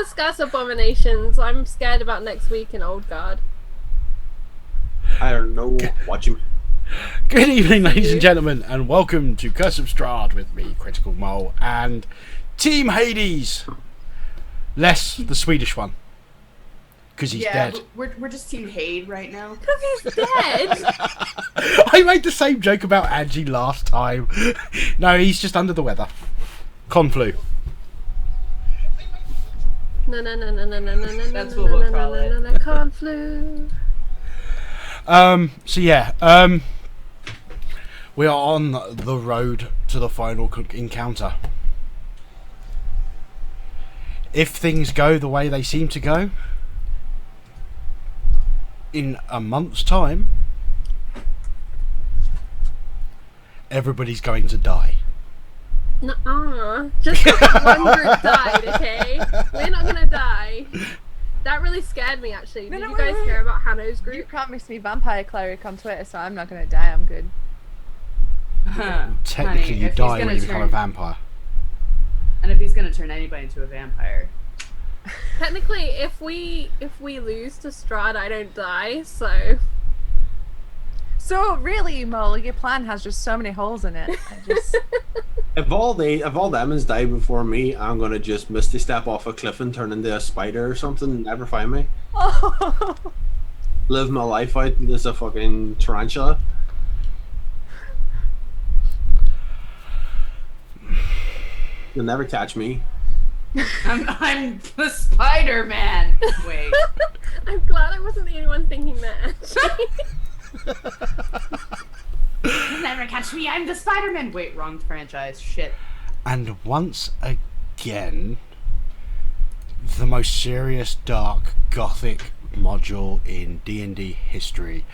discuss abominations. I'm scared about next week in Old Guard. I don't know. Watch him. Good evening, ladies and gentlemen, and welcome to Curse of Strahd with me, Critical Mole, and Team Hades. Less the Swedish one, because he's dead. We're just Team Hade right now. Because he's dead. I made the same joke about Angie last time. No, he's just under the weather. Conflu. No. That's what we'll call it. Conflu. So yeah, we are on the road to the final encounter. If things go the way they seem to go, in a month's time, everybody's going to die. Nuh-uh. Just one group died, okay? We're not gonna die. That really scared me, actually. Did you guys hear about Hanno's You group? promised me Vampire Cleric on Twitter, so I'm not gonna die, I'm good. Technically, Honey, you if die he's when you gonna become a vampire. And if he's gonna turn anybody into a vampire. Technically, if we lose to Strahd, I don't die, so... So really, Mole, your plan has just so many holes in it. If all them has died before me, I'm gonna just misty step off a cliff and turn into a spider or something and never find me. Oh. Live my life out as a fucking tarantula. You'll never catch me. I'm the Spider-Man. Wait. I'm glad I wasn't the only one thinking that, actually. You'll never catch me. I'm the Spider-Man. Wait, wrong franchise. Shit. And once again, the most serious, dark, gothic module in D&D history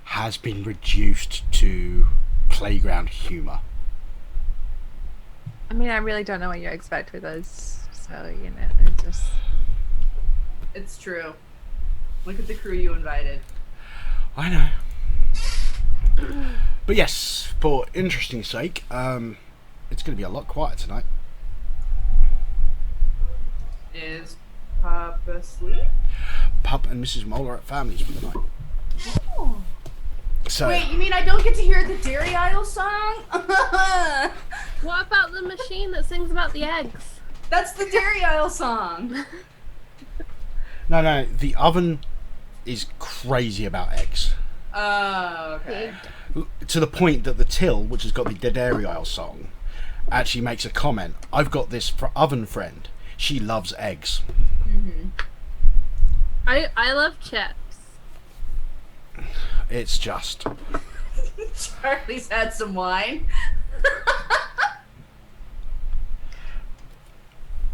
has been reduced to playground humour. I mean, I really don't know what you expect with us, so, you know, it just... It's true. Look at the crew you invited. I know. But yes, for interesting sake, it's going to be a lot quieter tonight. Is Papa asleep? Pup and Mrs. Mole are at families for the night. Oh. So, Wait, you mean I don't get to hear the Dairy Idol song? What about the machine that sings about the eggs? That's the Dairy Isle song. no, the oven is crazy about eggs. Oh, okay. To the point that the till, which has got the Dairy Isle song, actually makes a comment. I've got this oven friend. She loves eggs. Mm-hmm. I love chips. It's just... Charlie's had some wine.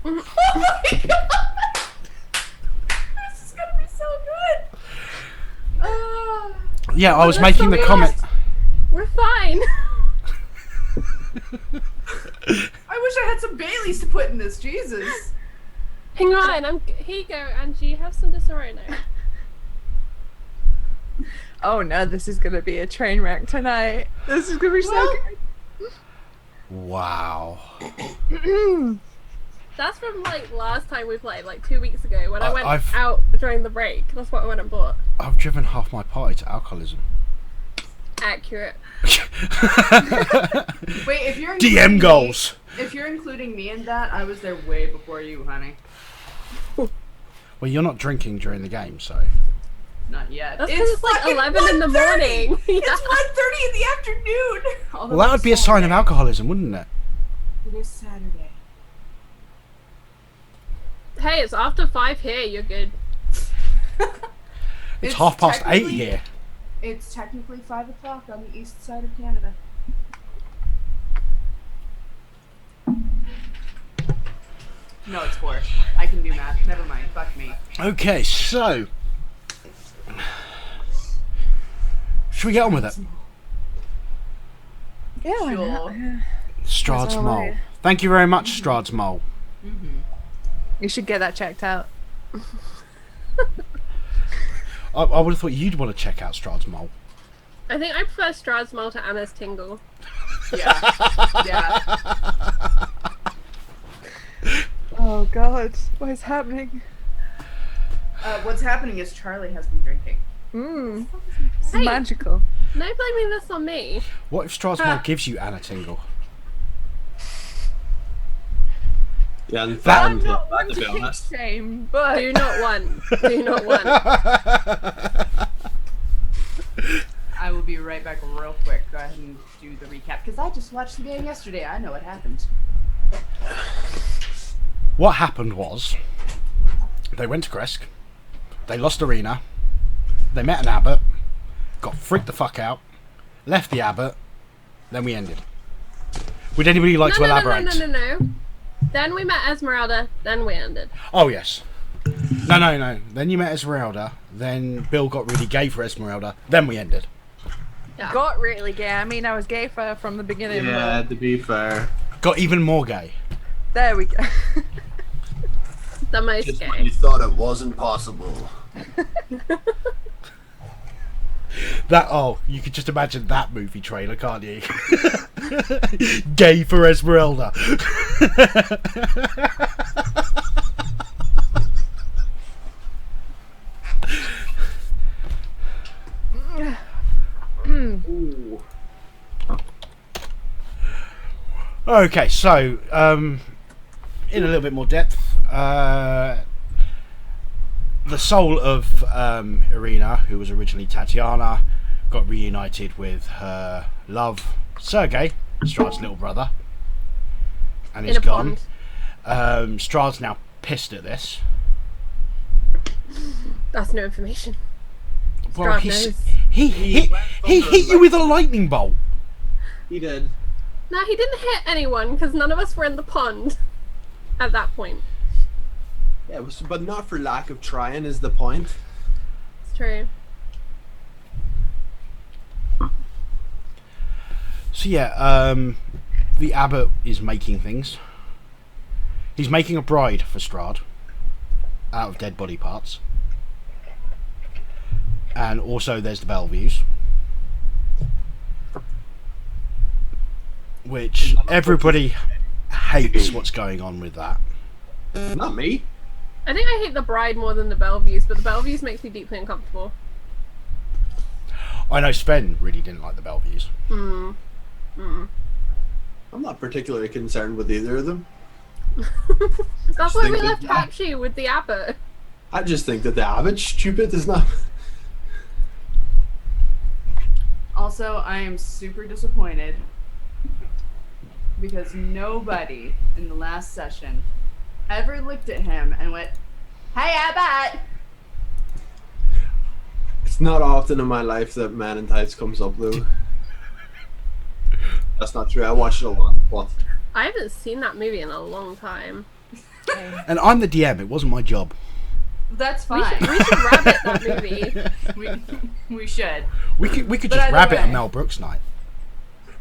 Oh my god! This is gonna be so good! Yeah, I was that's making so the comment... We're fine. I wish I had some Baileys to put in this, Jesus. Hang on, here you go, Angie. Have some Disaronno. Oh no, this is gonna be a train wreck tonight. This is gonna be so good. Wow. That's from, like, last time we played, like, 2 weeks ago, when I went I've- out during the break. That's what I went and bought. I've driven half my party to alcoholism. Accurate. Wait, if you're DM goals. If you're including me in that, I was there way before you, honey. Well, you're not drinking during the game, so... Not yet. That's because it's like fucking 11 in the 1:30. morning. It's 1:30 in the afternoon. Although Well, that would be a it's sign of Saturday. alcoholism, wouldn't it? It is Saturday. Hey, it's after 5 here. You're good. It's 8:30 technically- here. It's technically 5 o'clock on the east side of Canada. No, it's 4. I can do math. Never mind. Fuck me. Okay, so... Should we get on with it? Yeah, why Sure. not? Strahd's That's all Mole. right. Thank you very much, Strahd's Mole. Mm-hmm. You should get that checked out. I would have thought you'd want to check out Strahd's Mole. I think I prefer Strahd's Mole to Anna's Tingle. Yeah. Yeah. Oh god. What is happening? What's happening is Charlie has been drinking. It's Hey. magical. No blaming this on me. What if Strahd's gives you Anna Tingle? Yeah, and I'm fan not that, one to to be kink honest. shame, but Do not want. Do not want. I will be right back real quick. Go ahead and do the recap because I just watched the game yesterday. I know what happened. What happened was, they went to Kresk, they lost Arena, they met an abbot, got freaked the fuck out, left the abbot, then we ended. Would anybody like to elaborate? No. Then we met Esmeralda, then we ended. Oh, yes. No. Then you met Esmeralda, then Bill got really gay for Esmeralda, then we ended. Yeah. got really gay. I mean, I was gay from the beginning. Yeah, But to be fair. Got even more gay. there we go. The most Just gay. when you thought it wasn't possible. You could just imagine that movie trailer, can't you? Gay for Esmeralda. Ooh. Okay, so, in a little bit more depth, the soul of Irina, who was originally Tatiana, got reunited with her love, Sergei, Strahd's little brother, and In is a gone. pond. Strahd's now pissed at this. That's no information. Well, Strahd knows. he hit you with a lightning bolt. He did. No, he didn't hit anyone because none of us were in the pond at that point. Yeah, it was, but not for lack of trying is the point. It's true. So yeah, the abbot is making things. He's making a bride for Strahd out of dead body parts. And also there's the Bellevues, which everybody hates what's going on with that. Not me. I think I hate the bride more than the Bellevues, but the Bellevues makes me deeply uncomfortable. I know Sven really didn't like the Bellevues. I'm not particularly concerned with either of them. That's why we think left that- Hachi with the abbot. I just think that the abbot's stupid is not. Also, I am super disappointed because nobody in the last session ever looked at him and went, "Hey, Abbott!" It's not often in my life that Man in Tights comes up though. That's not true. I watched it a lot, but I haven't seen that movie in a long time. And I'm the DM, it wasn't my job. That's We fine. should rabbit that movie. we should. We could But just either rabbit a way. Mel Brooks night.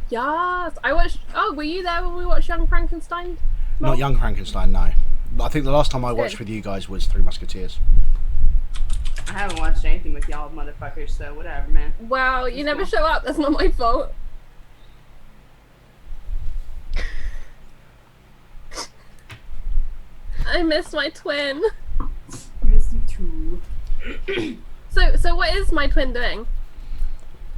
Yes, I watched. Oh, were you there when we watched Young Frankenstein? Not Young Frankenstein, no. I think the last time I watched Good. with you guys was Three Musketeers. I haven't watched anything with y'all motherfuckers, so whatever, man. Well, you That's never cool. show up. That's not my fault. I miss my twin. Miss you too. So what is my twin doing?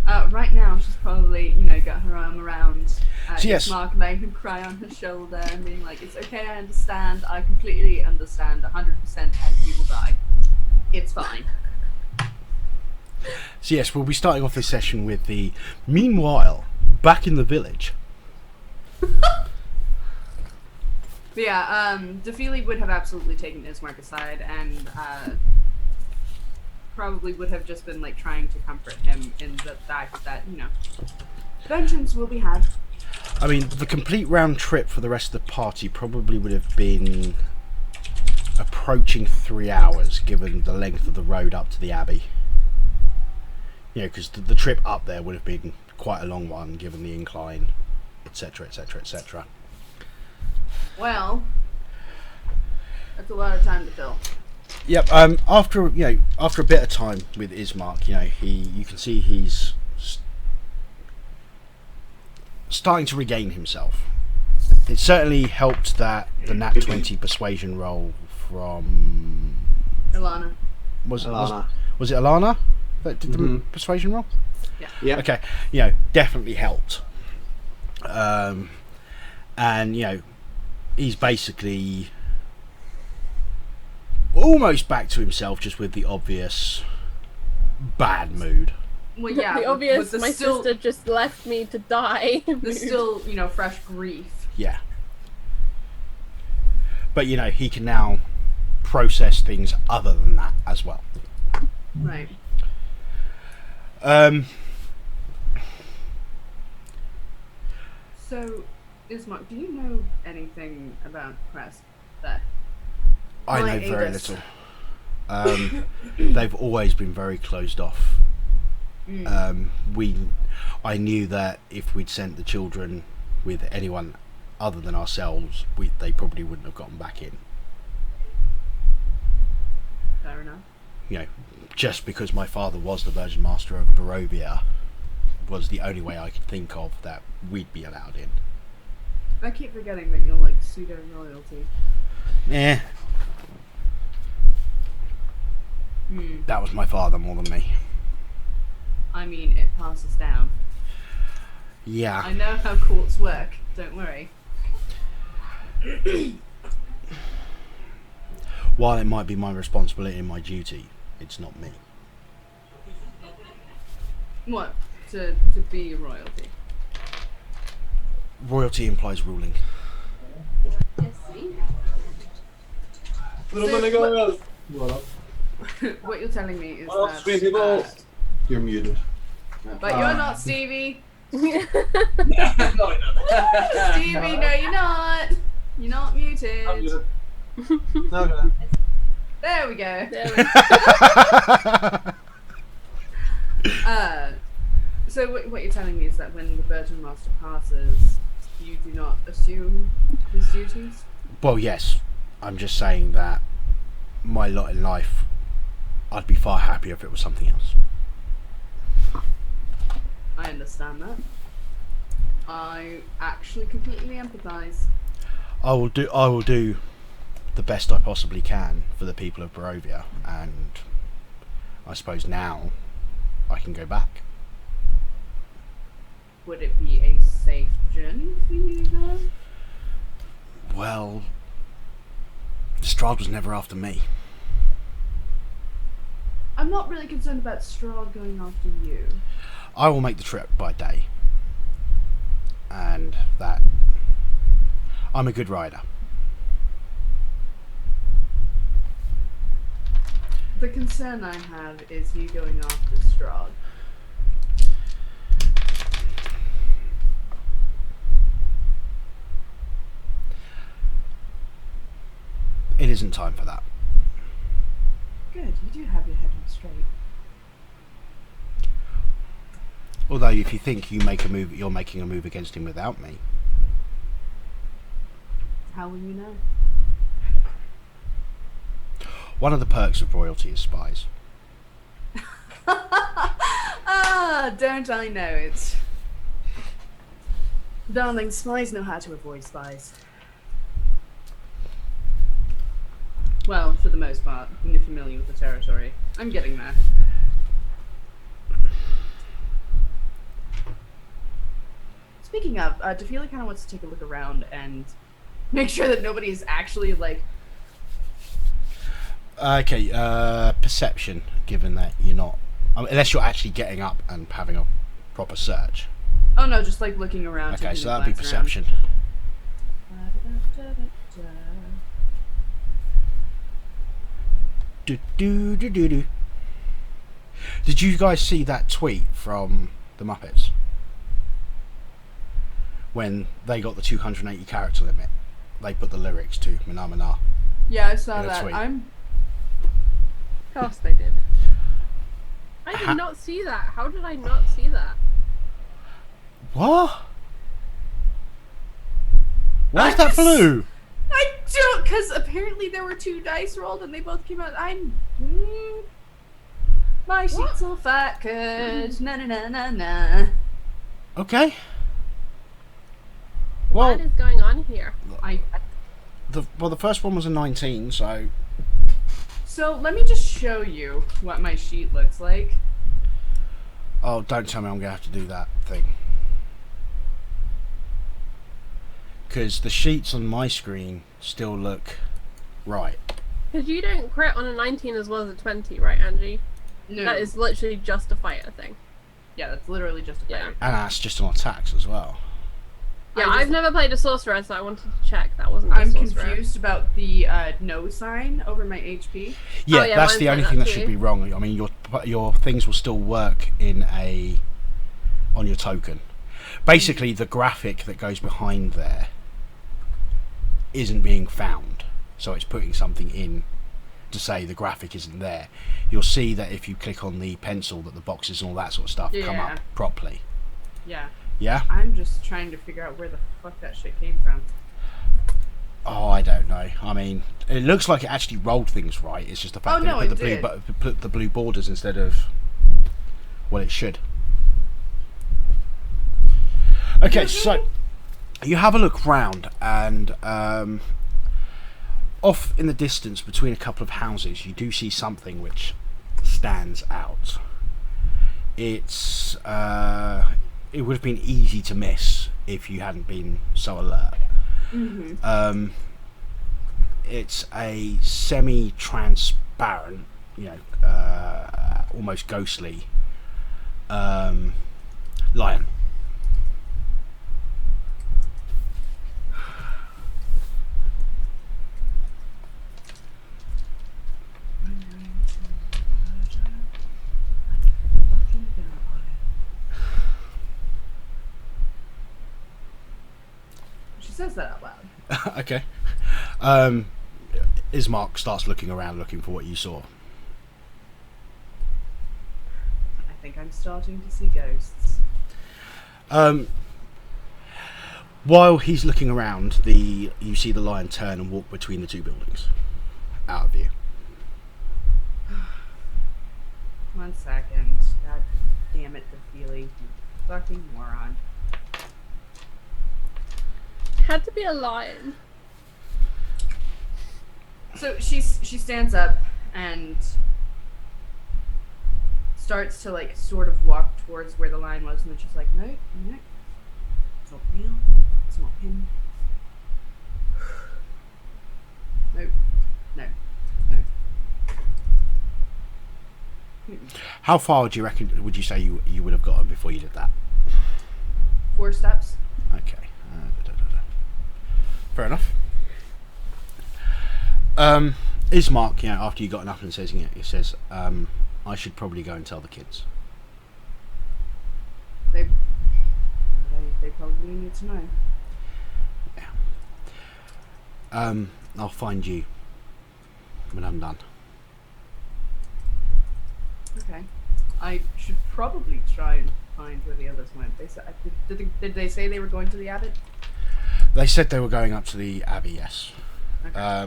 Right now, she's probably, got her arm around So yes. Mark, letting him cry on her shoulder and being like, "It's okay, I understand. I completely understand 100%, and you will die. It's fine." So yes, we'll be starting off this session with the meanwhile, back in the village. But yeah, Dafili would have absolutely taken Ismark aside and probably would have just been like trying to comfort him in the fact that, vengeance will be had. I mean, the complete round trip for the rest of the party probably would have been approaching 3 hours, given the length of the road up to the Abbey. Because the trip up there would have been quite a long one, given the incline, etc., etc., etc. Well, that's a lot of time to fill. Yep. After a bit of time with Ismark, you can see he's starting to regain himself. It certainly helped that the Nat 20 persuasion roll from... Ilana. Was Alana. it Alana that did the Mhm. persuasion roll? Yeah. Okay, definitely helped. And he's basically almost back to himself, just with the obvious bad mood. Well, yeah. The obvious, with the my still, sister just left me to die. the still, fresh grief. Yeah. But he can now process things other than that as well. Right. So, Ismark, do you know anything about Crest there? I My know very Avis. little. They've always been very closed off. I knew that if we'd sent the children with anyone other than ourselves, they probably wouldn't have gotten back in. Fair enough. Just because my father was the Virgin Master of Barovia was the only way I could think of that we'd be allowed in. I keep forgetting that you're like pseudo royalty. Yeah, that was my father more than me. I mean, it passes down. Yeah. I know how courts work. Don't worry. While it might be my responsibility and my duty, it's not me. What? To be royalty? Royalty implies ruling. Yes, see? What you're telling me is What up, sweet people? that... You're muted. But you're not Stevie. No, Stevie, no you're not. You're not muted. I'm muted. Okay. There we go. There we So what you're telling me is that when the Virgin Master passes, you do not assume his duties? Well, yes. I'm just saying that my lot in life, I'd be far happier if it was something else. I understand that. I actually completely empathise. I will do the best I possibly can for the people of Barovia, and I suppose now I can go back. Would it be a safe journey for you though? Well, Strahd was never after me. I'm not really concerned about Strahd going after you. I will make the trip by day, and that I'm a good rider. The concern I have is you going after Strahd. It isn't time for that. Good, you do have your head on straight. Although, if you think you make a move, you're making a move against him without me. How will you know? One of the perks of royalty is spies. Ah, don't I know it? Darling, spies know how to avoid spies. Well, for the most part, when you're familiar with the territory. I'm getting there. Speaking of, Dafili kind of wants to take a look around and make sure that nobody is actually, like... Okay, perception, given that you're not... unless you're actually getting up and having a proper search. Oh no, just like looking around. Okay, taking so a that'd be glance around. perception. Do. Did you guys see that tweet from the Muppets? When they got the 280 character limit, they put the lyrics to Mana Mana. Yeah, I saw In a that. tweet. Of course they did. I did not see that. How did I not see that? What? Why's that blue? I don't, because apparently there were 2 dice rolled and they both came out. My sheets all fat, good. Na na na na na. Okay. Well, What is going on here? the first one was a 19, so So let me just show you what my sheet looks like. oh, don't tell me I'm gonna have to do that thing. Because the sheets on my screen still look right. Because you don't crit on a 19 as well as a 20, right, Angie? No. That is literally just a fighter thing. Yeah, that's literally just a Yeah. fire. And that's just on attacks as well. Yeah, I I've just- never played a sorcerer, so I wanted to check that wasn't a I'm sorcerer. confused about the no sign over my HP. Yeah, yeah, that's mine's the like only that thing that too. should be wrong. I mean, your things will still work on your token. Basically, the graphic that goes behind there isn't being found, so it's putting something in to say the graphic isn't there. You'll see that if you click on the pencil, that the boxes and all that sort of stuff come Yeah. up properly. Yeah. Yeah? I'm just trying to figure out where the fuck that shit came from. Oh, I don't know. I mean, it looks like it actually rolled things right. It's just the fact Oh, that no, it it put the blue borders instead of what it should. Okay, so you have a look round, and off in the distance between a couple of houses, you do see something which stands out. It's it would have been easy to miss if you hadn't been so alert. Mm-hmm. It's a semi-transparent, almost ghostly lion. She says that out loud. Okay. Ismark starts looking around, looking for what you saw. I think I'm starting to see ghosts. While he's looking around, you see the lion turn and walk between the two buildings, out of view. 1 second. God damn it, Dafili. You fucking moron. Had to be a lion. So she stands up and starts to like sort of walk towards where the lion was, and then she's like, no, it's not real. It's not him. No, no, no. How far would you say you would have gotten before you did that? 4 steps. Okay. Fair enough. Ismark, after you gotten up and says it, he says, I should probably go and tell the kids. They probably need to know. Yeah. I'll find you when I'm done. Okay. I should probably try and find where the others went. They said, did they say they were going to the Abbey? They said they were going up to the Abbey, yes. Okay. I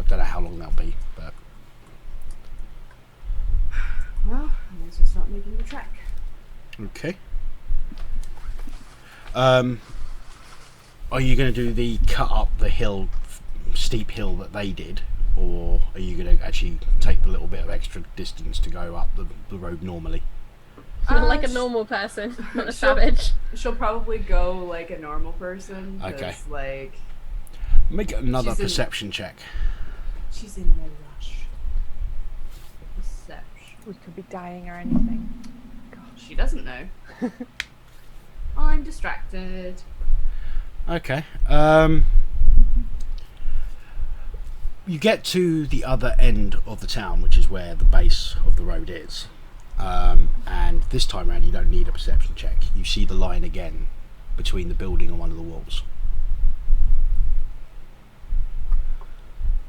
don't know how long they'll be, but Well, I might as well start making the track. okay. Are you going to do the cut up the hill, steep hill that they did, or are you going to actually take the little bit of extra distance to go up the road normally? Like a normal person, not a savage. She'll probably go like a normal person. 'Cause, Okay. Like, Make another She's in- perception check. she's in no rush. Perception. We could be dying or anything. Gosh. She doesn't know. I'm distracted. Okay. You get to the other end of the town, which is where the base of the road is. And this time around, you don't need a perception check. You see the line again between the building and one of the walls.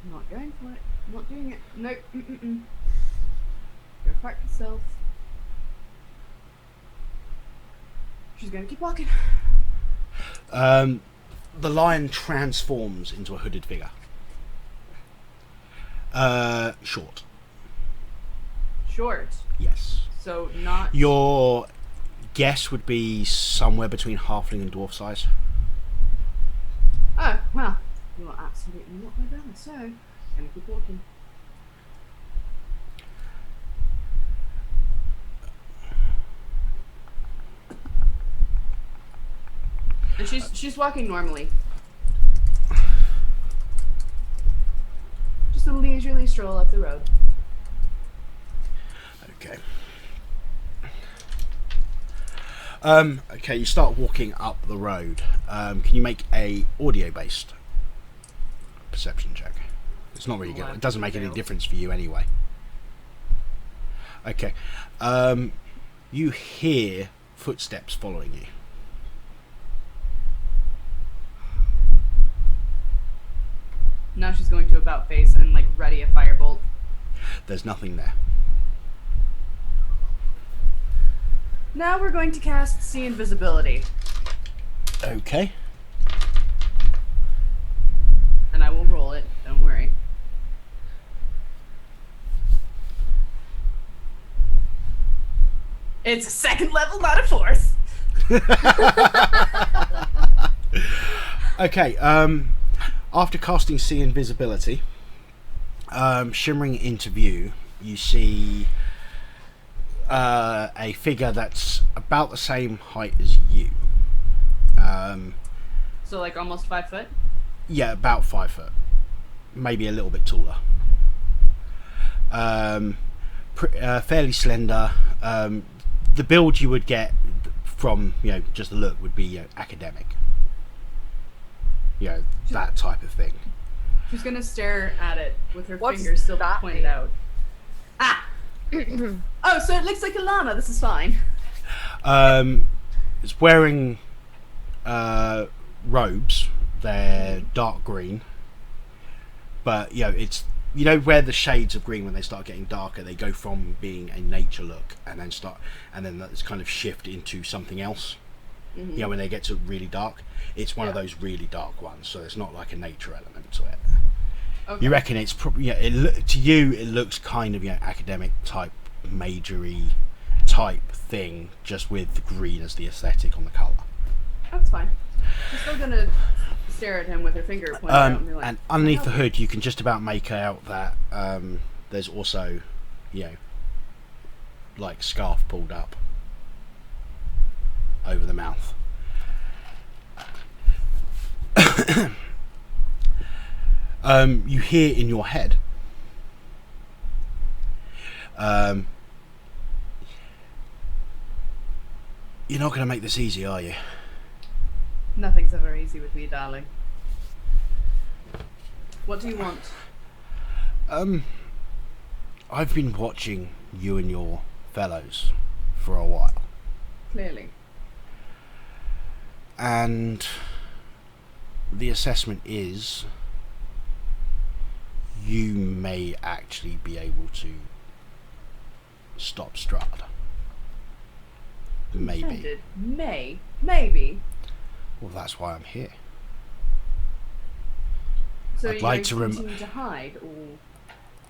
I'm not going for it. I'm not doing it. Nope. Go fuck yourself. She's gonna keep walking. The lion transforms into a hooded figure. Short. Short. Yes. So not. Your guess would be somewhere between halfling and dwarf size. Oh, well, you are absolutely not my brother, so I'm gonna keep walking. And she's walking normally. Just a leisurely stroll up the road. Okay. Okay, you start walking up the road. Can you make a audio-based perception check? It's not really good. It doesn't make any difference for you anyway. Okay. You hear footsteps following you. Now she's going to about face and like ready a firebolt. There's nothing there. Now we're going to cast See Invisibility. Okay. And I will roll it, don't worry. It's a second level, not a fourth. Okay, after casting See Invisibility, shimmering into view, you see a figure that's about the same height as you. So like almost 5 foot? Yeah, about 5 foot. Maybe a little bit taller. Fairly slender. The build you would get from, just the look would be academic. That type of thing. She's gonna stare at it with her What's fingers still that pointed mean? out. Ah! Oh, so it looks like a llama. This is fine. It's wearing robes. They're dark green. But, it's... where the shades of green, when they start getting darker, they go from being a nature look and then that's kind of shift into something else. Mm-hmm. When they get to really dark, it's one of those really dark ones, so it's not like a nature element to it. Okay. You reckon it's probably to you it looks kind of academic type, majory type thing, just with the green as the aesthetic on the colour. That's fine. She's still gonna stare at him with her finger pointed out and be like, And underneath the hood, you can just about make out that there's also, like scarf pulled up over the mouth. You hear in your head, you're not going to make this easy, are you? nothing's ever easy with me, darling. What do you want? I've been watching you and your fellows for a while. Clearly. And the assessment is you may actually be able to stop Strahd. Maybe. Intended. Maybe. Well, that's why I'm here. So I'd you're like going to to continue to hide, or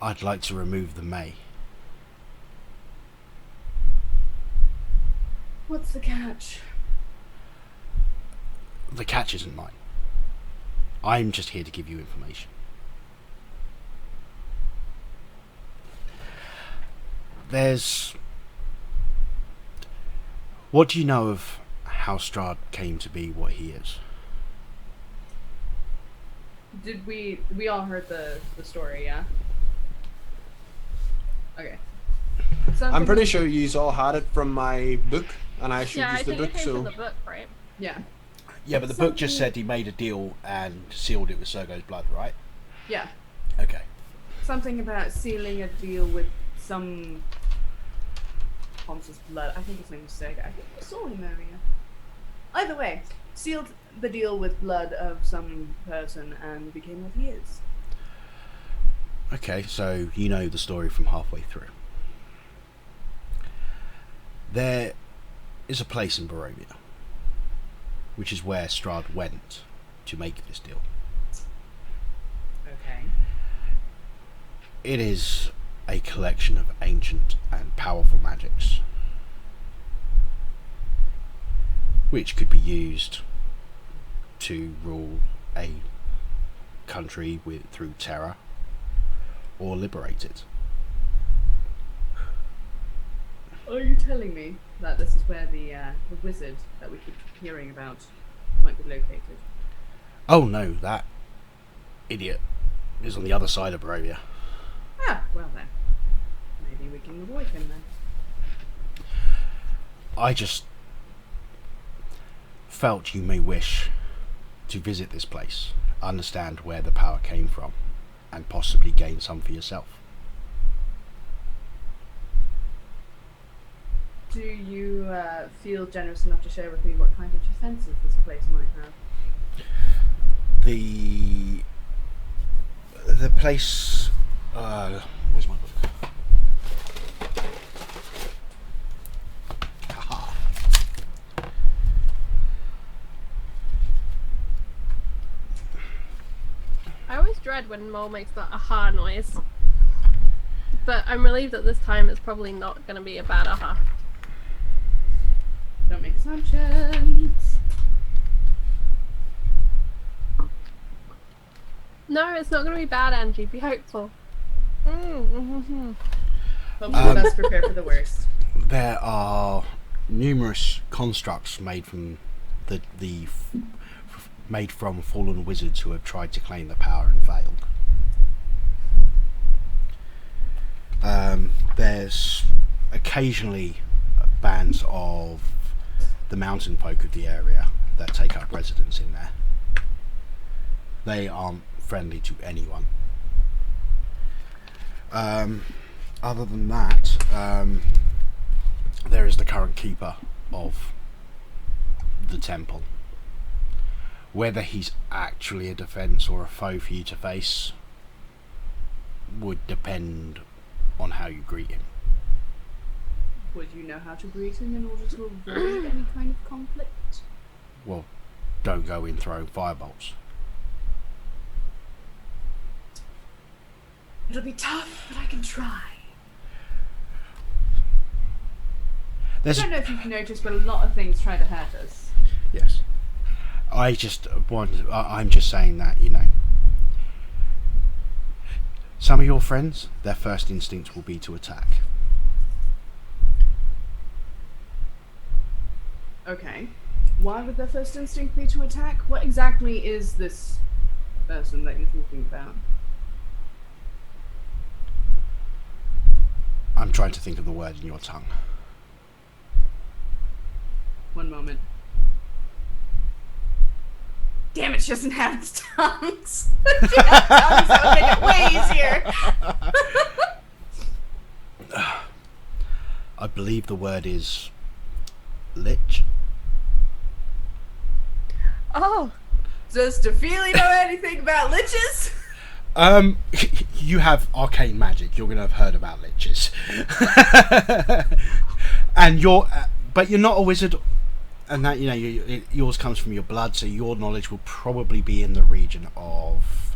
I'd like to remove the May. what's the catch? The catch isn't mine. I'm just here to give you information. What do you know of how Strahd came to be what he is? Did we all heard the story, yeah? Okay. I'm pretty sure you all had it from my book, and I showed Yeah, I you the think book, it came so from the book, right? Yeah. Yeah, but the book just said he made a deal and sealed it with Sergo's blood, right? Yeah. Okay. Something about sealing a deal with some Ponce's blood. I think his name was Sergo. I think we saw him earlier. Either way, sealed the deal with blood of some person and became what he is. Okay, so you know the story from halfway through. There is a place in Barovia, which is where Strahd went to make this deal. Okay. It is a collection of ancient and powerful magics, which could be used to rule a country through terror or liberate it. Are you telling me that this is where the wizard that we keep hearing about might be located? Oh no, that idiot is on the other side of Barovia. Ah, well then. Maybe we can avoid him then. I just felt you may wish to visit this place, understand where the power came from, and possibly gain some for yourself. Do you feel generous enough to share with me what kind of defences this place might have? The place. Where's my book? Aha. I always dread when Mole makes that aha noise. But I'm relieved that this time it's probably not going to be a bad aha. Don't make assumptions. No, it's not going to be bad, Angie. Be hopeful. Hope for the best, prepare for the worst. There are numerous constructs made from made from fallen wizards who have tried to claim the power and failed. There's occasionally bands of the mountain folk of the area that take up residence in there. They aren't friendly to anyone. Other than that, there is the current keeper of the temple. Whether he's actually a defense or a foe for you to face would depend on how you greet him. Would you know how to greet him in order to avoid any kind of conflict? Well, don't go in throwing firebolts. It'll be tough, but I can try. I don't know if you've noticed, but a lot of things try to hurt us. Yes. I'm just saying that, you know. Some of your friends, their first instinct will be to attack. Okay. Why would their first instinct be to attack? What exactly is this person that you're talking about? I'm trying to think of the word in your tongue. One moment. Damn it, she doesn't have the tongues. If she had tongues, that would make it way easier. I believe the word is lich. Oh, Does Dafili know anything about liches? You have arcane magic. You're going to have heard about liches, and but you're not a wizard, and that yours comes from your blood. So your knowledge will probably be in the region of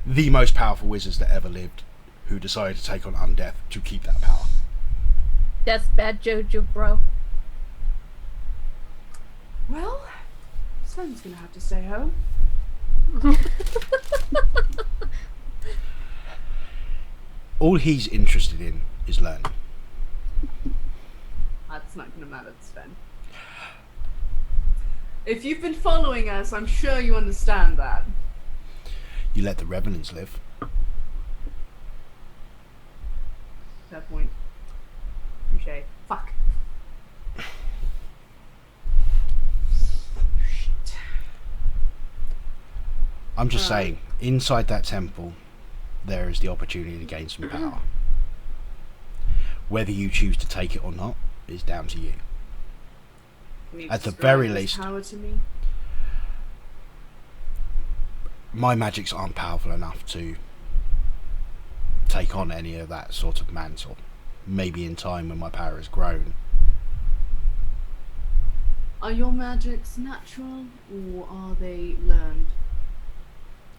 the most powerful wizards that ever lived, who decided to take on undeath to keep that power. That's bad JoJo, bro. Well, Sven's gonna have to stay home. All he's interested in is learning. That's not gonna matter to Sven. If you've been following us, I'm sure you understand that. You let the revenants live. Fair point. Touché. Fuck. Shit. I'm just saying, inside that temple, there is the opportunity to gain some power. Whether you choose to take it or not is down to you. Can you At the describe very this least, power to me? my magics aren't powerful enough to take on any of that sort of mantle. Maybe in time when my power has grown. Are your magics natural or are they learned?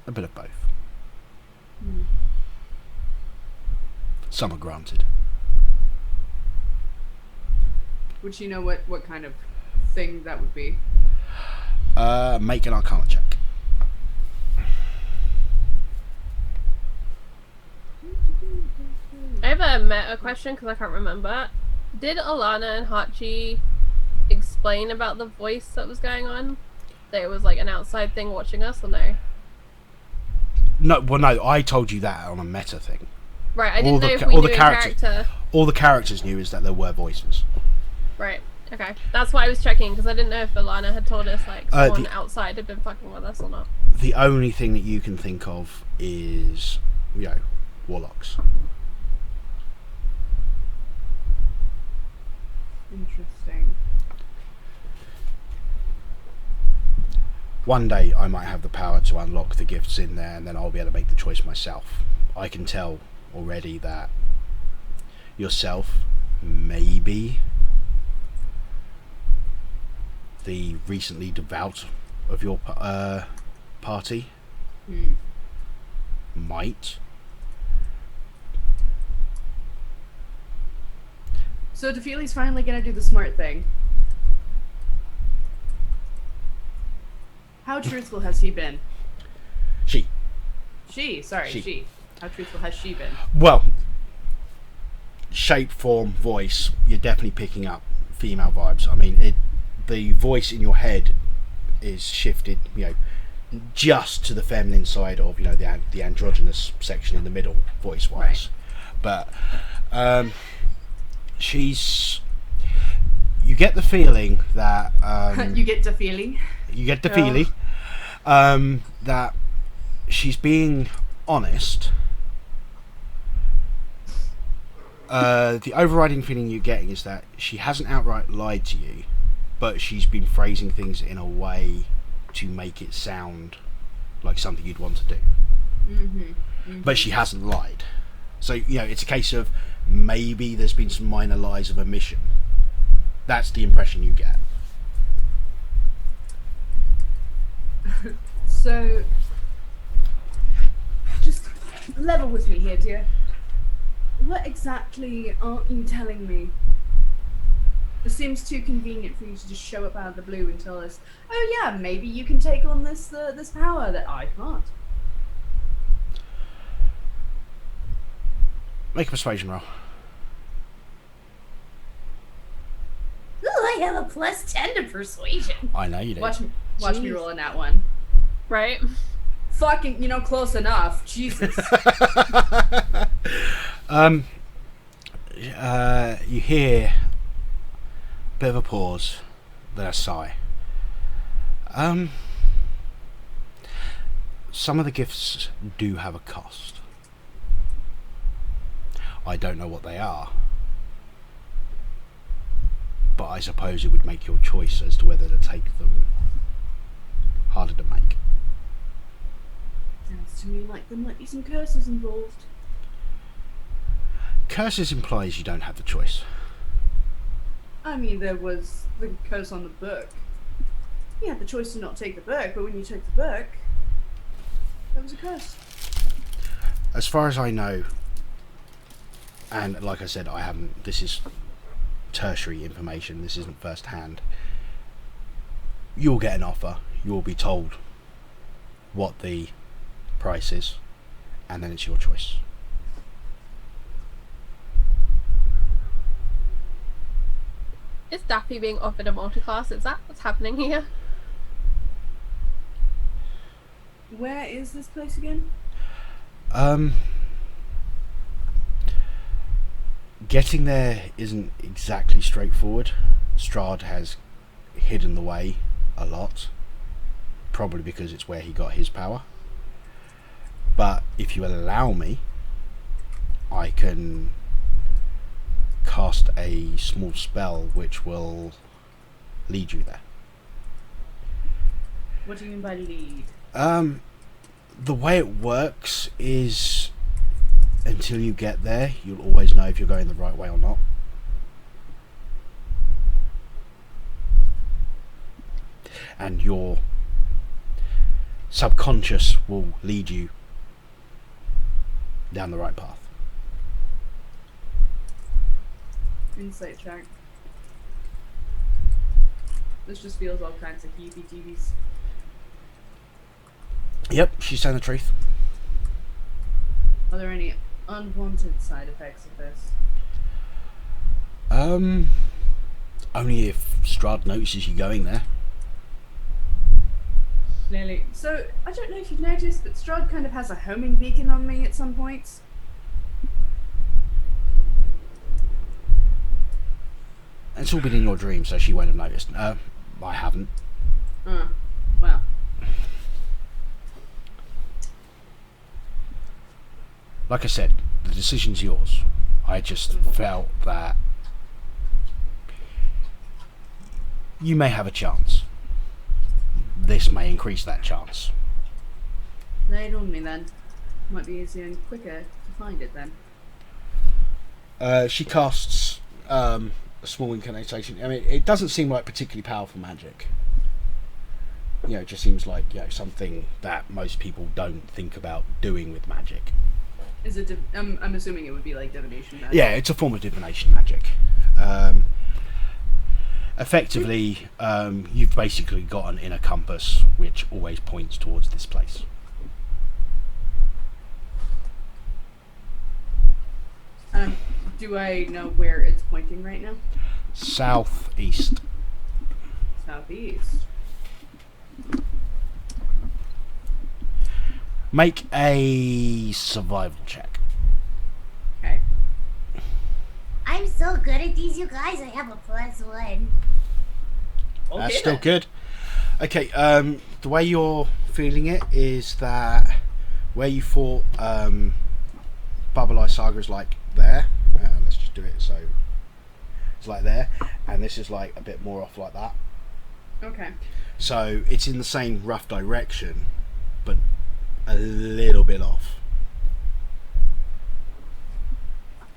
A bit of both. Hmm. Some are granted. Would you know what kind of thing that would be? Make an Arcana check. a meta question because I can't remember. Did Alana and Hachi explain about the voice that was going on? That it was like an outside thing watching us, or no? No, well, no, I told you that on a meta thing. Right, I didn't know if we knew a characters, character. All the characters knew is that there were voices. Right, okay. That's why I was checking, because I didn't know if Alana had told us, like, someone outside had been fucking with us or not. The only thing that you can think of is, warlocks. Interesting. One day I might have the power to unlock the gifts in there, and then I'll be able to make the choice myself. I can tell already that yourself, maybe the recently devout of your party, might. So Dafili's finally gonna do the smart thing. How truthful has he been? She. How truthful has she been? Well, shape, form, voice, you're definitely picking up female vibes. I mean, the voice in your head is shifted, just to the feminine side of, the androgynous section in the middle, voice-wise. Right. But you get the feeling that You get the feeling that she's being honest. The overriding feeling you're getting is that she hasn't outright lied to you, but she's been phrasing things in a way to make it sound like something you'd want to do. But she hasn't lied. So, it's a case of maybe there's been some minor lies of omission. That's the impression you get. So, just level with me here, dear. What exactly aren't you telling me? It seems too convenient for you to just show up out of the blue and tell us, oh yeah, maybe you can take on this power that I can't. Make a persuasion roll. Ooh, I have a +10 to persuasion. I know you do. Watch me roll in that one. Right? Fucking, close enough. Jesus. You hear a bit of a pause, then a sigh. Some of the gifts do have a cost. I don't know what they are, but I suppose it would make your choice as to whether to take them harder to make. Sounds to me like there might be some curses involved. Curses implies you don't have the choice. I mean, there was the curse on the book. You had the choice to not take the book, but when you took the book, there was a curse. As far as I know, and like I said, this is tertiary information, this isn't first hand. You'll get an offer, you'll be told what the price is, and then it's your choice. Is Daffy being offered a multi-class? Is that what's happening here? Where is this place again? Getting there isn't exactly straightforward. Strahd has hidden the way a lot, probably because it's where he got his power. But if you allow me, I can cast a small spell which will lead you there. What do you mean by lead? The way it works is, until you get there, you'll always know if you're going the right way or not. And your subconscious will lead you down the right path. Insight check. This just feels all kinds of heebie-jeebies. Yep, she's telling the truth. Are there any unwanted side effects of this? Only if Strahd notices you going there. Clearly. So, I don't know if you've noticed, but Strahd kind of has a homing beacon on me at some points. It's all been in your dream, so she won't have noticed. I haven't. Well. Like I said, the decision's yours. I just felt that you may have a chance. This may increase that chance. Lay it on me then. Might be easier and quicker to find it then. She casts a small incantation. I mean, it doesn't seem like particularly powerful magic. You know, it just seems like, you know, something that most people don't think about doing with magic. Is it? I'm assuming it would be like divination magic. Yeah, it's a form of divination magic. Effectively, you've basically got an inner compass which always points towards this place. Do I know where it's pointing right now? Southeast. Southeast. Make a survival check. Okay. I'm so good at these, you guys. I have a +1. Okay, That's still then. good. Okay, the way you're feeling it is that where you thought Bubble Eye Saga is like there. Let's just do it so it's like there, and this is like a bit more off like that. Okay. So it's in the same rough direction, but a little bit off.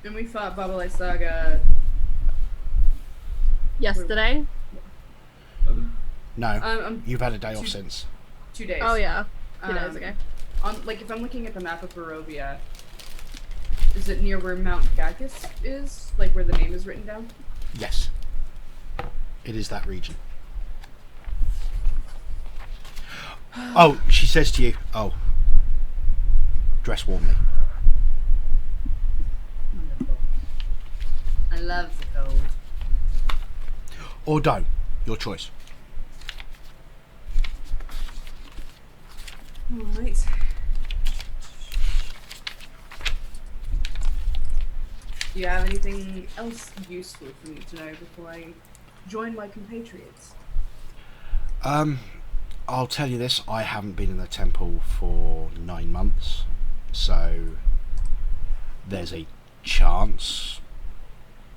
And we fought Bagel Saga. Yesterday? No, you've had a day off two- since. 2 days. Oh yeah, 2 days ago. Like if I'm looking at the map of Barovia, is it near where Mount Gacus is? Like where the name is written down? Yes, it is that region. Oh, she says to you, "Oh, dress warmly." Wonderful. I love the cold. Or don't. Your choice. Alright. Do you have anything else useful for me to know before I join my compatriots? I'll tell you this, I haven't been in the temple for 9 months, so there's a chance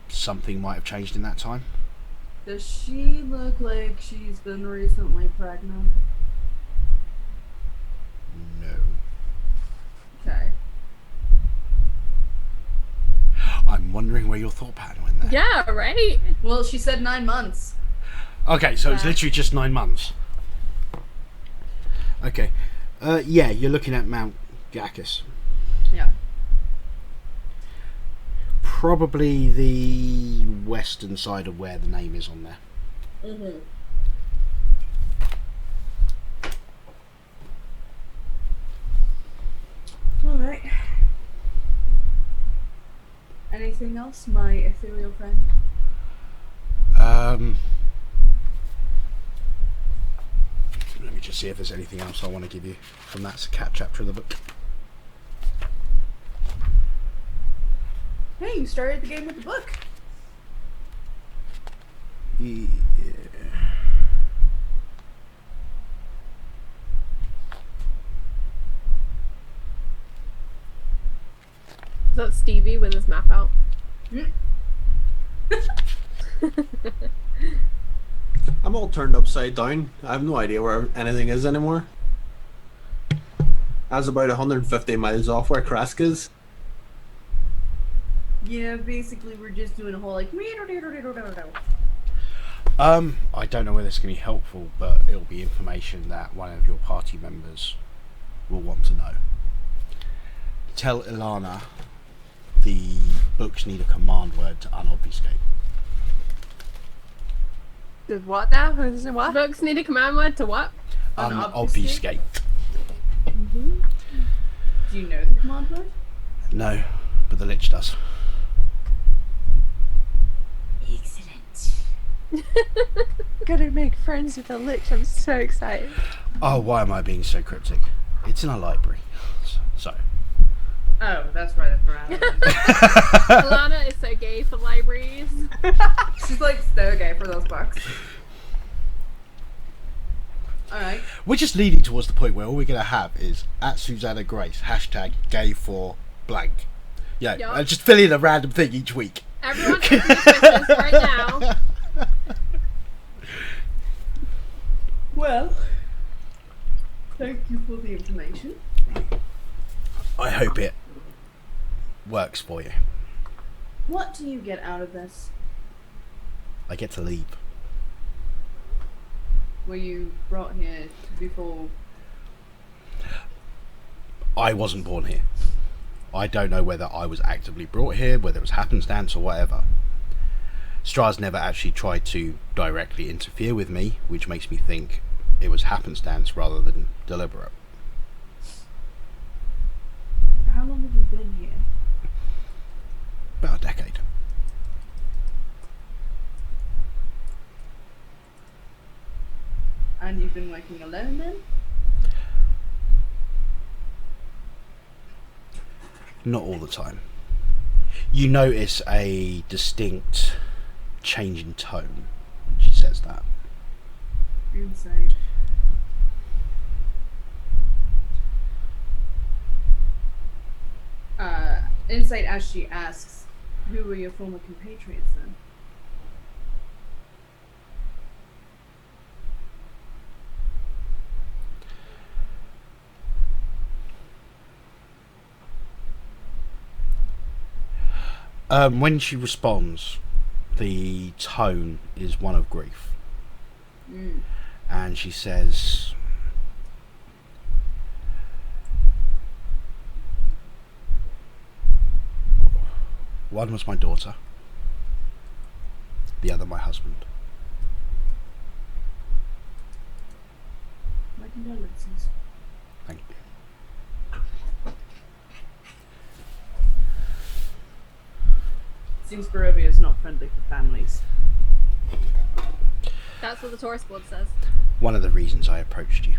something might have changed in that time. Does she look like she's been recently pregnant? No. Okay. I'm wondering where your thought pattern went there. Yeah, right? Well, she said 9 months. Okay, so it's literally just 9 months. Okay. Yeah, you're looking at Mount Gacus. Yeah. Probably the western side of where the name is on there. Mm-hmm. Alright. Anything else, my ethereal friend? Let me just see if there's anything else I want to give you from that cat chapter of the book. Hey, you started the game with the book. Yeah. Is that Stevie with his map out? I'm all turned upside down. I have no idea where anything is anymore. I was about 150 miles off where Krask is. Yeah, basically we're just doing a whole like. I don't know whether it's going to be helpful, but it'll be information that one of your party members will want to know. Tell Ilana the books need a command word to unobfuscate. Did what now? Who's in what? Books need a command word to what? Unobfuscate. Do you know the command word? No. but the Lich does. Excellent. Gonna make friends with a lich. I'm so excited. Oh, why am I being so cryptic? It's in a library. So. Oh, that's right, I forgot. Alana is so gay for libraries. She's like so gay for those books. Alright. We're just leading towards the point where all we're going to have is at Susanna Grace, hashtag gay for blank. Yeah, Yup. and just fill in a random thing each week. Everyone open your Twitters right now. Well, thank you for the information. I hope it works for you. What do you get out of this? I get to leave. Were you brought here before? I wasn't born here. I don't know whether I was actively brought here, whether it was happenstance or whatever. Strahd's never actually tried to directly interfere with me, which makes me think it was happenstance rather than deliberate. How long have you been here? About a decade. And you've been working alone then? Not all the time. You notice a distinct change in tone when she says that. Insight. Insight as she asks, who were your former compatriots then? When she responds, the tone is one of grief. And she says, one was my daughter, the other my husband. My condolences. Thank you. Seems Barovia is not friendly for families. That's what the Taurus board says. One of the reasons I approached you.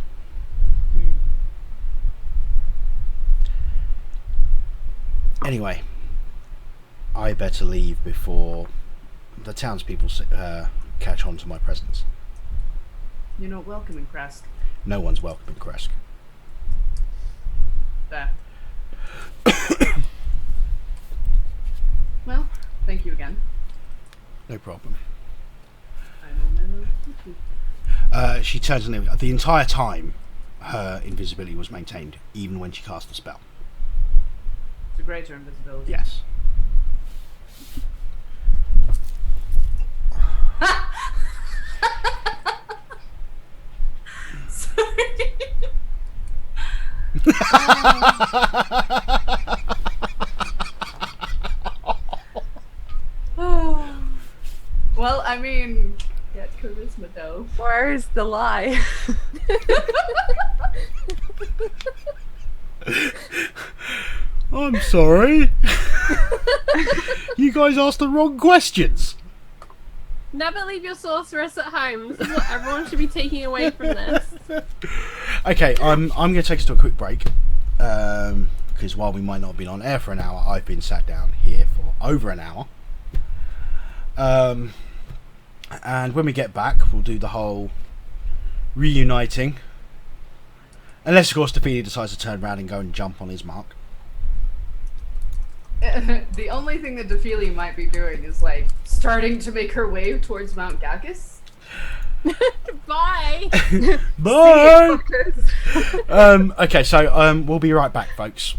Anyway, I better leave before the townspeople catch on to my presence. You're not welcome in Kresk. No one's welcome in Kresk. There. Well, thank you again. No problem. I will never thank you. She turns and the entire time her invisibility was maintained, even when she cast the spell. It's a greater invisibility. Yes. Sorry. Well, I mean, yeah, charisma though. Where is the lie? I'm sorry. You guys asked the wrong questions. Never leave your sorceress at home. This is what everyone should be taking away from this. Okay, I'm going to take us to a quick break. Because while we might not have been on air for an hour, I've been sat down here for over an hour. And when we get back, we'll do the whole reuniting. Unless, of course, Dafili decides to turn around and go and jump on his mark. The only thing that Dafili might be doing is like starting to make her way towards Mount Gacus. Bye! Bye! Okay, so we'll be right back, folks.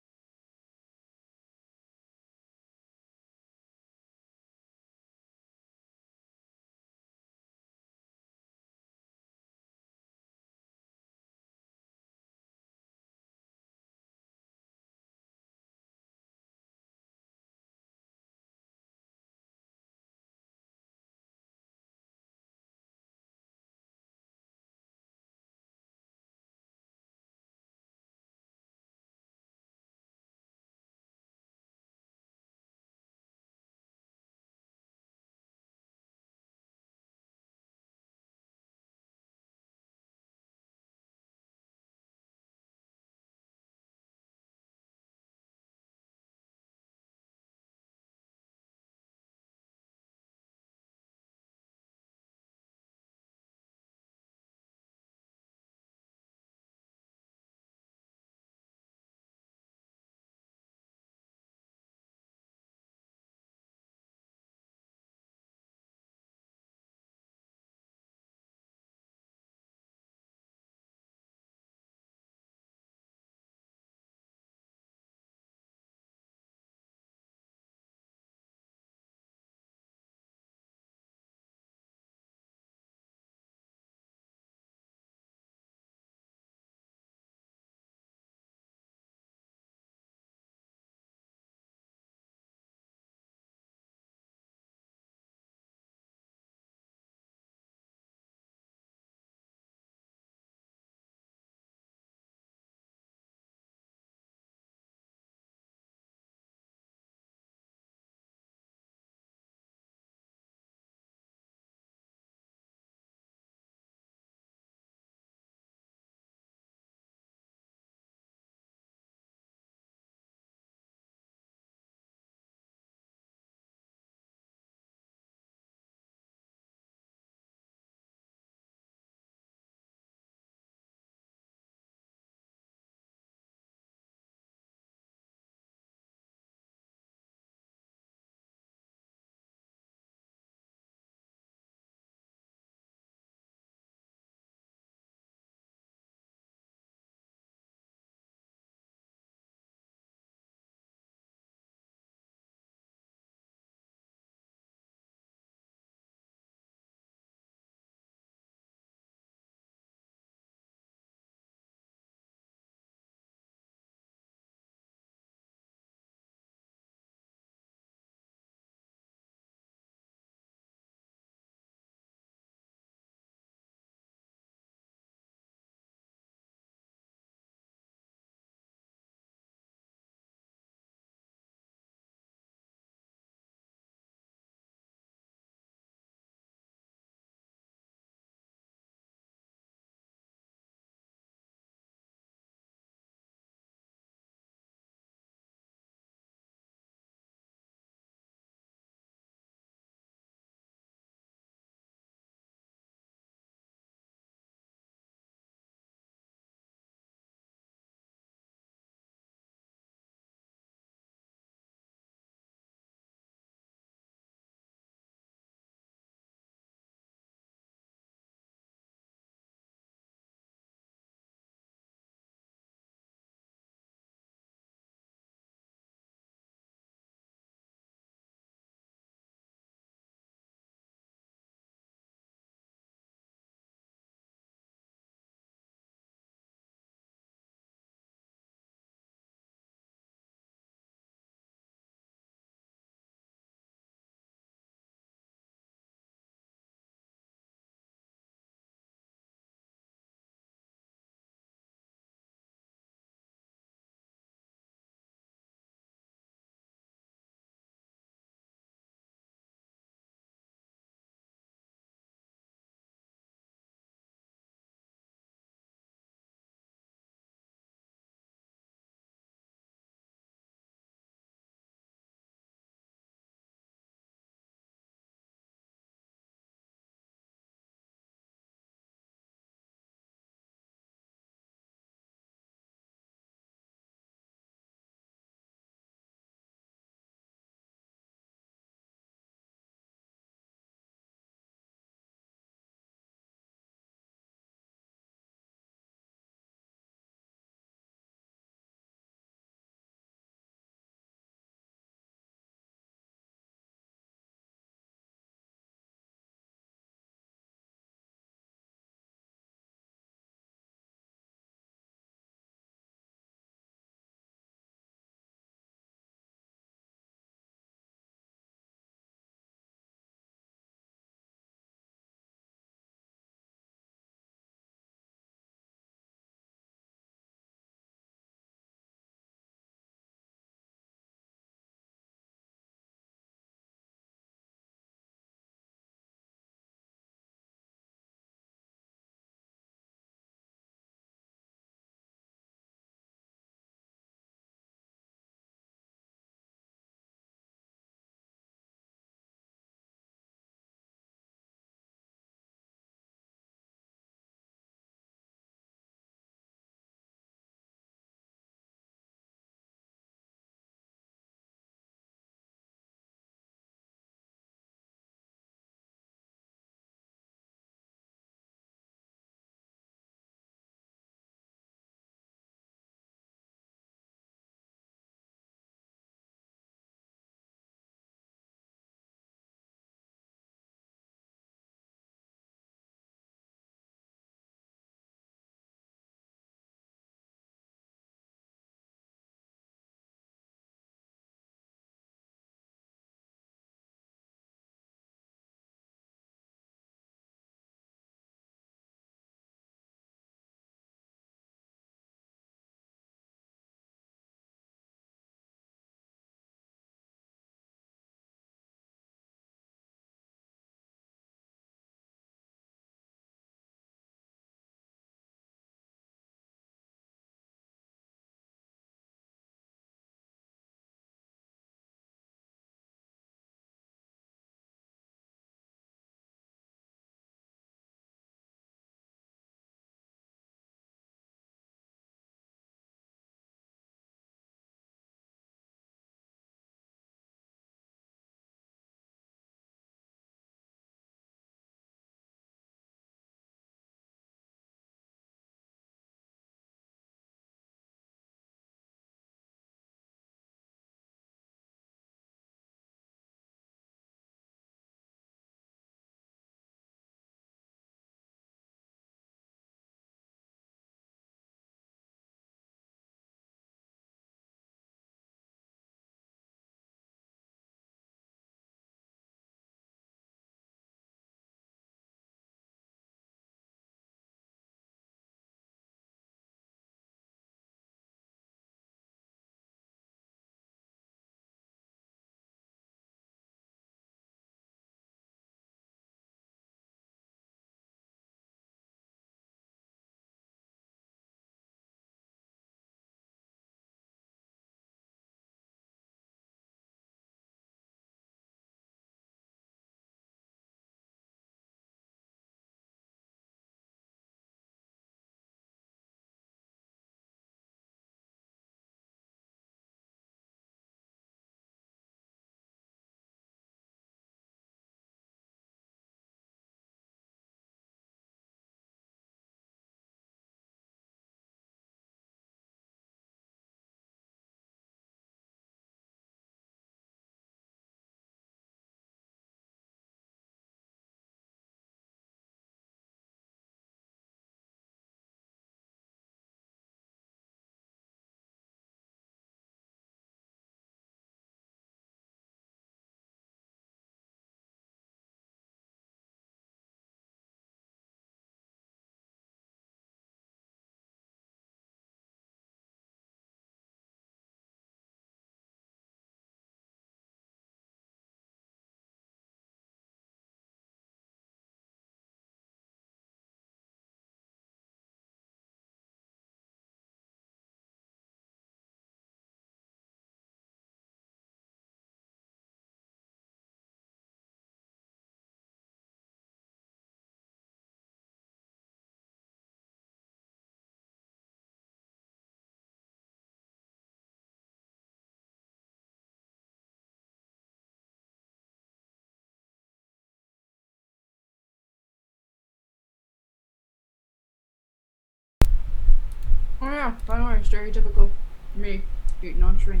Oh yeah, don't worry, stereotypical me eating on tree.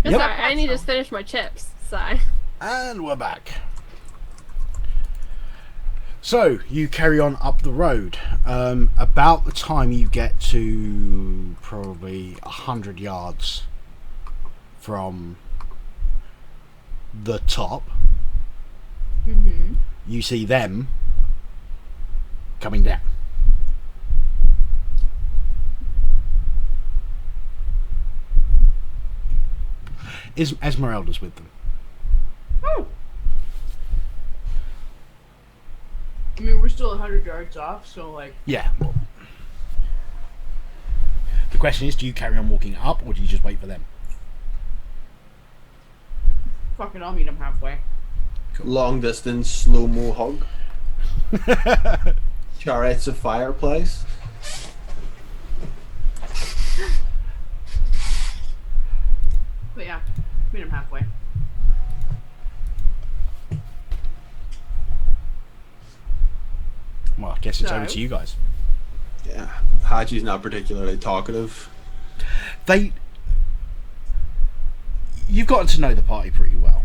It's Yep. alright, I only just finished my chips, so. And we're back. So, you carry on up the road. About the time you get to probably 100 yards from the top, you see them coming down. Esmeralda's with them. Oh. I mean, we're still 100 yards off, so like. Yeah. Well, the question is, do you carry on walking up, or do you just wait for them? Fucking, I'll meet him halfway. Long distance slow mo hug. Chariots of fireplace. But yeah, meet him halfway. Well, I guess it's over So? to you guys. Yeah, Hachi's not particularly talkative. You've gotten to know the party pretty well.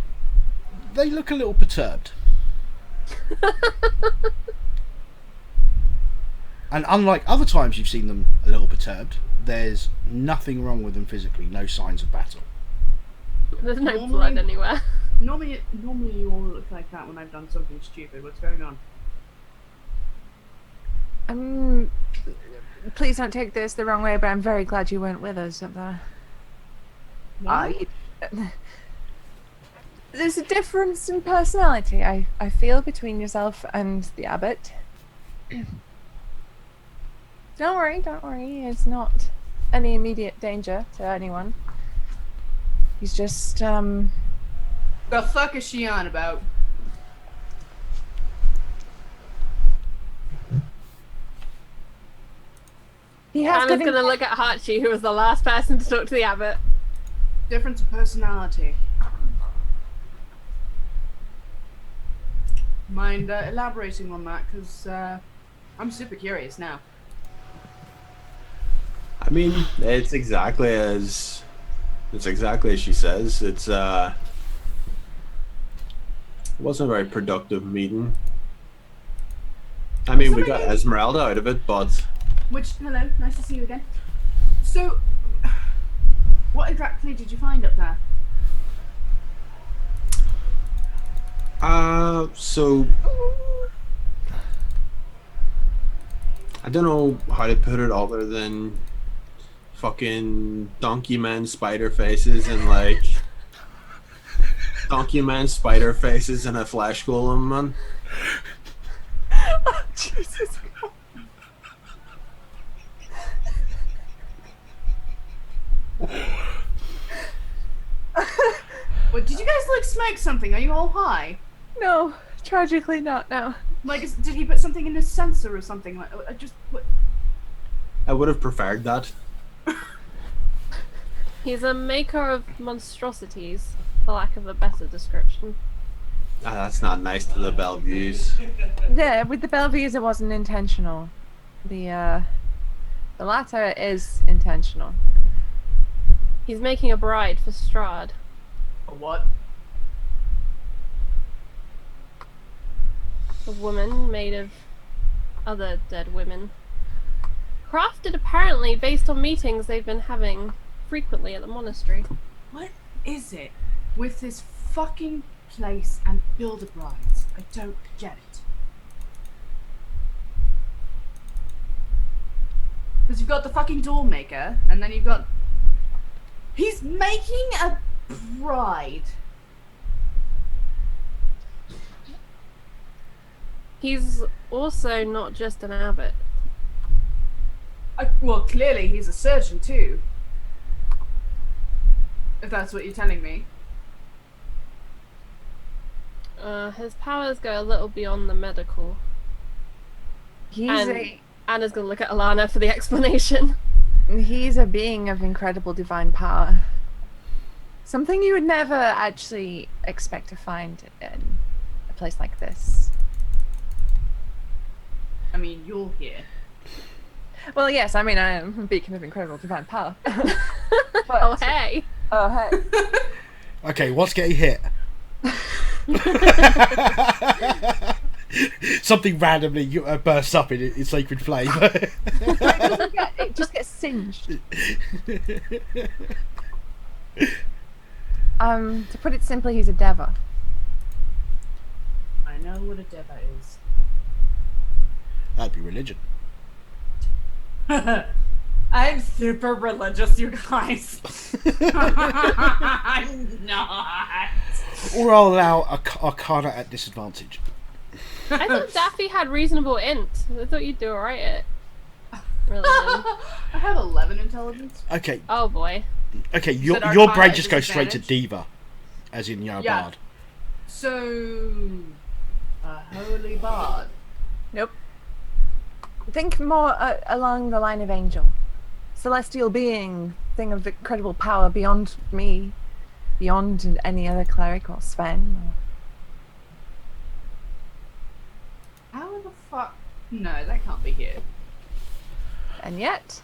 They look a little perturbed. And unlike other times you've seen them a little perturbed, there's nothing wrong with them physically, no signs of battle. There's no Normally- blood anywhere. Normally you all look like that when I've done something stupid. What's going on? Please don't take this the wrong way, but I'm very glad you weren't with us up there. There's a difference in personality, I feel, between yourself and the abbot. Don't worry, it's not any immediate danger to anyone. He's just, The fuck is she on about? he has Anna's good gonna look at Hachi, who was the last person to talk to the abbot. Difference of personality. Mind elaborating on that? Because I'm super curious now. I mean, it's exactly as she says. It's it wasn't a very productive meeting. I mean, we got Esmeralda out of it, but Hello, nice to see you again. So, what exactly did you find up there? so I don't know how to put it other than fucking donkey man spider faces and like donkey man spider faces and a flash golem, man. Jesus. What, did you guys like smoke something? Are you all high? No, tragically not now. Like, did he put something in his sensor or something? Like, what? I would have preferred that. He's a maker of monstrosities, for lack of a better description. That's not nice to the Bellevues. Yeah, with the Bellevues it wasn't intentional. The latter is intentional. He's making a bride for Strahd. A what? A woman made of other dead women. Crafted apparently based on meetings they've been having frequently at the monastery. What is it with this fucking place and build-a-brides? I don't get it. Because you've got the fucking doll maker, and then you've got... He's making a bride. He's also not just an abbot. Well, clearly he's a surgeon too. If that's what you're telling me. His powers go a little beyond the medical. He's Anna's gonna look at Alana for the explanation. he's a being of incredible divine power. Something you would never actually expect to find in a place like this. I mean, you're here. Well, yes, I mean, I am a beacon of incredible divine power. But, Oh, hey. Oh, hey. Okay, what's getting hit? Something randomly bursts up in sacred flame. It just gets singed. To put it simply, he's a deva. I know what a deva is. That'd be religion. I'm super religious, you guys. I'm not. Or I'll allow Arcana at disadvantage. I thought Daffy had reasonable int. I thought you'd do alright at religion. I have 11 intelligence. Okay, Oh boy. okay, Said your Arcana brain at just goes straight to disadvantage? diva, as in a Yeah. bard. So, a holy bard. Nope. Think more along the line of angel. Celestial being, thing of incredible power beyond me, beyond any other cleric or Sven. How the fuck? No, that can't be here. And yet,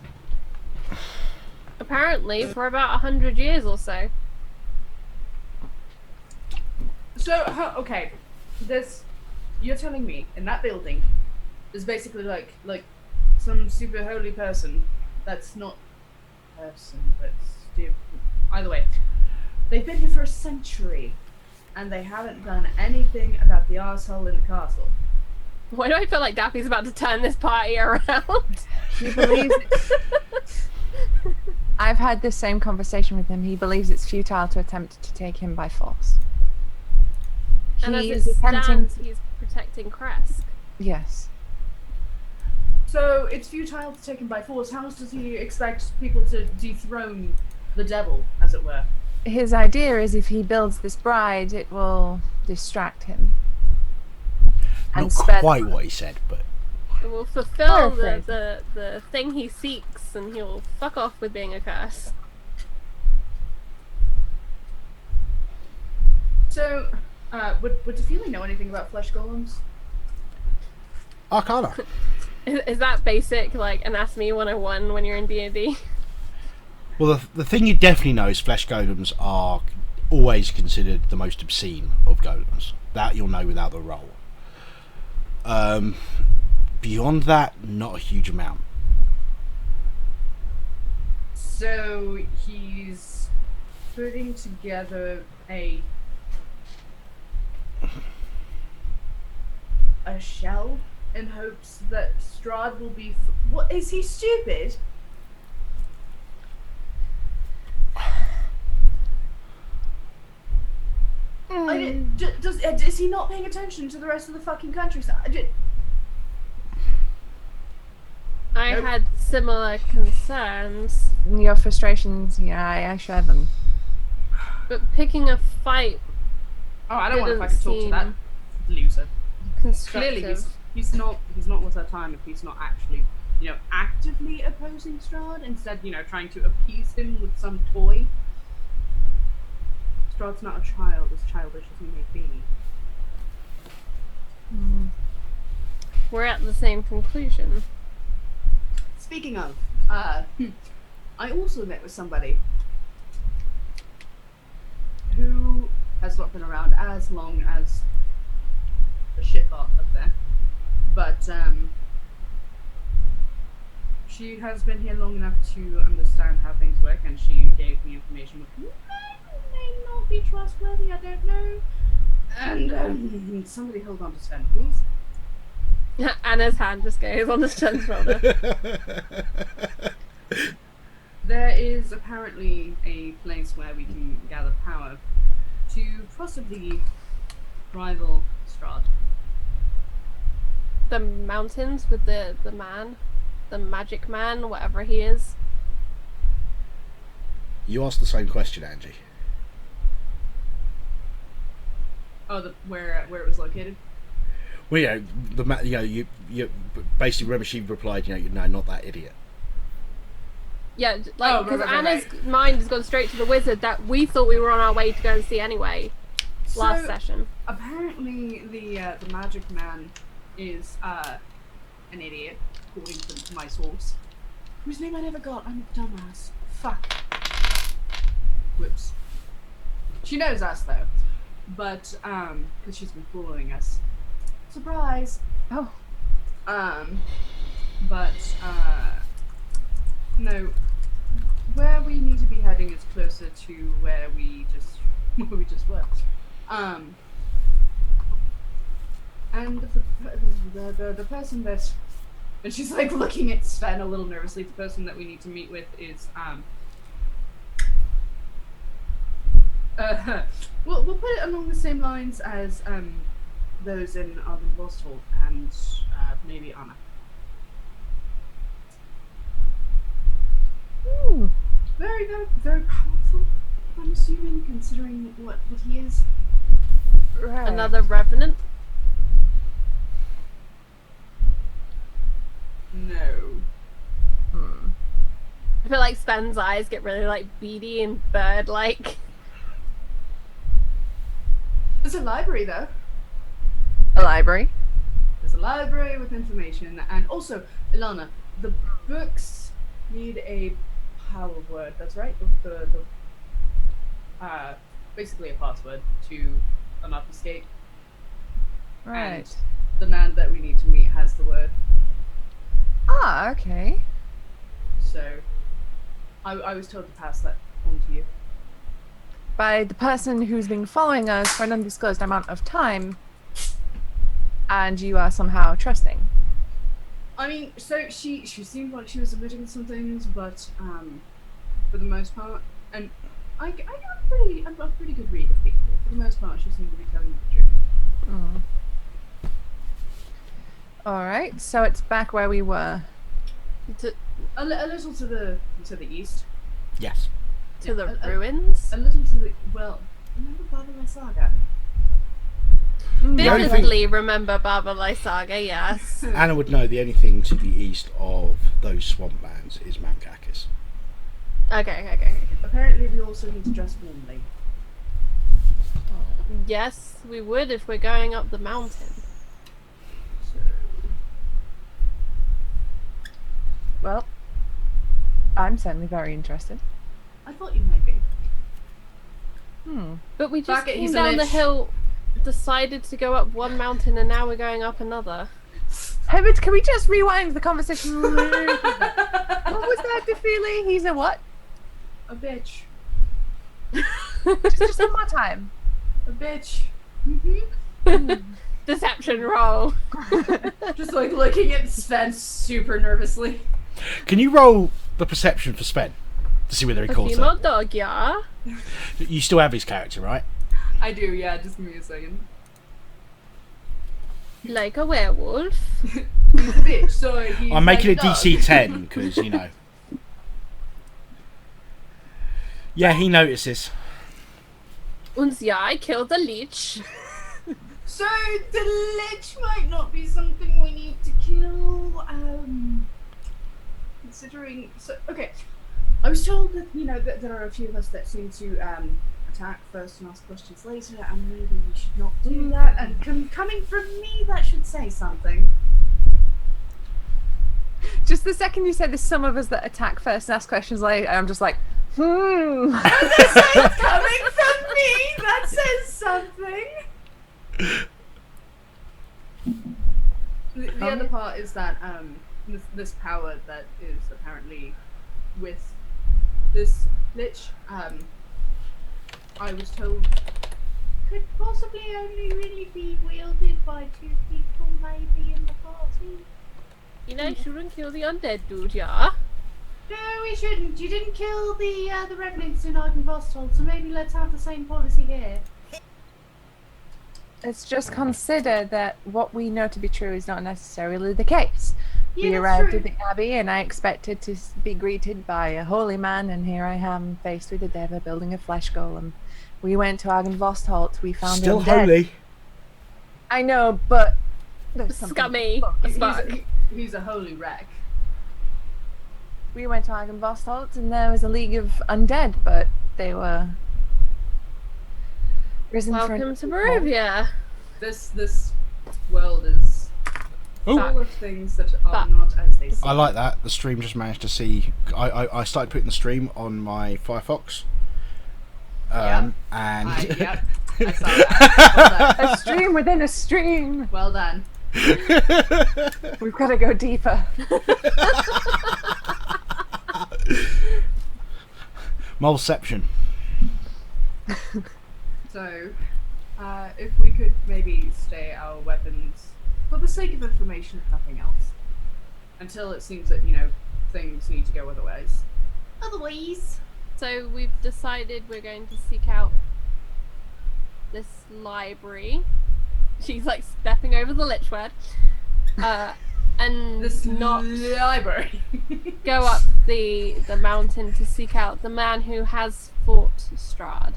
Apparently, for about 100 years or so. So, okay, there's. You're telling me in that building, there's basically like some super holy person that's not person, but still. Either way, they've been here for a century, and they haven't done anything about the arsehole in the castle. Why do I feel like Daffy's about to turn this party around? he believes I've had this same conversation with him. He believes it's futile to attempt to take him by force. And as He it is attempting. stands, he's protecting Kresk. Yes. So it's futile to take him by force. How else does he expect people to dethrone the devil, as it were? His idea is if he builds this bride, it will distract him. And Not spare quite what he said, but It will fulfill Paraphrase. the thing he seeks, and he'll fuck off with being a curse. So, would Dafili know anything about flesh golems? Arcana. Is that basic, like, Anatomy 101 when you're in D&D? Well, the thing you definitely know is flesh golems are always considered the most obscene of golems. That you'll know without the roll. Beyond that, not a huge amount. So he's putting together a shell in hopes that Strahd will be. What is he stupid? Is he not paying attention to the rest of the fucking countryside? I Nope. had similar concerns, Your frustrations, yeah, I share them. but picking a fight Oh, I don't want to Didn't fucking talk to that loser. constructive. Clearly, he's not worth our time if he's not actually, actively opposing Strahd. Instead, trying to appease him with some toy. Strahd's not a child, as childish as he may be. We're at the same conclusion. Speaking of, I also met with somebody who has not been around as long as the shitbot up there, but she has been here long enough to understand how things work, and she gave me information which may not be trustworthy, I don't know. And somebody hold on to Sven, please. Anna's hand just goes on the son's shoulder. There is apparently a place where we can gather power to possibly rival Strahd. The mountains with the man, the magic man, whatever he is. You asked the same question, Angie. Oh, where it was located? Well, you basically remember she replied, no, not that idiot. Yeah, Oh, like, because right. Anna's mind has gone straight to the wizard that we thought we were on our way to go and see anyway, last So, session. apparently the magic man is an idiot, according to my source. whose name I never got. I'm a dumbass. Fuck. Whoops. She knows us though, but because she's been following us. Surprise. Oh. But no. Where we need to be heading is closer to where we just were. And the person that, and she's like looking at Sven a little nervously. The person that we need to meet with is we'll put it along the same lines as those in Ardenvostholt and maybe Anna. Very, very, very powerful. I'm assuming, considering what he is. Right. Another revenant? No. I feel like Sven's eyes get really like beady and bird-like. There's a library though. A library. There's a library with information, and also, Ilana, the books need a power word. That's right. The basically a password to unlock escape. Right. And the man that we need to meet has the word. Ah, okay. So, I was told to pass that on to you. By the person who's been following us for an undisclosed amount of time, and you are somehow trusting. I mean, so she seemed like she was admitting some things, but for the most part, and I'm a pretty good read of people. For the most part, she seemed to be telling the truth. Alright, so it's back where we were. A little to the east. Yes. To the ruins? A little to the remember Bagel Saga? only thing- Vividly remember Barbalai Saga, yes. Anna would know the only thing to the east of those swamplands is Mankakis. Okay. Apparently, we also need to dress warmly. Yes, we would if we're going up the mountain. So, Well, I'm certainly very interested. I thought you might be. But we just Fuck it, came he's a down the lich. hill, decided to go up one mountain, and now we're going up another. Hey, but can we just rewind the conversation a little bit? What was that, Dafili? He's a what? A bitch. Just one more time. A bitch. Deception roll. Just like looking at Sven super nervously. Can you roll the perception for Sven to see whether he A calls female her? dog, yeah. You still have his character, right? I do, yeah, just give me a second. Like a werewolf. He's a bitch, so he's I'm making like it dog. DC 10 because you know. Yeah, he notices. Und ja, I killed the leech. So the lich might not be something we need to kill. Considering, okay, I was told that that there are a few of us that seem to attack first and ask questions later, and maybe we should not do that. And coming from me, that should say something. Just the second you said there's some of us that attack first and ask questions later, I'm just like, Coming from me, that says something. The other part is that this power that is apparently with this lich, I was told could possibly only really be wielded by 2 people maybe in the party. You know, shouldn't kill the undead dude, yeah? No, we shouldn't. You didn't kill the revenants in Ardenvostholt, so maybe let's have the same policy here. It's just consider that what we know to be true is not necessarily the case. Yeah, We that's arrived true. at the Abbey and I expected to be greeted by a holy man, and here I am faced with a deva building a flesh golem. We went to Ardenvostholt, we found Still him dead. holy. I know, but there's something Scummy fuck. as fuck. He's a holy wreck. We went to Ardenvostholt and there was a league of undead, but they were risen Welcome for to Barovia. This world is Oh. full of things that are But- not as they seem. I like that. The stream just managed to see. I started putting the stream on my Firefox. And Yep, I saw that. A stream within a stream. Well done. We've got to go deeper. Moleception. So, if we could maybe stay our weapons for the sake of information, if nothing else, until it seems that things need to go otherwise. Otherwise, So we've decided we're going to seek out this library. She's like stepping over the lich word. And This not library. go up the mountain to seek out the man who has fought Strahd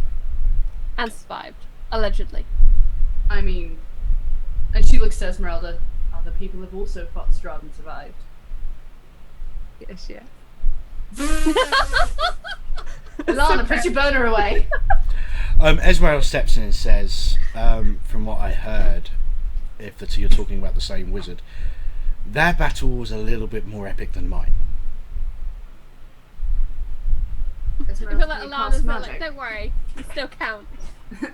and survived, allegedly. I mean, and she looks to Esmeralda. Other people have also fought Strahd and survived. Yes, yeah. Lana, put your boner away. Esmeralda steps in and says, from what I heard, if you're talking about the same wizard, their battle was a little bit more epic than mine. I feel like Alana's like, don't worry, you still count.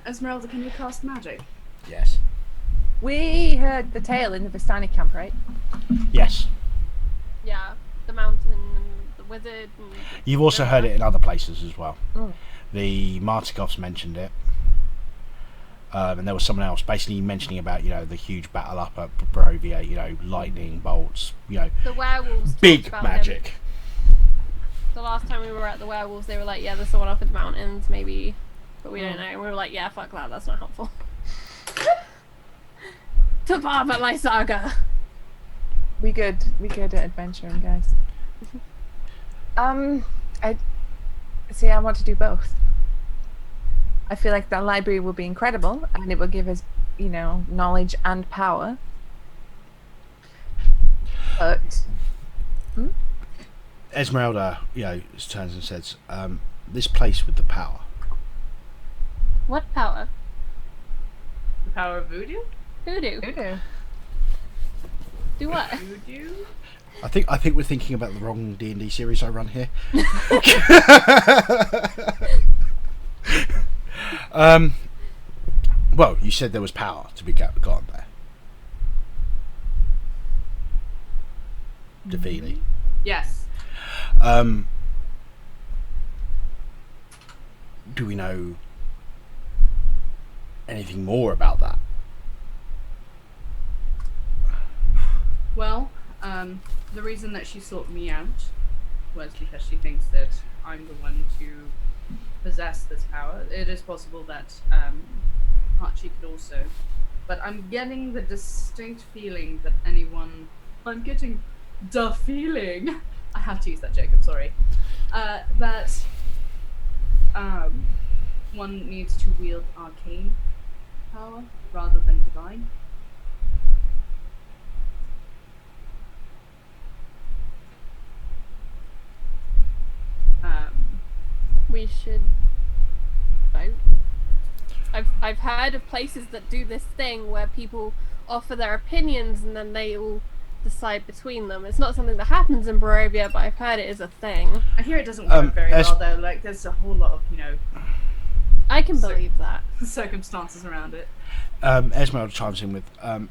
Esmeralda, can you cast magic? Yes. We heard the tale in the Vistani camp, right? Yes. Yeah, the mountain and the wizard. And You've also heard it in other places as well. Mm. The Martikovs mentioned it. And there was someone else basically mentioning about, the huge battle up at Barovia, lightning bolts, the werewolves. big talked about magic. him. The last time we were at the werewolves, they were like, yeah, there's someone up in the mountains, maybe. But we don't know. And we were like, yeah, fuck that, that's not helpful. To barb at my saga. We good at adventuring, guys. I want to do both. I feel like the library will be incredible, and it will give us, knowledge and power. But Esmeralda, turns and says, this place with the power. What power? The power of voodoo? Hoodoo. voodoo. Do what? Voodoo? I think we're thinking about the wrong D&D series I run here. Well, you said there was power to be gotten there. Dafili. Yes. Do we know anything more about that? Well, the reason that she sought me out was because she thinks that I'm the one to possess this power. It is possible that Archie could also, but I'm getting the distinct feeling that I'm getting the feeling. I have to use that joke. I'm sorry. That one needs to wield arcane power rather than divine. We should vote. I've heard of places that do this thing where people offer their opinions and then they all decide between them. It's not something that happens in Barovia, but I've heard it is a thing. I hear it doesn't work very well though. Like there's a whole lot of I can believe that. circumstances around it. Esmeralda chimes in with, I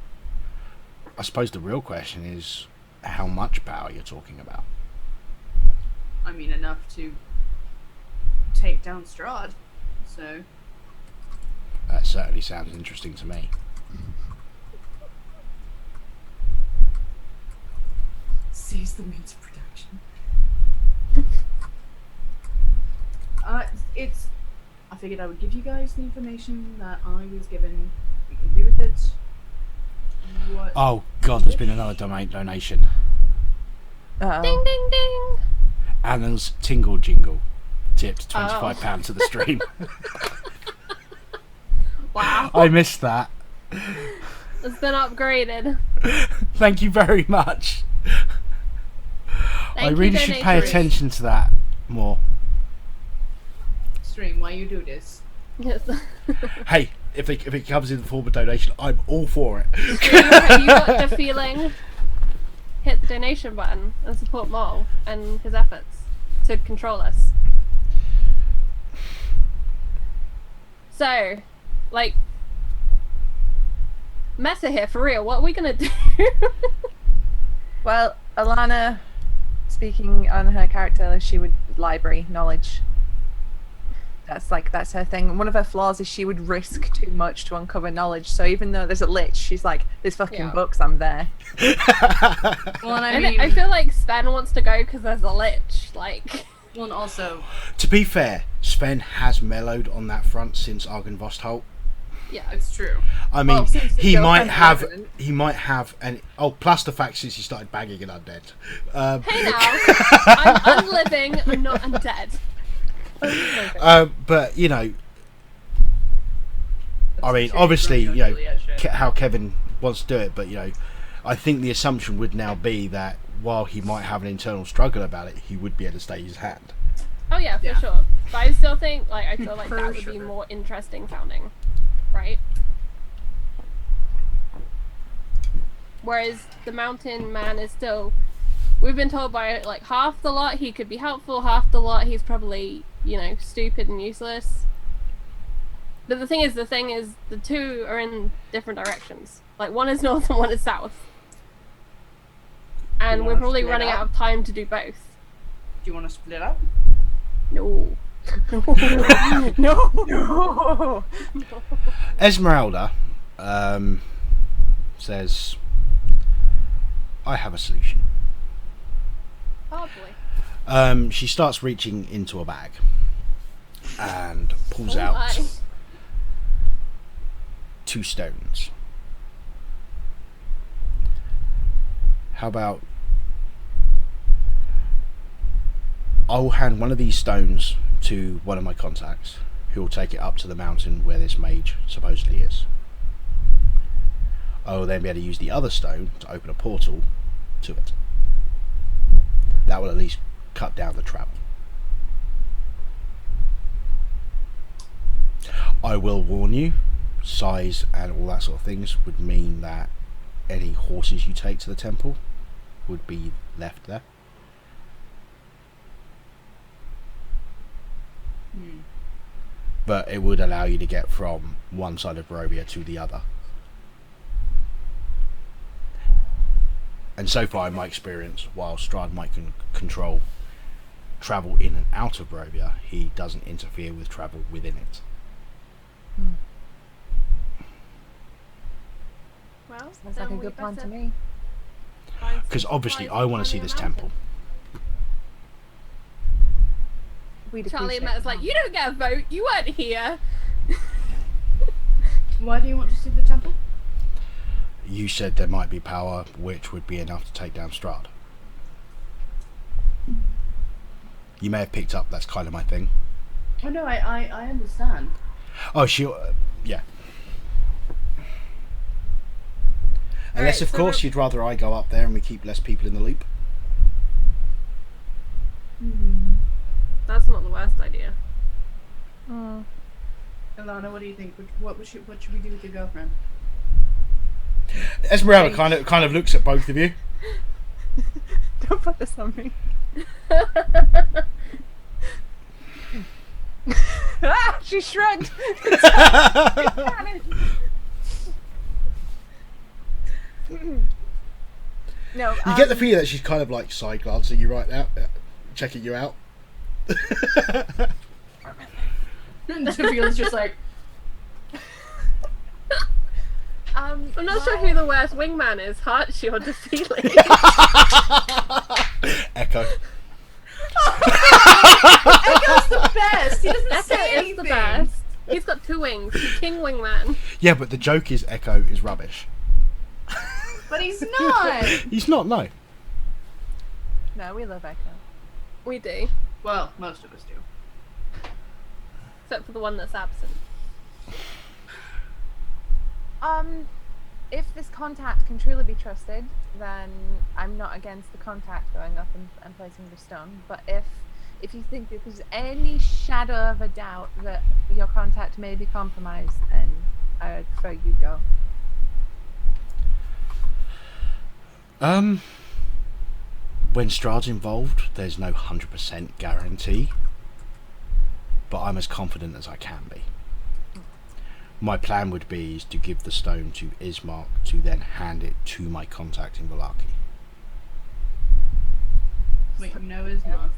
suppose the real question is how much power you're talking about. I mean, enough to take down Strahd. So That certainly sounds interesting to me. seize the means of production. I figured I would give you guys the information that I was given. We can do with it. What? Oh God, there's been another donation. Uh-oh. Ding ding ding! Anna's Tingle Jingle tipped £25 to the stream. Wow. I missed that. It's been upgraded. Thank you very much. I Thank you, really should pay donators. attention to that more. Stream, why you do this? Yes. Hey, if it comes in the form of donation, I'm all for it. Have you got the feeling? hit the donation button and support Mole and his efforts to control us. So, like, meta here for real. What are we gonna do? Well, Alana, speaking on her character, she would library knowledge. That's her thing. One of her flaws is she would risk too much to uncover knowledge. So even though there's a lich, she's like, "There's fucking Yeah. books. I'm there." Well, and I And mean, I feel like Sven wants to go because there's a lich. Like, well, and also, To be fair, Sven has mellowed on that front since Argynvostholt. yeah, it's true. I mean, Well, since he his might girlfriend's have, plus the fact since he started bagging an undead. Hey now, I'm living. I'm not undead. But you know, I mean, That's obviously, Romeo you know, and Juliet shit. how Kevin wants to do it, but you know, I think the assumption would now be that while he might have an internal struggle about it, he would be able to stay his hand. Oh yeah, for Yeah. sure. But I still think, like, I feel like For that would be sure. more interesting sounding, right? Whereas the mountain man is still, we've been told by like half the lot he could be helpful, half the lot he's probably, you know, stupid and useless. But the thing is, the two are in different directions. Like, one is north and one is south. And You we're wanna probably split running up? out of time to do both. Do you want to split up? No. No. Esmeralda says, "I have a solution." Oh boy. She starts reaching into a bag and pulls Oh out my. 2 stones. How about I'll hand one of these stones to one of my contacts, who will take it up to the mountain where this mage supposedly is. I will then be able to use the other stone to open a portal to it. That will at least cut down the travel. I will warn you, size and all that sort of things would mean that any horses you take to the temple would be left there. But it would allow you to get from one side of Barovia to the other. And so far, in my experience, while Strahd might control travel in and out of Barovia, he doesn't interfere with travel within it. Well, Sounds then like a we good plan to better me. find some Because obviously, supplies I want to see on this the temple. We'd Charlie appreciate and Matt's like, that. you don't get a vote. You weren't here. Why do you want to see the temple? You said there might be power which would be enough to take down Strahd. You may have picked up that's kind of my thing. Oh no, I understand. Oh, yeah. Unless, Alright, of so course, we're- you'd rather I go up there and we keep less people in the loop. That's not the worst idea. Mm. Alana, what do you think? What should we do with your girlfriend? Esmeralda kind of looks at both of you. Don't put this on me. Ah, she shrugged. No, You get the feeling that she's kind of like side glancing you right now, checking you out. Dafila's just like, I'm not sure who the worst wingman is, Hartshy or Dafili. Echo. Echo's the best. He doesn't Echo say is anything. the best. He's got 2 wings. He's King Wingman. Yeah, but the joke is Echo is rubbish. But he's not. He's not, no. No, we love Echo. We do. Well, most of us do. Except for the one that's absent. If this contact can truly be trusted, then I'm not against the contact going up and placing the stone. But if you think that there's any shadow of a doubt that your contact may be compromised, then I would prefer you go. when Strahd's involved, there's no 100% guarantee, but I'm as confident as I can be. My plan would be is to give the stone to Ismark to then hand it to my contact in Vallaki. Wait, you know is not.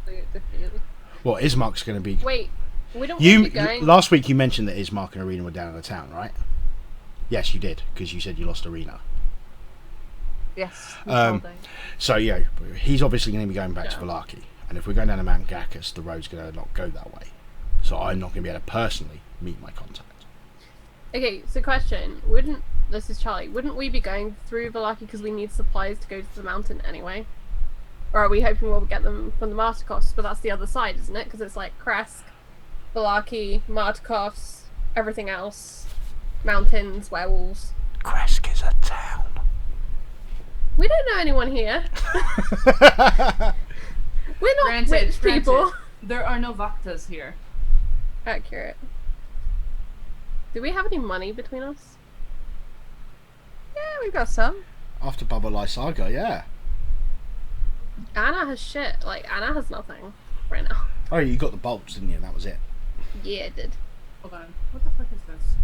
Well, Ismark's going to be... Wait, we don't You be going. last week you mentioned that Ismark and Arena were down in the town, right? Yes, you did, because you said you lost Arena. Yes. So yeah, he's obviously going to be going back to Vallaki, and if we're going down to Mount Gacchus, the road's going to not go that way. So I'm not going to be able to personally meet my contact. Okay, so question: this is Charlie? Wouldn't we be going through Vallaki because we need supplies to go to the mountain anyway? Or are we hoping we'll get them from the Martikos? But that's the other side, isn't it? Because it's like Kresk, Vallaki, Martikos, everything else, mountains, werewolves. Kresk is a town. We don't know anyone here. We're not rich people. There are no Vaktas here. Accurate. Do we have any money between us? Yeah, we've got some. After Baba Lai Saga, yeah. Anna has shit. Like, Anna has nothing right now. Oh, you got the bolts, didn't you? And that was it. Yeah, it did. Hold on. What the fuck is this?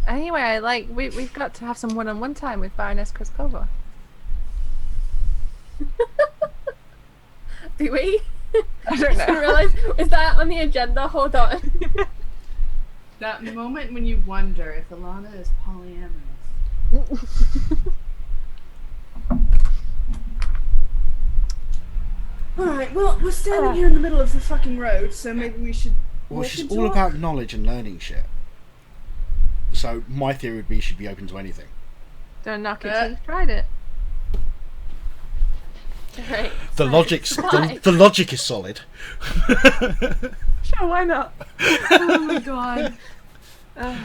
Anyway, like we've got to have some one-on-one time with Baroness Kraskova. Do we? I don't know. I realize, is that on the agenda? Hold on. That moment when you wonder if Alana is polyamorous. Alright, well, we're standing here in the middle of the fucking road, so maybe we should... Well, walk she's and all talk? about knowledge and learning shit. So my theory would be she'd be open to anything. Don't knock it till you've tried it. Right. The logic is solid. Sure, why not? Oh my god. Alright.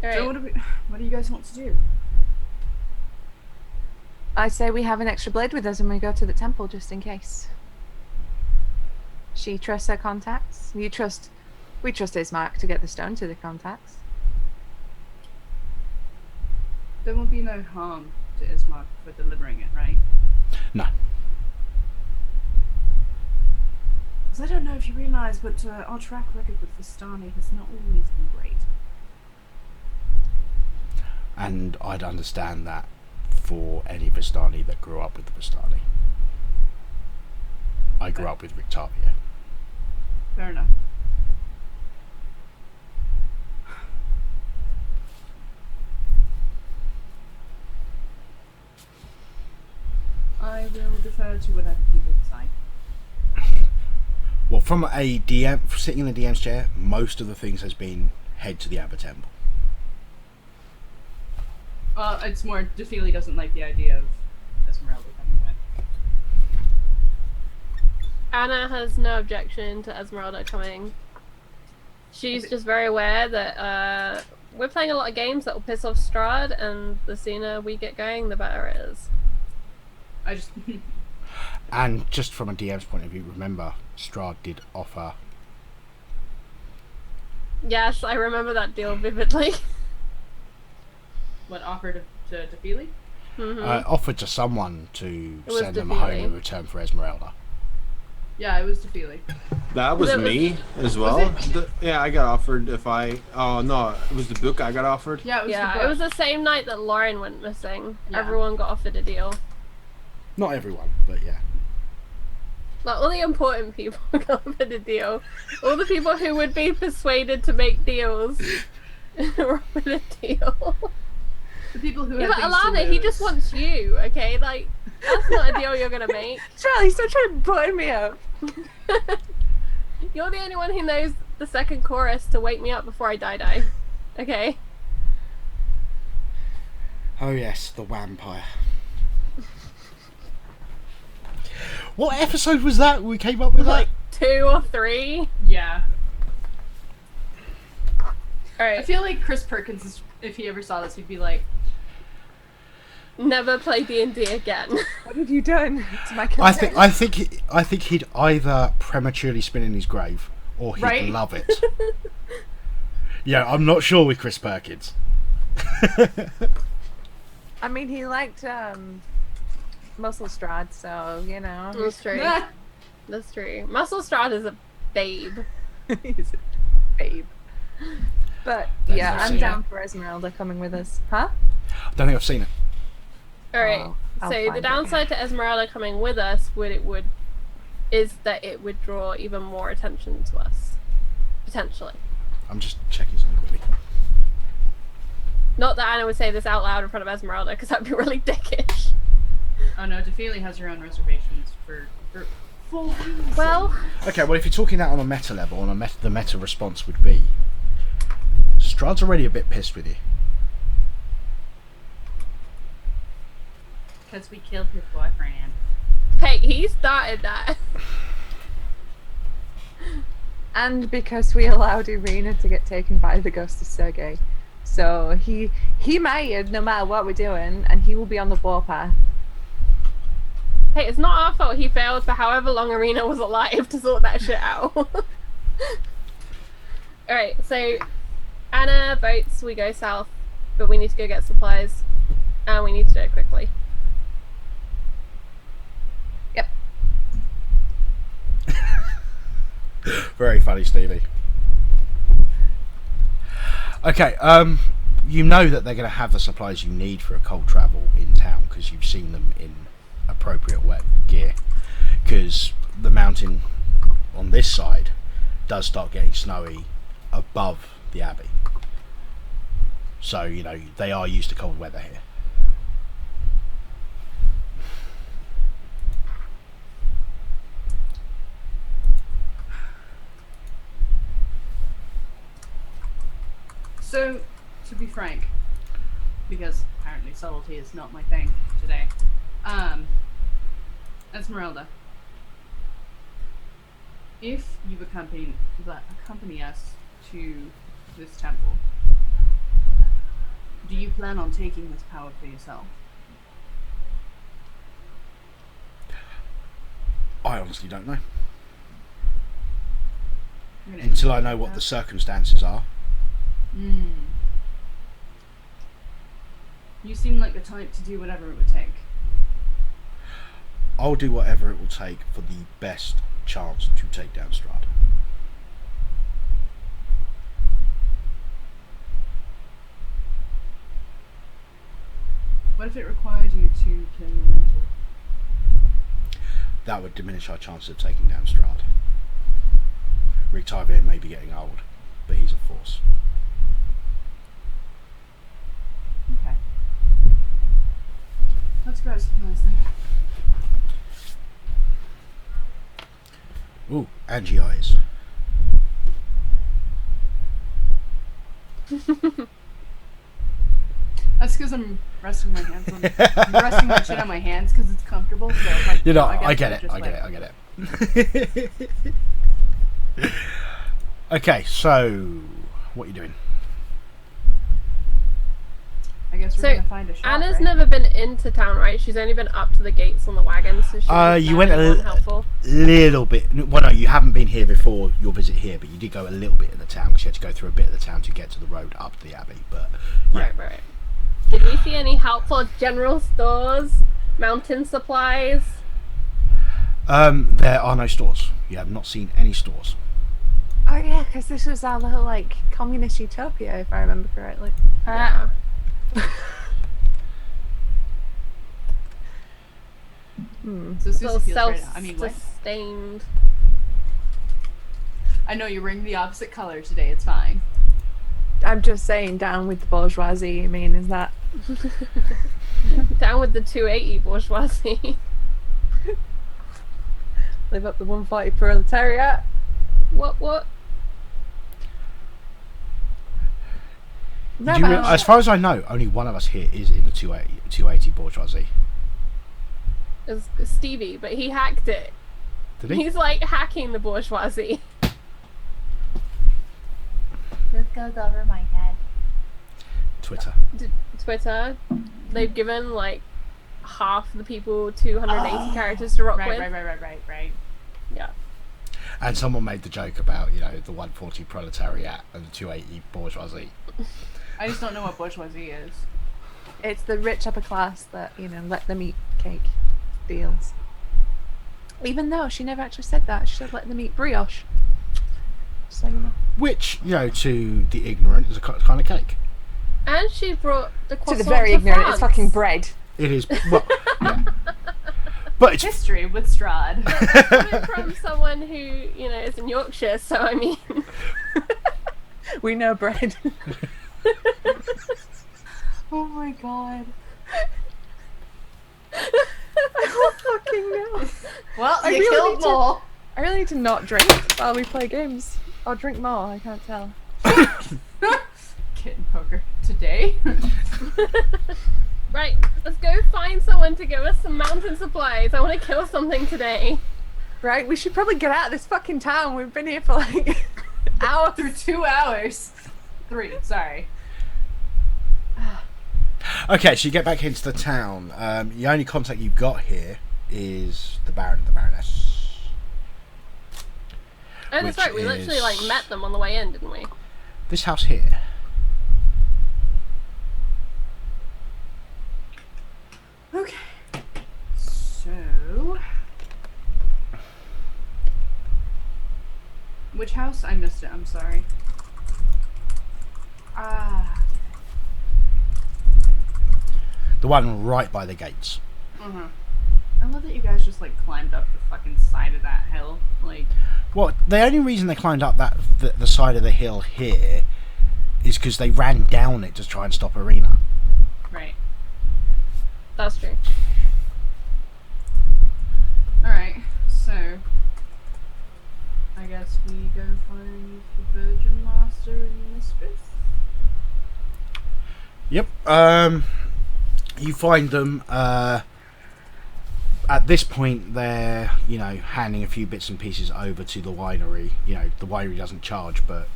So what do you guys want to do? I say we have an extra blade with us and we go to the temple just in case. She trusts her contacts. We trust Ismark to get the stone to the contacts. There will be no harm to Ismark for delivering it, right? No. Because I don't know if you realise, but our track record with Vistani has not always been great. And I'd understand that for any Vistani that grew up with the Vistani. I grew up with Rictavia. Fair enough. I will defer to whatever people decide. Well, from a DM, sitting in the DM's chair, most of the things has been head to the Abbey Temple. Well, it's more, Dafili doesn't like the idea of Esmeralda coming with. Anna has no objection to Esmeralda coming. She's just very aware that we're playing a lot of games that will piss off Strahd, and the sooner we get going, the better it is. I just... And just from a DM's point of view, remember, Strahd did offer... Yes, I remember that deal vividly. What, offered to Dafili? offered to someone to It was send them Dafili. home in return for Esmeralda. Yeah, it was Dafili. That was That was- me as well. Yeah, I got offered if I. Oh no, it was the book I got offered. Yeah, it was Yeah, the it was the same night that Lauren went missing. Yeah. Everyone got offered a deal. Not everyone, but yeah. Like, all the important people got offered a deal. All the people who would be persuaded to make deals were offered a deal. The people who Yeah, had but things to Alana, he just lose. wants you, okay? Like, that's not a deal you're gonna make. Charlie, stop trying to butter me up. You're the only one who knows the second chorus to wake me up before I die. Okay? Oh yes, the vampire. What episode was that we came up with Like that? 2 or 3. Yeah. I Alright. feel like Chris Perkins, if he ever saw this, he'd be like, Never play D&D again. What have you done to my I character? think he'd either prematurely spin in his grave or he'd Right? love it. Yeah, I'm not sure with Chris Perkins. I mean, he liked muscle Strahd, so you know. That's true. That's true. Muscle Strahd is a babe. He's a babe. But Then yeah, I've I'm seen down for Esmeralda coming with us. Huh? I don't think I've seen it. Alright, Oh, I'll so the find it. downside to Esmeralda coming with us is that it would draw even more attention to us. Potentially. I'm just checking something quickly. Not that Anna would say this out loud in front of Esmeralda, because that'd be really dickish. Oh no, Dafili has her own reservations for full reason. Well, Okay, well, if you're talking that on a meta level, the meta response would be Strahd's already a bit pissed with you. Because we killed his boyfriend. hey, he started that. And because we allowed Irina to get taken by the ghost of Sergei. So he made no matter what we're doing, and he will be on the warpath. Hey, it's not our fault he failed for however long Irina was alive to sort that shit out. Alright, so Anna votes we go south, but we need to go get supplies, and we need to do it quickly. Yep. Very funny, Stevie. Okay, you know that they're going to have the supplies you need for a cold travel in town because you've seen them in appropriate wet gear. Because the mountain on this side does start getting snowy above the Abbey. So, you know, they are used to cold weather here. So, to be frank, because apparently subtlety is not my thing today, Esmeralda, if you accompany us to this temple, do you plan on taking this power for yourself? I honestly don't know. You're gonna Until I know what the circumstances are. You seem like the type to do whatever it would take. I'll do whatever it will take for the best chance to take down Strahd. What if it required you to kill your mentor? That would diminish our chance of taking down Strahd. Rictavier may be getting old, but he's a force. Okay. Let's grab supplies then. Ooh, Angie eyes. That's because I'm resting my hands on. I'm resting my chin on my hands because it's comfortable. So like, You know, guess I get it's it, just I get it, like- I get it. Okay, so what are you doing? I guess we're So, gonna find a shop. Anna's right? never been into town, right? She's only been up to the gates on the wagon, so she You went helpful. little bit. Well, no, you haven't been here before your visit here, but you did go a little bit in the town because you had to go through a bit of the town to get to the road up to the Abbey. But yeah, Right. Did we see any helpful general stores, mountain supplies? there are no stores. You have not seen any stores. Oh yeah, because this was our little like communist utopia, if I remember correctly. Yeah. So Still Susie feels right now. I mean, what? self-sustained. I know you're wearing the opposite color today. It's fine. I'm just saying, down with the bourgeoisie. I mean, is that Down with the 280 bourgeoisie. live up the 140 proletariat? What? No, Do you but- as far as I know, only one of us here is in the 280 bourgeoisie. It's Stevie, but he hacked it. Did he? He's like hacking the bourgeoisie. This goes over my head. Twitter. Twitter, they've given like half the people 280 characters to rock with. Right. Yeah. And someone made the joke about, you know, the 140 proletariat and the 280 bourgeoisie. I just don't know what bourgeoisie is. It's the rich upper class that, you know, let them eat cake. deals. Even though she never actually said that, she said let them eat brioche. So you know. Which, to the ignorant, is a kind of cake. And she brought the To croissant the very to ignorant, France. it's fucking bread. It is, well, yeah. But it's History with Strahd. Coming from someone who, is in Yorkshire, so I mean... We know bread. Oh my god. Oh fucking no. Well, I you really killed need to- more. I really need to not drink while we play games. Or drink more, I can't tell. Kitten poker today. Right, let's go find someone to give us some mountain supplies. I want to kill something today. Right, we should probably get out of this fucking town. We've been here for like hours. Through 2 hours. 3, sorry. okay. So you get back into the town. The only contact you've got here is the Baron and the Baroness. Oh, that's Which right, we literally is- met them on the way in, didn't we? This house here. Okay. So. Which house? I missed it, I'm sorry. Ah. The one right by the gates. Uh-huh. I love that you guys just like climbed up the fucking side of that hill. Like, Well, the only reason they climbed up the side of the hill here is because they ran down it to try and stop Arena. right. That's true. Alright, so. I guess we go find the Virgin Master and Mistress. Yep. You find them. At this point, they're handing a few bits and pieces over to the winery. The winery doesn't charge, but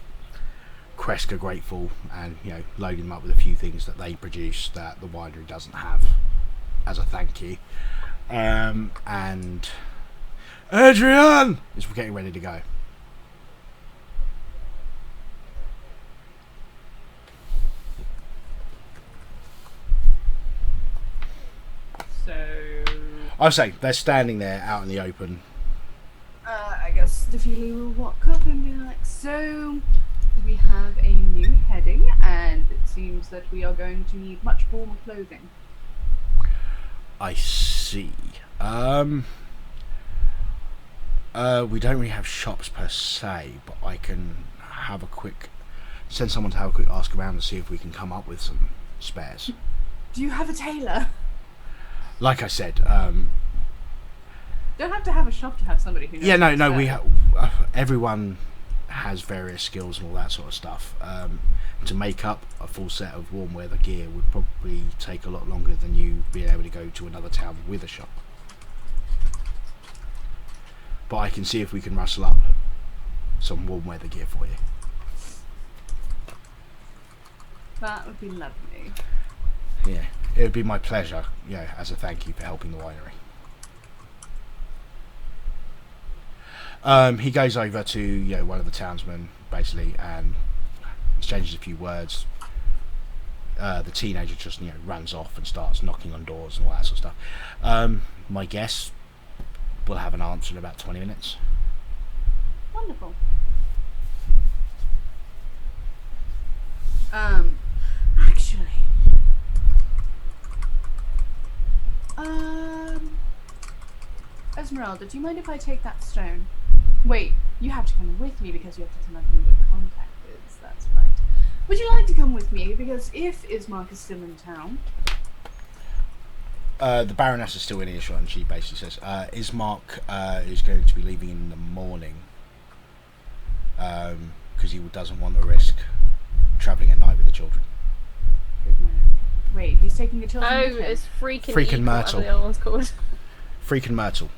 Kresk are grateful and loading them up with a few things that they produce that the winery doesn't have as a thank you. And Adrian is getting ready to go. So. I say they're standing there out in the open. I guess Dafili will walk up and be like, so we have a new heading and it seems that we are going to need much warmer clothing. I see. We don't really have shops per se, but I can send someone to have a quick ask around to see if we can come up with some spares. Do you have a tailor? Like I said, Don't have to have a shop to have somebody who knows. yeah, no, what's we there. everyone has various skills and all that sort of stuff. To make up a full set of warm weather gear would probably take a lot longer than you being able to go to another town with a shop. But I can see if we can rustle up some warm weather gear for you. That would be lovely. Yeah, it would be my pleasure, as a thank you for helping the winery. He goes over to one of the townsmen basically and exchanges a few words. The teenager just runs off and starts knocking on doors and all that sort of stuff. My guess, we'll have an answer in about 20 minutes. Wonderful. Actually. Esmeralda, do you mind if I take that stone? Wait, you have to come with me because you have to tell me who your contact is. That's right. Would you like to come with me? Because if Ismark is still in town... The Baroness is still in earshot and she basically says, Ismark is going to be leaving in the morning because he doesn't want to risk travelling at night with the children. Good man. Wait, he's taking the children Oh, with him? it's freaking Freaking whatever Myrtle. the other one's called. Freak and Myrtle.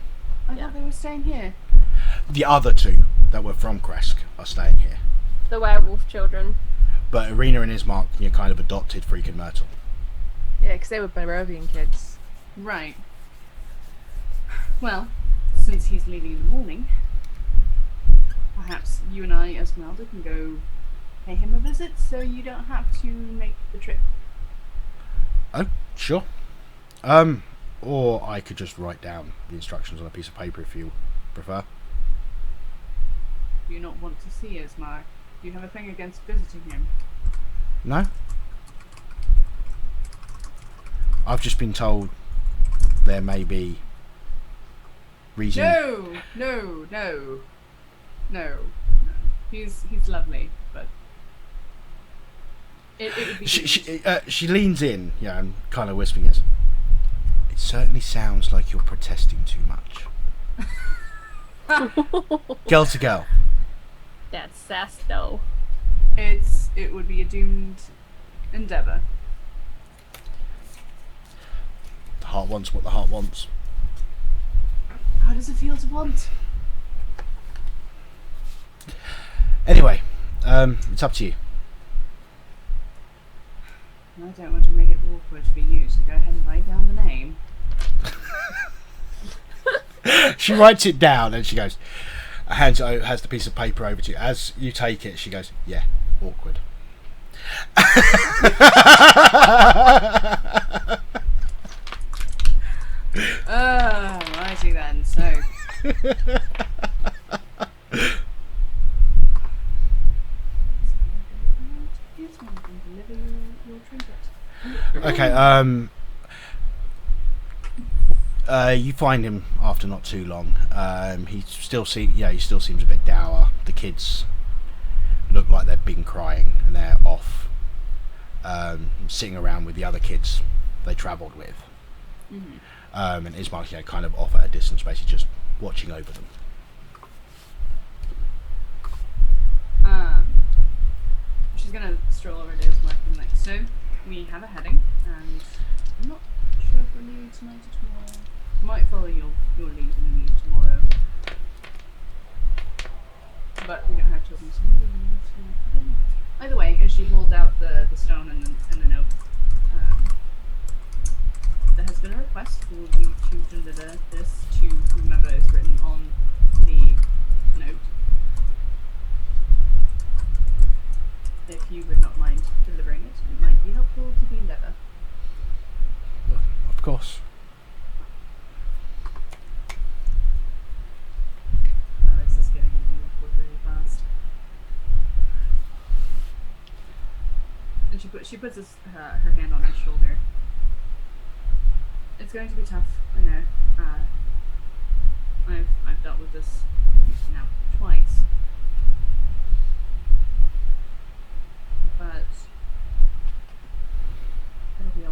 I Yeah. thought they were staying here. The other two that were from Kresk are staying here. The werewolf children. But Arena and Ismark, kind of adopted Freak and Myrtle. Yeah, because they were Barovian kids. Right. Well, since he's leaving in the morning, perhaps you and I, Esmeralda, can go pay him a visit so you don't have to make the trip. Oh, sure. or I could just write down the instructions on a piece of paper if you prefer. Do you not want to see Ismar? Do you have a thing against visiting him? No? I've just been told there may be reason. No. He's lovely, but it would be. She leans in, and kind of whispering, "It certainly sounds like you're protesting too much." Girl to girl. That's sass though. It would be a doomed endeavor. The heart wants what the heart wants. How does it feel to want? Anyway, it's up to you. I don't want to make it awkward for you, so go ahead and write down the name. She writes it down and she goes, has the piece of paper over to you. As you take it, she goes, "Yeah, awkward." Righty then, so. Okay, you find him after not too long. He still seems a bit dour. The kids look like they've been crying and they're off, sitting around with the other kids they travelled with. Mm-hmm. And Ismar's kind of off at a distance, basically just watching over them. She's gonna stroll over to Ismar and be like, "So, we have a heading, and I'm not sure if we're leaving tonight or tomorrow. Might follow your lead and leave tomorrow. But we don't have children, so maybe we leave tonight. I don't know." Either way, as she holds out the stone and the note, there has been a request for you to deliver this to whomever is written on the note. If you would not mind delivering it, it might be helpful to the endeavour. Of course. Oh, this is getting really awkward really fast. And she puts her hand on his shoulder. It's going to be tough, I know. I've dealt with this now twice. But it'll be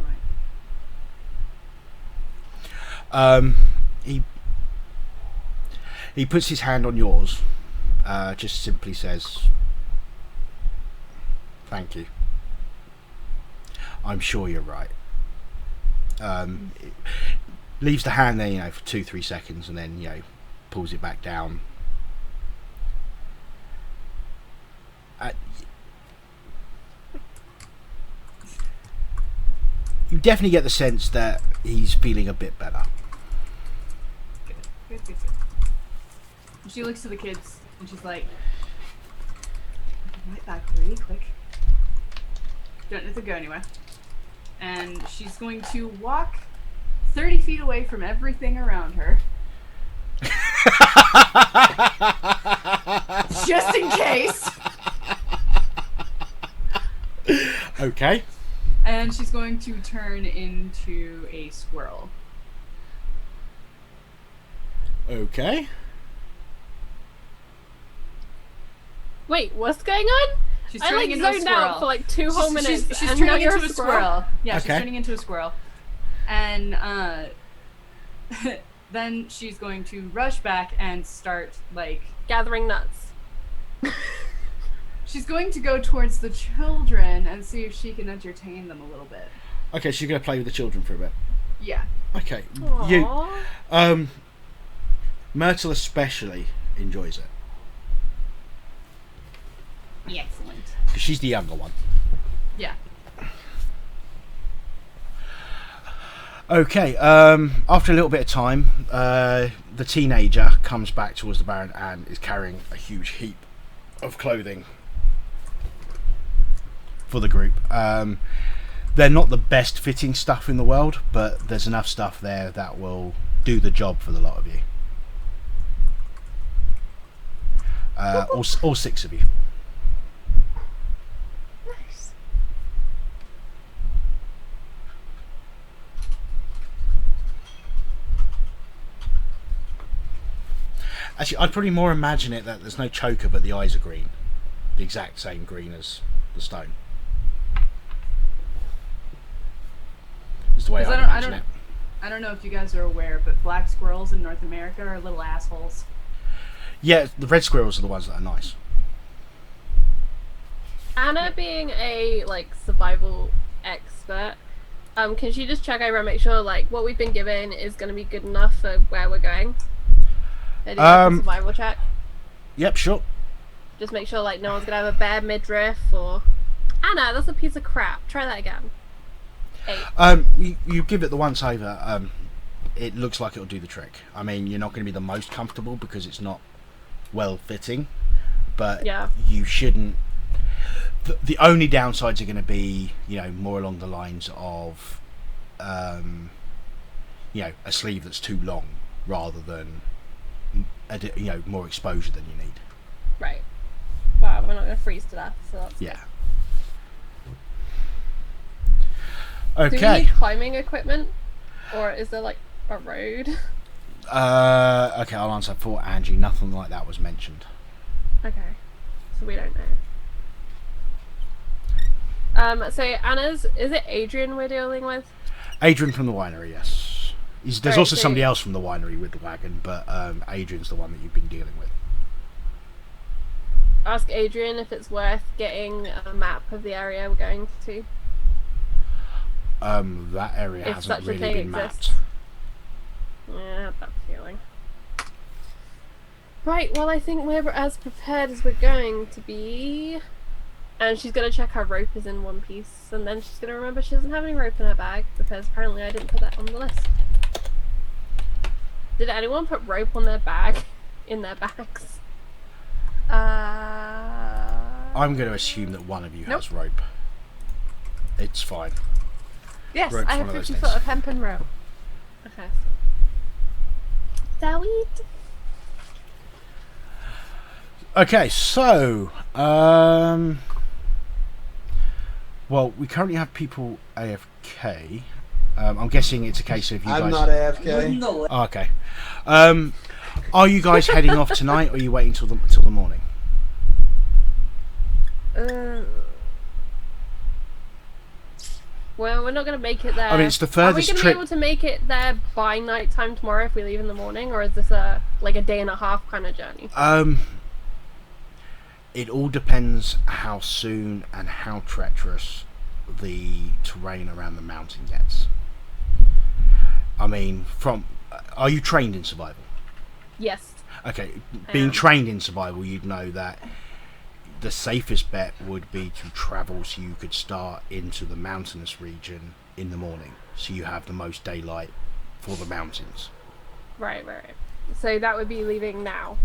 alright. He puts his hand on yours, just simply says, "Thank you. I'm sure you're right." Leaves the hand there, for 2-3 seconds, and then pulls it back down. You definitely get the sense that he's feeling a bit better. Good. She looks to the kids and she's like, "I can write back really quick. Don't have to go anywhere." And she's going to walk 30 feet away from everything around her. Just in case. Okay. And she's going to turn into a squirrel. Okay. Wait, what's going on? She's I turning into a zoned squirrel. out for like 2 whole minutes. She's and now turning you're into a squirrel. Yeah, Okay. she's turning into a squirrel. And then she's going to rush back and start, gathering nuts. she's going to go towards the children and see if she can entertain them a little bit. Okay, so you're going to play with the children for a bit. Yeah. Okay. Aww. Myrtle especially enjoys it. Excellent. 'Cause she's the younger one. Yeah. Okay, after a little bit of time, the teenager comes back towards the Baron and is carrying a huge heap of clothing for the group. they're not the best fitting stuff in the world, but there's enough stuff there that will do the job for the lot of you. All 6 of you. Nice. Actually, I'd probably more imagine it that there's no choker, but the eyes are green. The exact same green as the stone. Is the way 'Cause I'd I don't- imagine it. I don't know if you guys are aware, but black squirrels in North America are little assholes. Yeah, the red squirrels are the ones that are nice. Anna being a like survival expert, can she just check over and make sure like what we've been given is going to be good enough for where we're going? Can you do like, a survival check? Yep, sure. Just make sure like no one's gonna have a bare midriff or. Anna, that's a piece of crap. Try that again. 8. You give it the once over. It looks like it'll do the trick. I mean, you're not going to be the most comfortable because it's not well fitting, but Yeah. you shouldn't. The only downsides are going to be, more along the lines of, a sleeve that's too long rather than, more exposure than you need. Right. Wow, we're not gonna freeze to death, so that's Yeah. Do we Okay. need climbing equipment? Or is there like a road? Okay, I'll answer for Angie. Nothing like that was mentioned. Okay. So we don't know. So Anna's, is it Adrian we're dealing with? Adrian from the winery, yes. There's Right, also so- somebody else from the winery with the wagon, but Adrian's the one that you've been dealing with. Ask Adrian if it's worth getting a map of the area we're going to. That area If hasn't such a really thing been exists. mapped. Yeah, I had that feeling. Right, well I think we're as prepared as we're going to be. And she's gonna check her rope is in one piece, and then she's gonna remember she doesn't have any rope in her bag, because apparently I didn't put that on the list. Did anyone put rope on their bag? In their bags? I'm going to assume that one of you has rope. It's fine. Yes, Rope's I have one of those 50 things. foot of hempen rope. Okay. Sweet. Okay, so well, we currently have people AFK. I'm guessing it's a case of you I'm guys. not AFK. Oh, okay. Are you guys heading off tonight, or are you waiting till the morning? Well, we're not gonna make it there. I mean, it's the furthest Are we gonna trip. be able to make it there by night time tomorrow if we leave in the morning, or is this a day and a half kind of journey? It all depends how soon and how treacherous the terrain around the mountain gets. I mean, are you trained in survival? Yes. Okay, I being am. trained in survival, you'd know that the safest bet would be to travel so you could start into the mountainous region in the morning, so you have the most daylight for the mountains. Right. So that would be leaving now,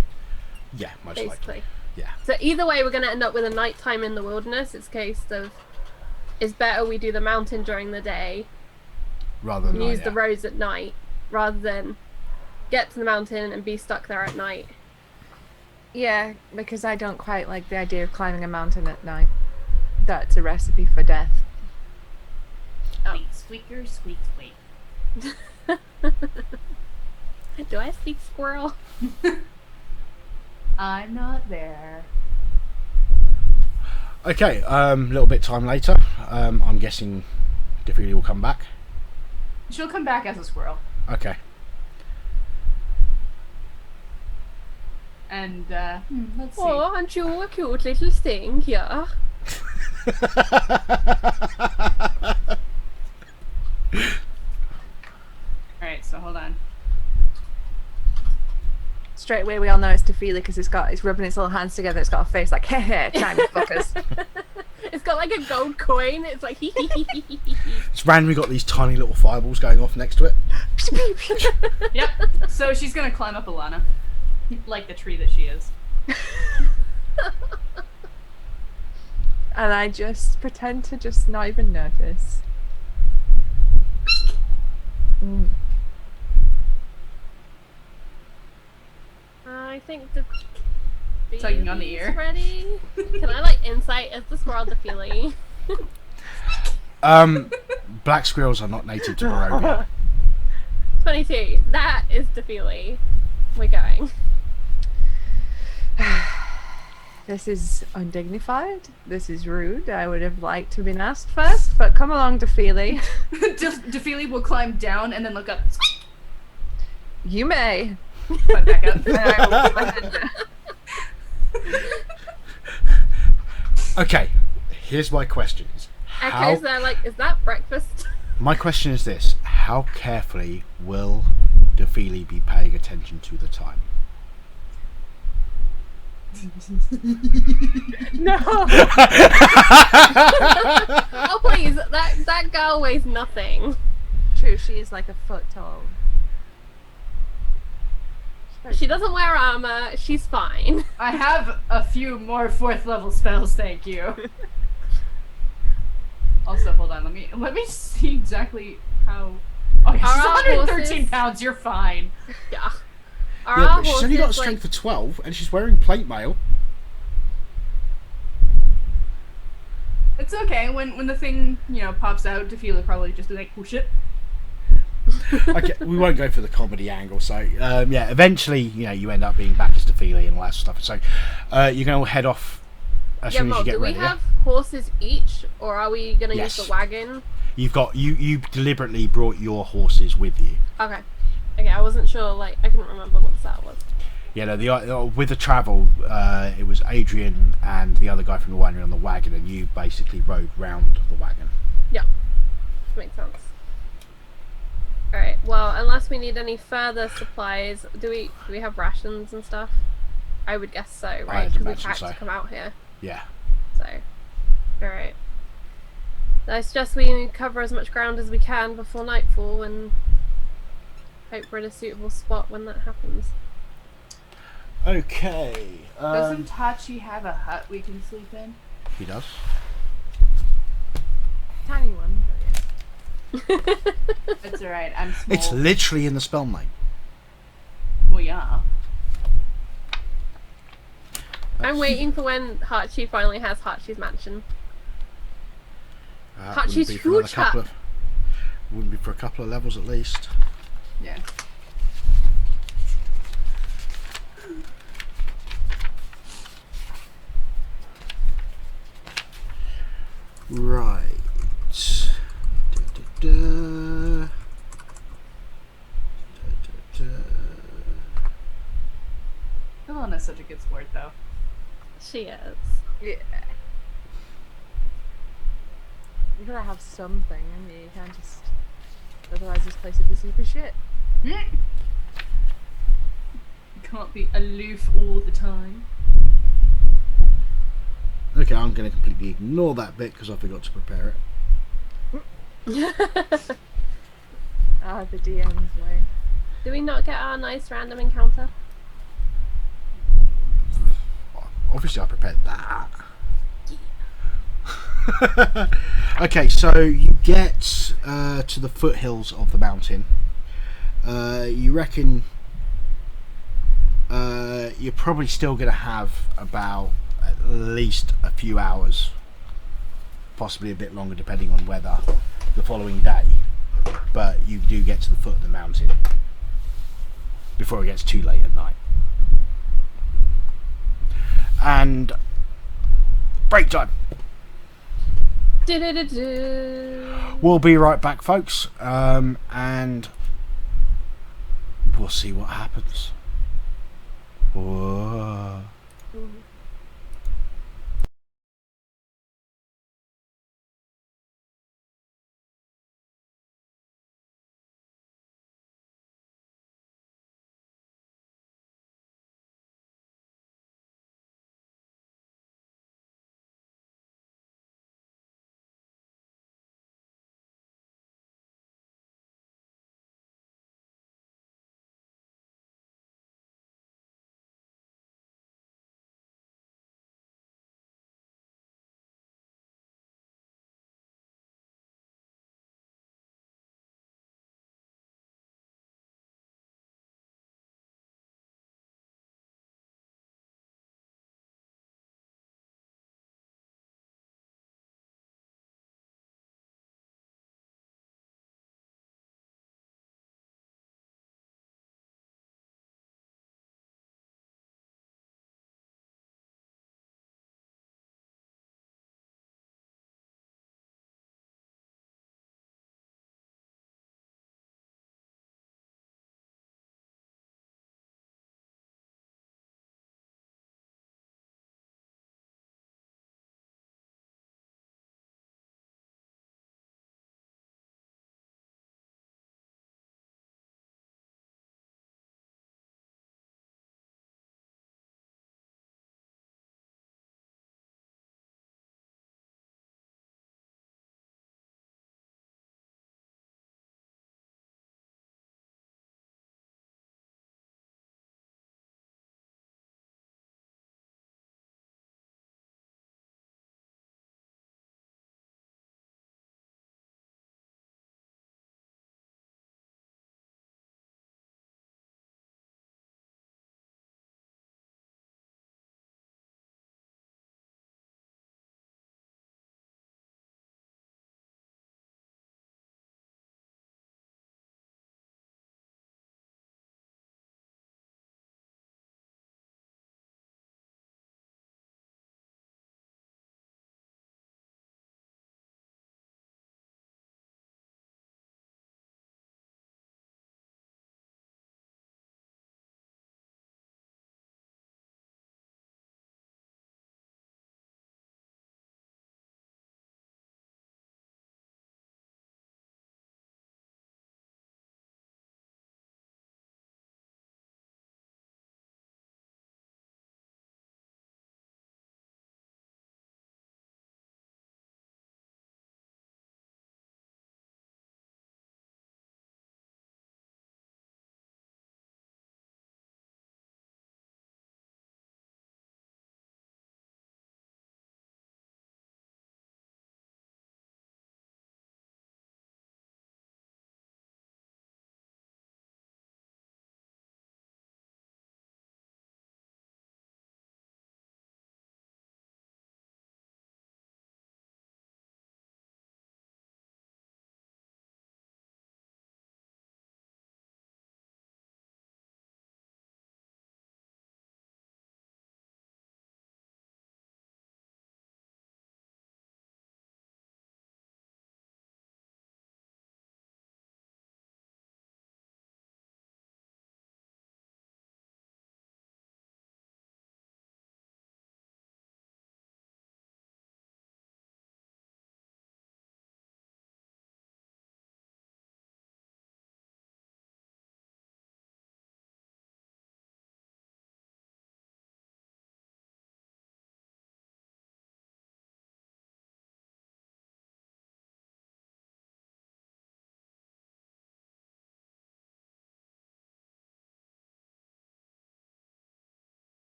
Yeah, most basically. likely. Yeah. So either way, we're gonna end up with a nighttime in the wilderness. It's a case of, it's better we do the mountain during the day Rather than and use night, the yeah. roads at night, rather than get to the mountain and be stuck there at night. Yeah, because I don't quite like the idea of climbing a mountain at night. That's a recipe for death. Squeak, squeaker, squeak, squeak. Do I speak squirrel? I'm not there. Okay, a little bit time later, I'm guessing Dafili will come back. She'll come back as a squirrel. Okay. And, let's see. Oh, aren't you a cute little thing here? Alright, so hold on. Straight away, we all know it's Dafili because it's rubbing its little hands together. It's got a face like, heh, time, fuckers. It's got like a gold coin. It's like It's randomly got these tiny little fireballs going off next to it. Yep. So she's gonna climb up Alana. Like the tree that she is. And I just pretend to just not even notice. Mm. I think the Tugging on the baby's ear. ready. Can I like insight as the squirrel Dafili? Black squirrels are not native to Barovia. 22. That is Dafili. We're going. This is undignified. This is rude. I would have liked to have been asked first, but come along, Dafili. Dafili will climb down and then look up. You may. Climb back up. And I will surrender. Okay, here's my question: Echo's there like, is that breakfast? My question is this: how carefully will Dafili be paying attention to the time? No. Oh please, that girl weighs nothing. True, she is like a foot tall. She doesn't wear armor. She's fine. I have a few more 4th level spells, thank you. Also, hold on, let me see exactly how. Oh, yeah, she's Are our 113 horses- pounds. You're fine. Yeah. Are Yeah, our but she's only got a horses, strength like, of 12, and she's wearing plate mail. It's okay. When the thing pops out, Dafili probably just be like, "Oh shit." Okay, we won't go for the comedy angle. So yeah, eventually, you end up being back as Dafili and all that stuff. So you're going to head off as yeah, soon as Mo, you get do we ready. have horses each, or are we gonna Yes. use the wagon? You've got you deliberately brought your horses with you. Okay. Okay, I wasn't sure. Like, I couldn't remember what that was. Yeah, no, with the travel, it was Adrian and the other guy from the winery on the wagon, and you basically rode round the wagon. Yeah, makes sense. All right. Well, unless we need any further supplies, do we have rations and stuff? I would guess so, right? I'd Because we imagine packed so. to come out here. Yeah. So, all right. I suggest we cover as much ground as we can before nightfall and hope we're in a suitable spot when that happens. Okay. Doesn't Tachi have a hut we can sleep in? He does. Tiny one, but yeah. That's alright. I'm small. It's literally in the spell name. Well, yeah. I'm waiting for when Hachi finally has Hachi's mansion. Wouldn't Hachi's be for another huge couple hut. wouldn't be for a couple of levels at least. Yeah. Right. Da, da, da. Da, da, da. Ilana's such a good sport, though. She is. Yeah. You gotta have something, and you can't just. Otherwise, this place would be super shit. You can't be aloof all the time. Okay, I'm going to completely ignore that bit because I forgot to prepare it. The DM's way. Do we not get our nice random encounter? Obviously, I prepared that. Okay, so you get to the foothills of the mountain. You reckon you're probably still going to have about at least a few hours, possibly a bit longer depending on weather, the following day. But you do get to the foot of the mountain before it gets too late at night. And break time. Du-du-du-du. We'll be right back, folks, and we'll see what happens. Whoa.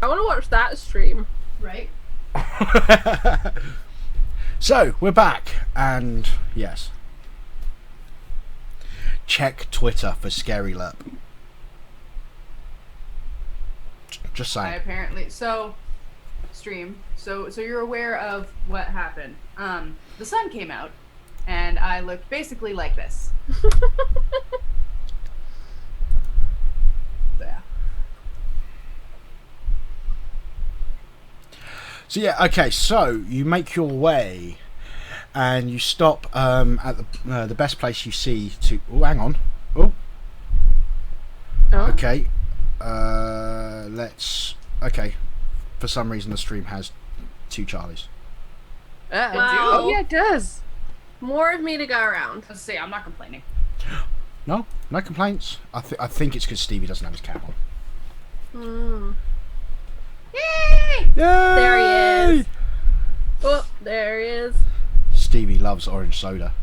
I want to watch that stream. Right? So we're back, and yes, check Twitter for Scary Lerp. Just I saying. apparently stream. So you're aware of what happened. The sun came out, and I looked basically like this. Yeah. So yeah, okay. So you make your way, and you stop at the best place you see to. Oh, hang on. Oh, Oh. okay. Let's. Okay. For some reason, the stream has 2 Charlies. Wow. Oh, yeah, it does. More of me to go around. Let's see. I'm not complaining. No, no complaints. I think it's because Stevie doesn't have his cap on. Hmm. Yay! Yay! There he is. Oh, there he is. Stevie loves orange soda.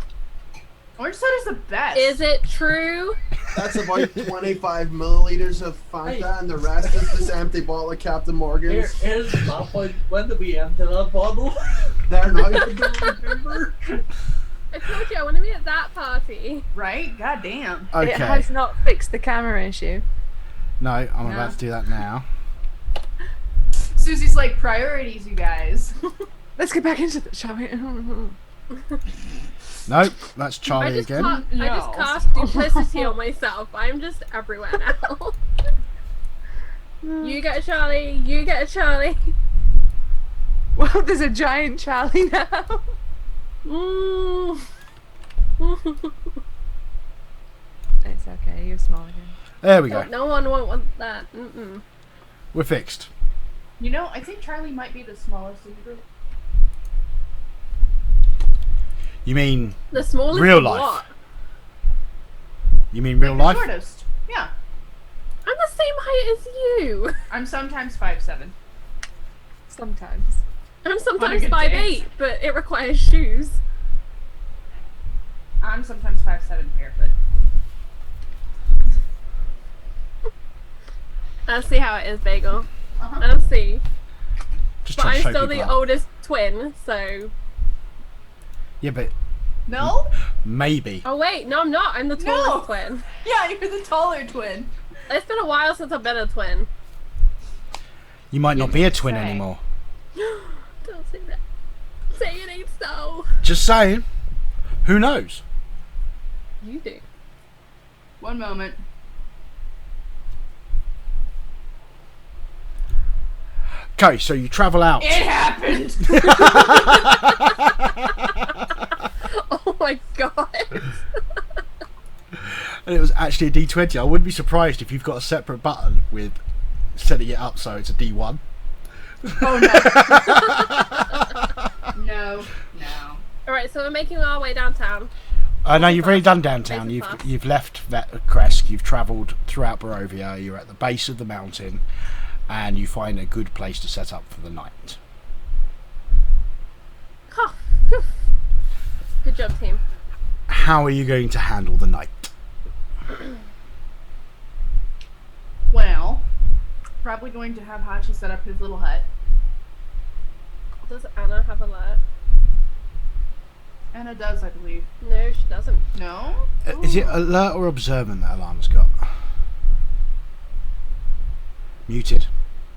Orange soda's the best. Is it true? That's about 25 milliliters of Fanta, and the rest is this empty bottle of Captain Morgan's. Here's my point. When did we empty that bottle? There now, you don't remember? I told you I want to be at that party. Right? God damn. Okay. It has not fixed the camera issue. No, I'm No. about to do that now. Susie's like, priorities, you guys. Let's get back into the shall we? Nope, that's I Charlie just, again. I just No. cast duplicity on myself. I'm just everywhere now. You get a Charlie. You get a Charlie. Well, there's a giant Charlie now. Mm. It's okay, you're small again. There we go. No one won't want that. Mm-mm. We're fixed. You know, I think Charlie might be the smallest in the group. You mean The smallest Real of life. what? you mean real Like the life? shortest. Yeah. I'm the same height as you. I'm sometimes 5'7". Sometimes. I'm sometimes good 5'8", day. but it requires shoes. I'm sometimes 5'7" barefoot. I'll see how it is, Bagel. Uh-huh. I'll see. Just But trying to I'm show still people the out. oldest twin, so... Yeah, but No? maybe. Oh wait, no I'm not. I'm the No. tallest twin. Yeah, you're the taller twin. It's been a while since I've been a twin. You might not be a twin say. anymore. Don't say that. Say it ain't so. Just saying. Who knows? You do. One moment. Okay, so you travel out. It happened! Oh my god. And it was actually a D20. I wouldn't be surprised if you've got a separate button with setting it up so it's a D1. Oh no. No. No. Alright, so we're making our way downtown. No, you've already done downtown. Mason Pass. You've left Cresk. You've travelled throughout Barovia. You're at the base of the mountain, and you find a good place to set up for the night. Huh. Phew. Good job, team. How are you going to handle the night? Well, probably going to have Hachi set up his little hut. Does Anna have alert? Anna does, I believe. No, she doesn't. No? Is it alert or observant that Alana's got? Muted.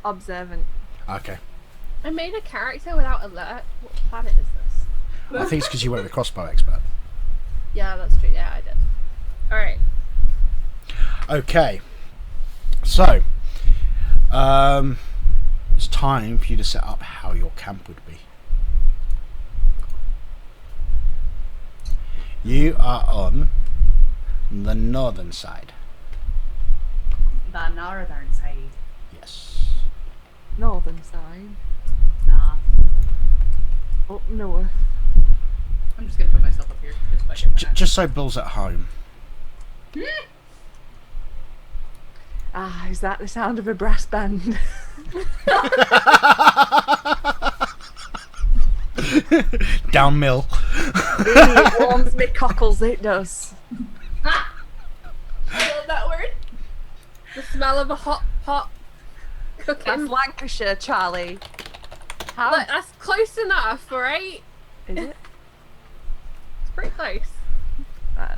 Observant. Okay. I made a character without alert. What planet is this? I think it's because you went with crossbow expert. Yeah, that's true. Yeah, I did. Alright. Okay. So, it's time for you to set up how your camp would be. You are on the northern side. The northern side. Yes. Northern side. Nah. Up north. I'm just gonna put myself up here. Just by different Just so Bill's at home. Ah, is that the sound of a brass band? Down mill. It warms me cockles, it does. I love that word. The smell of a hot pot. cooking. That's Lancashire, Charlie. How Look, that's close enough, right? is it? It's pretty close. Um,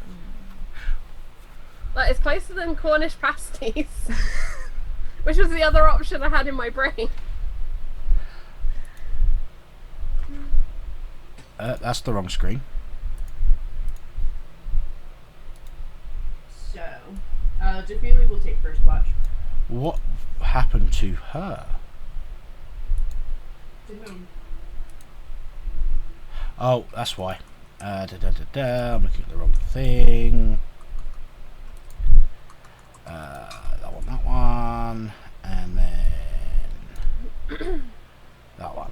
Like, it's closer than Cornish pasties. Which was the other option I had in my brain. That's the wrong screen. So, Dafili will take first watch. What happened to her? To whom? Oh, that's why. I'm looking at the wrong thing. That one, and then that one.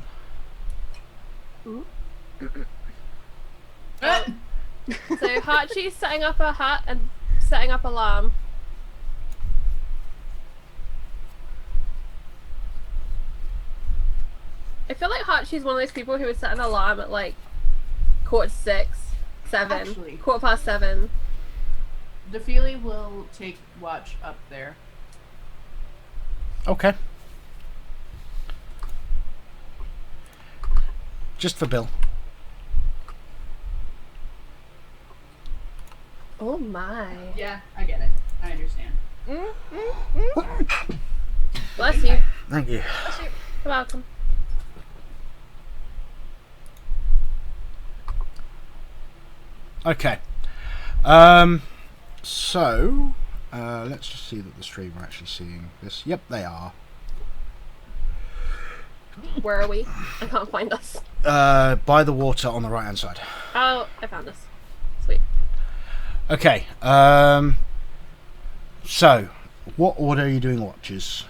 So Hachi's setting up a hut and setting up alarm. I feel like Hachi's one of those people who would set an alarm at like 6:45, 7, Actually. 7:15. Dafili will take watch up there. Okay. Just for Bill. Oh my. Yeah, I get it. I understand. Bless you. Thank you. You're welcome. Okay. So, let's just see that the stream are actually seeing this. Yep, they are. Where are we? I can't find us. By the water on the right hand side. Oh, I found us. Sweet. Okay. So, what order are you doing watches?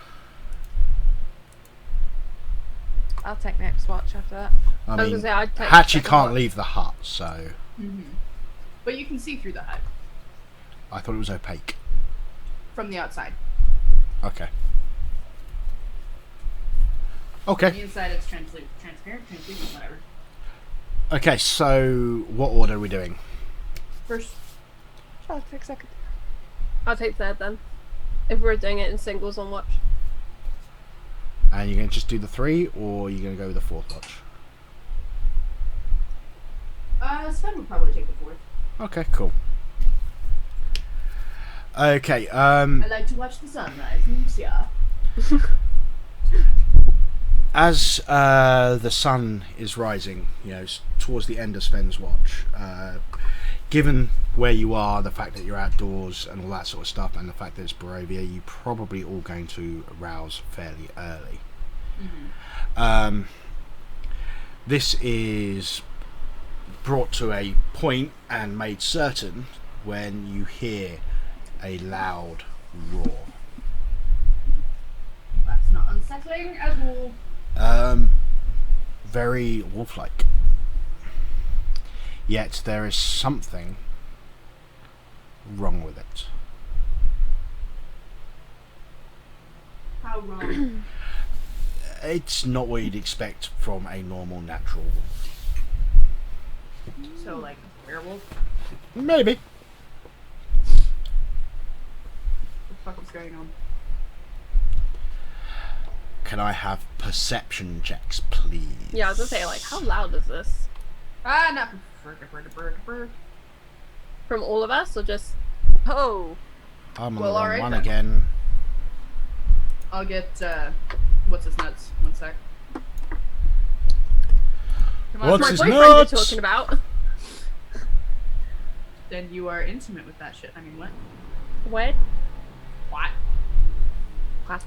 I'll take next watch after that. I I was mean, gonna say, I'd take Hatchie second can't watch. leave the hut, so But you can see through the hut I thought it was opaque. from the outside. Okay. On Okay. the inside, it's transparent, whatever. Okay, so what order are we doing? First, Sure, I'll take second. I'll take third then. If we're doing it in singles on watch. And you're going to just do the 3, or you're going to go with the 4th watch? Sven would probably take the fourth. Okay, cool. Okay, I like to watch the sunrise. Yeah. as the sun is rising, you know, towards the end of Sven's watch, given where you are, the fact that you're outdoors and all that sort of stuff, and the fact that it's Barovia, you're probably all going to arouse fairly early. This is brought to a point and made certain when you hear a loud roar. That's not unsettling at all. Very wolf-like. Yet there is something wrong with it. How wrong? It's not what you'd expect from a normal natural wolf. So, like, werewolf? Maybe. What the fuck is going on? Can I have perception checks, please? Yeah, I was gonna say, like, how loud is this? Ah, no. From all of us, or just... Oh, I'm on Well, the wrong alright one then. again. I'll get, what's his nuts? One sec. Come on, What's my his boyfriend you're nuts? talking about. Then you are intimate with that shit. I mean, what? What? What? What?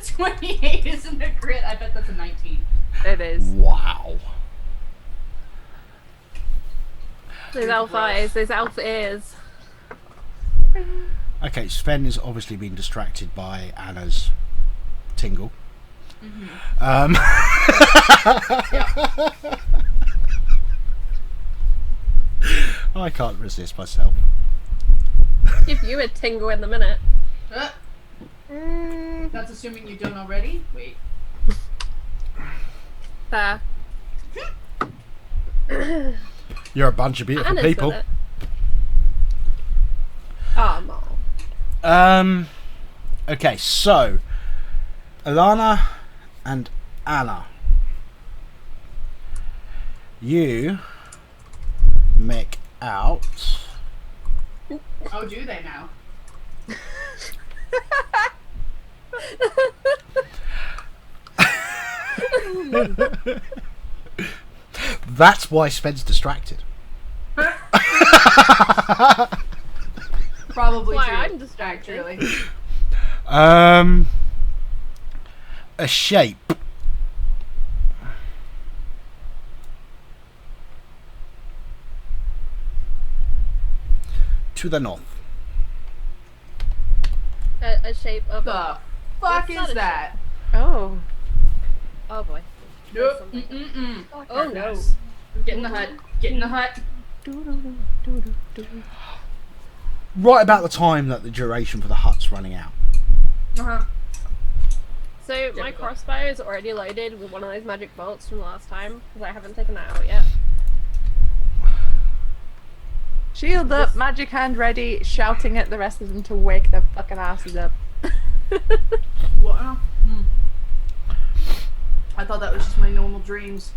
28 isn't a crit. I bet that's a 19. it is. Wow. Those elf eyes, those elf ears. Okay, Sven has obviously been distracted by Anna's tingle. I can't resist myself. Give you a tingle in the minute. That's assuming you don't already? Wait. There. You're a bunch of beautiful Anna's people. done Oh, no. Okay, so Alana and Anna, you make out. Oh, do they now? That's why Spen's distracted. Probably Why true. I'm distracted. Actually. A shape to the north. A shape of The a... fuck What's not is a that? Oh. Oh boy. Nope. Something. Mm-mm-mm. Oh no. Get in the hut. Get in the hut. Right about the time that the duration for the hut's running out. Uh-huh. So my Difficult. crossbow is already loaded with one of those magic bolts from last time because I haven't taken that out yet. Shield up, magic hand ready, shouting at the rest of them to wake their fucking asses up. What? Hmm. I thought that was just my normal dreams.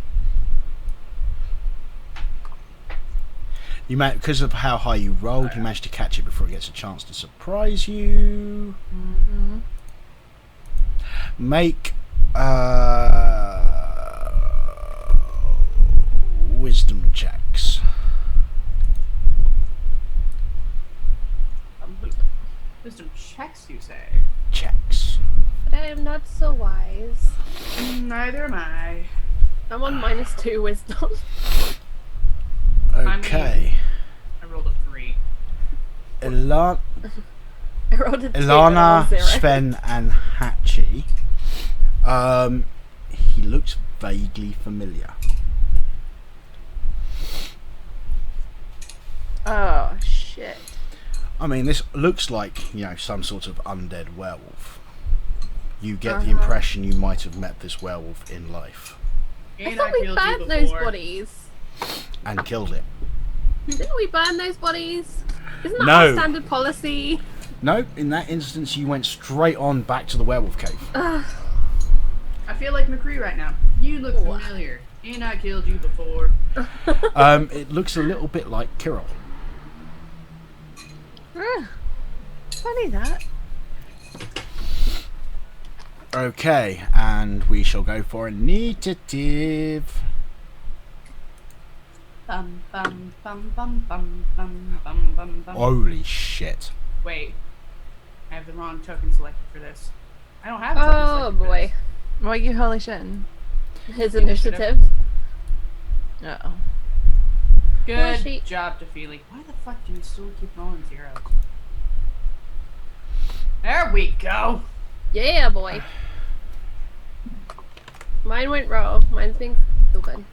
You because of how high you rolled, you managed to catch it before it gets a chance to surprise you. Mm-hmm. Make wisdom checks. Wisdom checks, you say? Checks. But I am not so wise. Neither am I. I'm on -2 wisdom. Okay. I rolled a 3. Ilana, I rolled a 2 and I rolled Ilana, 0. Sven, and Hatchie. He looks vaguely familiar. Oh, shit. I mean, this looks like, you know, some sort of undead werewolf. You get the impression you might have met this werewolf in life I And thought we killed you burned those before. bodies. and killed it. Didn't we burn those bodies? Isn't that No. our standard policy? No, in that instance, you went straight on back to the werewolf cave. Ugh. I feel like McCree right now. You look familiar. And I killed you before. It looks a little bit like Kirill. Funny that. Okay, and we shall go for initiative. Bum bum bum bum bum bum bum bum bum. Holy shit. Wait. I have the wrong token selected for this. I don't have a token Oh selected for boy. What are you holy shitting? His Initiative. initiative. Uh-oh. this. she- Good job, Dafili. Why the fuck do you still keep rolling zeros? There we go. Yeah, boy. Mine went wrong. Mine's being stupid.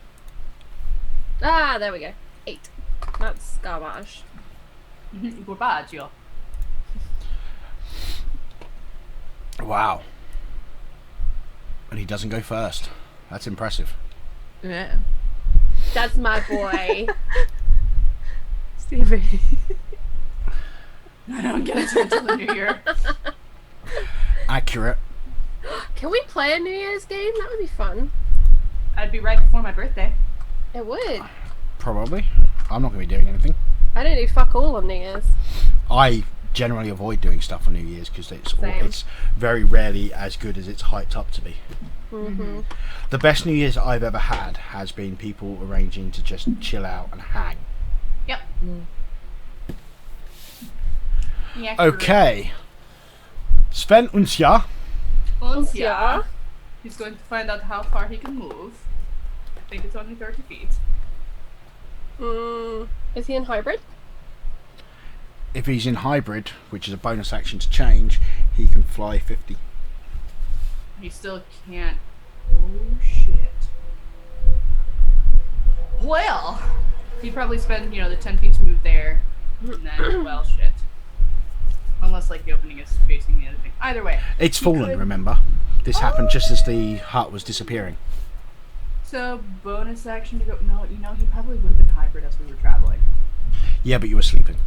Ah, there we go. 8. That's garbage. Gorbaggio. Wow. And he doesn't go first. That's impressive. Yeah. That's my boy. Stevie. I don't get it until the new year. Accurate. Can we play a New Year's game? That would be fun. I'd be right before my birthday. It would. Probably. I'm not going to be doing anything. I don't do fuck all on New Year's. I generally avoid doing stuff on New Year's because Same. it's very rarely as good as it's hyped up to be. Mm-hmm. The best New Year's I've ever had has been people arranging to just chill out and hang. Yep. Yeah, Okay. Sven und ja. Und Ja. ja. He's going to find out how far he can move. I think it's only 30 feet. Is he in hybrid? If he's in hybrid, which is a bonus action to change, he can fly 50. He still can't. Oh shit. Well, he'd probably spend, the 10 feet to move there. And then, well, shit. Unless, like, the opening is facing the other thing. Either way. It's fallen, remember? This happened just as the hut was disappearing. So, bonus action to go. No, he probably would have been hybrid as we were traveling. Yeah, but you were sleeping.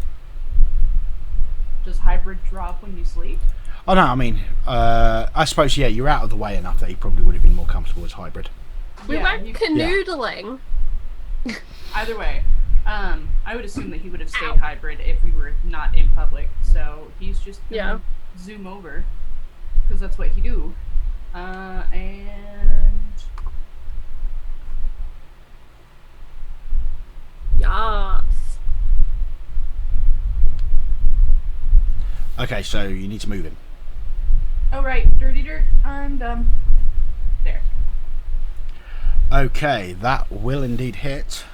Does hybrid drop when you sleep? Oh no, I mean, I suppose yeah, you're out of the way enough that he probably would have been more comfortable as hybrid. We Yeah, went you- canoodling. Either way, I would assume that he would have stayed hybrid if we were not in public. So he's just gonna zoom over because that's what he do. And Yes. Okay, so you need to move him. oh right, dirty dirt. I'm done. There. Okay, that will indeed hit.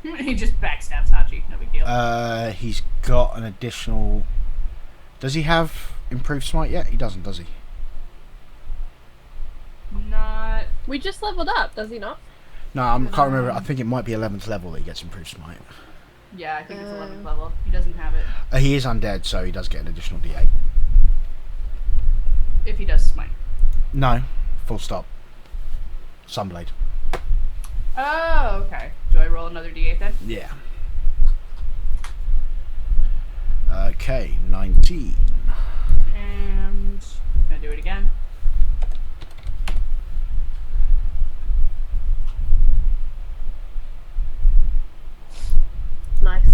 He just backstabs Hachi. No big deal. He's got an additional. Does he have improved smite yet? He doesn't, does he? Not. We just leveled up, does he not? No, I can't remember. I think it might be 11th level that he gets improved smite. Yeah, I think it's 11th level. He doesn't have it. He is undead, so he does get an additional D8. If he does smite. No, full stop. Sunblade. Oh, okay. Do I roll another d8 then? Yeah. Okay, 19. And gonna do it again. Nice.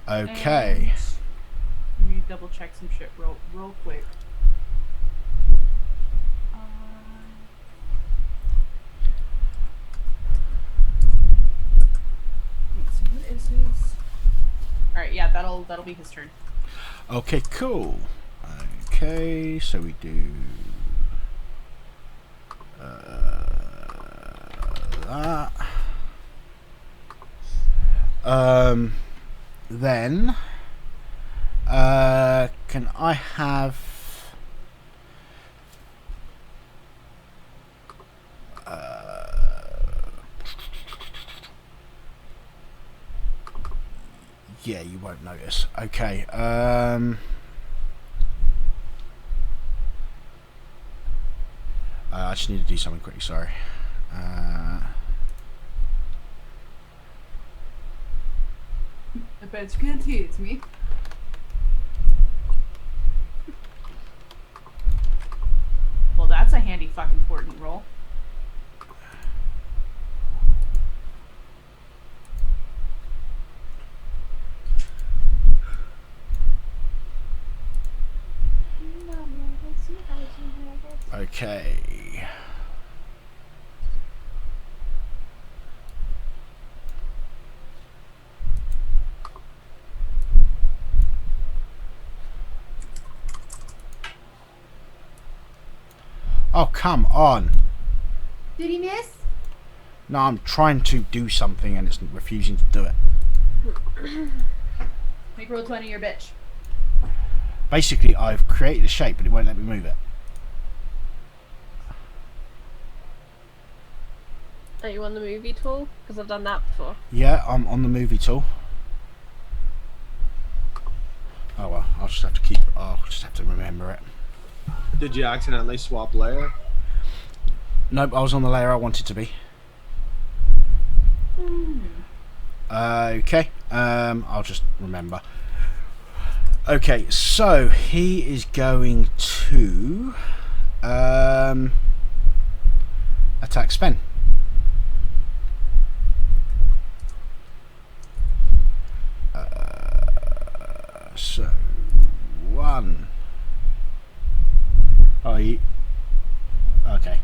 Okay. Let me double check some shit real quick. Let's see, what is his? All right, yeah, that'll be his turn. Okay, cool. Okay, so we do that. Then can I have yeah, you won't notice. Okay, I just need to do something quickly, sorry. I bet you can't hit me. Well, that's a handy fucking important roll. Okay. Oh, come on. Did he miss? No, I'm trying to do something and it's refusing to do it. Make roll 20 your bitch. Basically, I've created a shape, but it won't let me move it. Are you on the movie tool? Because I've done that before. Yeah, I'm on the movie tool. Oh well, I'll just have to remember it. Did you accidentally swap layer? Nope, I was on the layer I wanted to be. Okay, I'll just remember. Okay, so he is going to attack Sven. So 1. Oh, okay.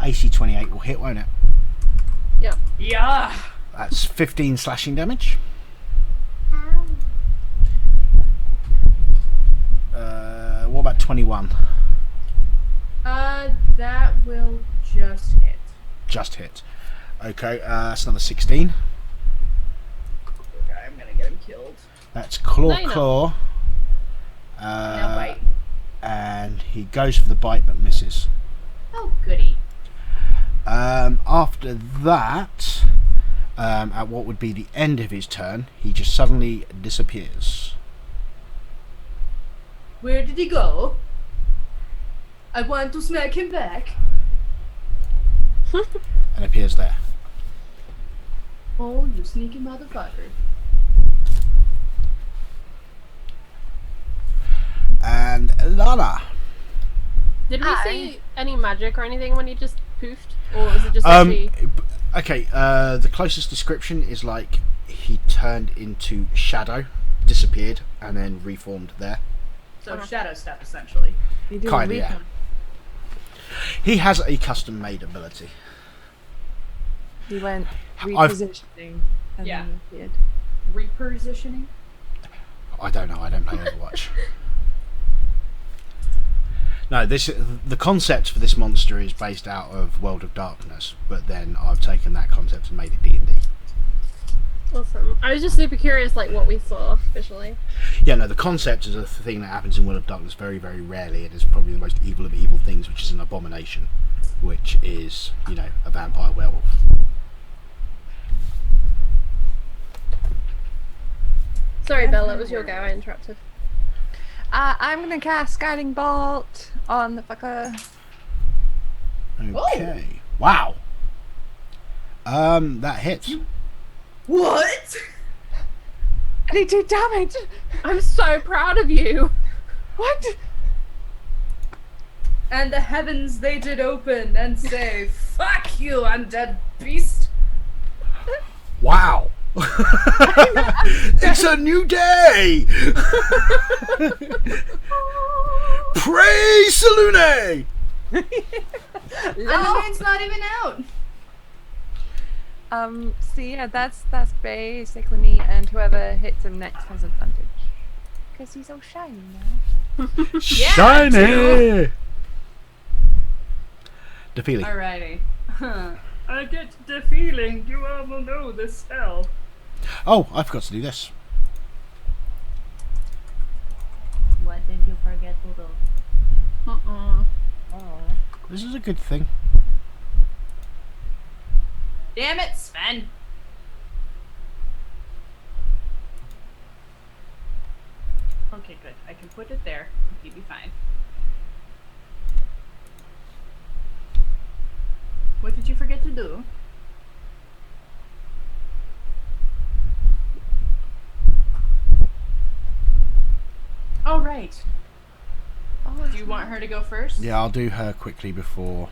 AC 28 will hit, won't it? Yep. Yeah. That's 15 slashing damage. What about 21? That will just hit. Just hit. Okay, that's another 16. Okay, I'm gonna get him killed. That's claw, No, you're not. claw. Now bite. And he goes for the bite but misses. Oh, goody. After that, at what would be the end of his turn, he just suddenly disappears. Where did he go? I want to smack him back. And appears there. Oh, you sneaky motherfucker. And Lana. Did we Hi. see any magic or anything when he just poofed? Or was it just Um, literally... okay, the closest description is like he turned into shadow, disappeared, and then reformed there. So shadow step, essentially. You do Kinda, yeah. recon. He has a custom-made ability. He went I've- repositioning and Yeah. then appeared. Repositioning? I don't know. I don't play Overwatch. No, the concept for this monster is based out of World of Darkness, but then I've taken that concept and made it D&D. Awesome. I was just super curious, like, what we saw visually. Yeah, no, the concept is a thing that happens in World of Darkness very, very rarely. It is probably the most evil of evil things, which is an abomination, which is, you know, a vampire werewolf. Sorry, Belle, it was your go. I interrupted. I'm gonna cast Guiding Bolt on the fucker. Okay. Wow. That hits. What? I need 2 damage. I'm so proud of you. What? And the heavens they did open and say, "Fuck you, undead beast." Wow. It's a new day. Praise Salune. And the moon's not even out. So yeah, that's basically me, and whoever hits him next has advantage. Because he's all shiny now. Shiny. Dafili. Alrighty. I get the feeling you all will know this spell. Oh, I forgot to do this. What did you forget to do? Uh-uh. Oh. This is a good thing. Damn it, Sven. Okay, good. I can put it there. You'll be fine. What did you forget to do? Oh, right. Oh, Do you want her to go first? Yeah, I'll do her quickly before.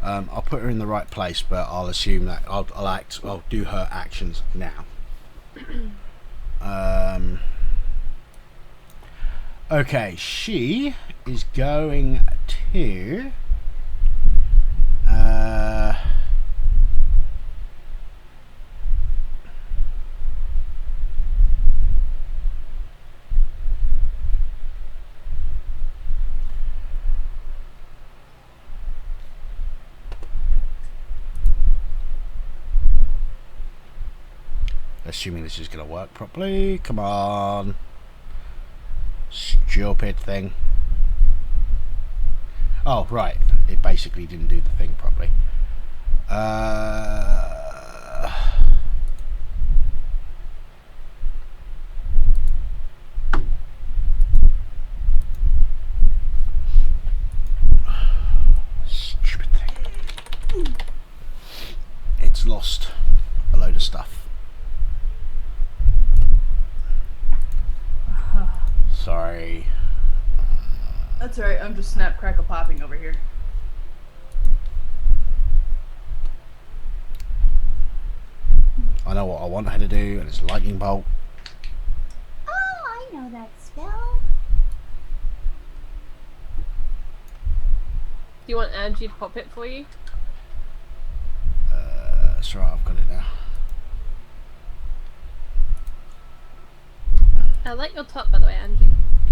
I'll put her in the right place, but I'll assume that I'll do her actions now. Okay, she is going to. Assuming this is going to work properly. Come on. Stupid thing. Oh, right. It basically didn't do the thing properly. Stupid thing. It's lost a load of stuff. Sorry. That's alright, I'm just snap crackle popping over here. I know what I want her to do, and it's lightning bolt. Oh, I know that spell. Do you want Angie to pop it for you? That's right, I've got it now. I like your top, by the way, Angie.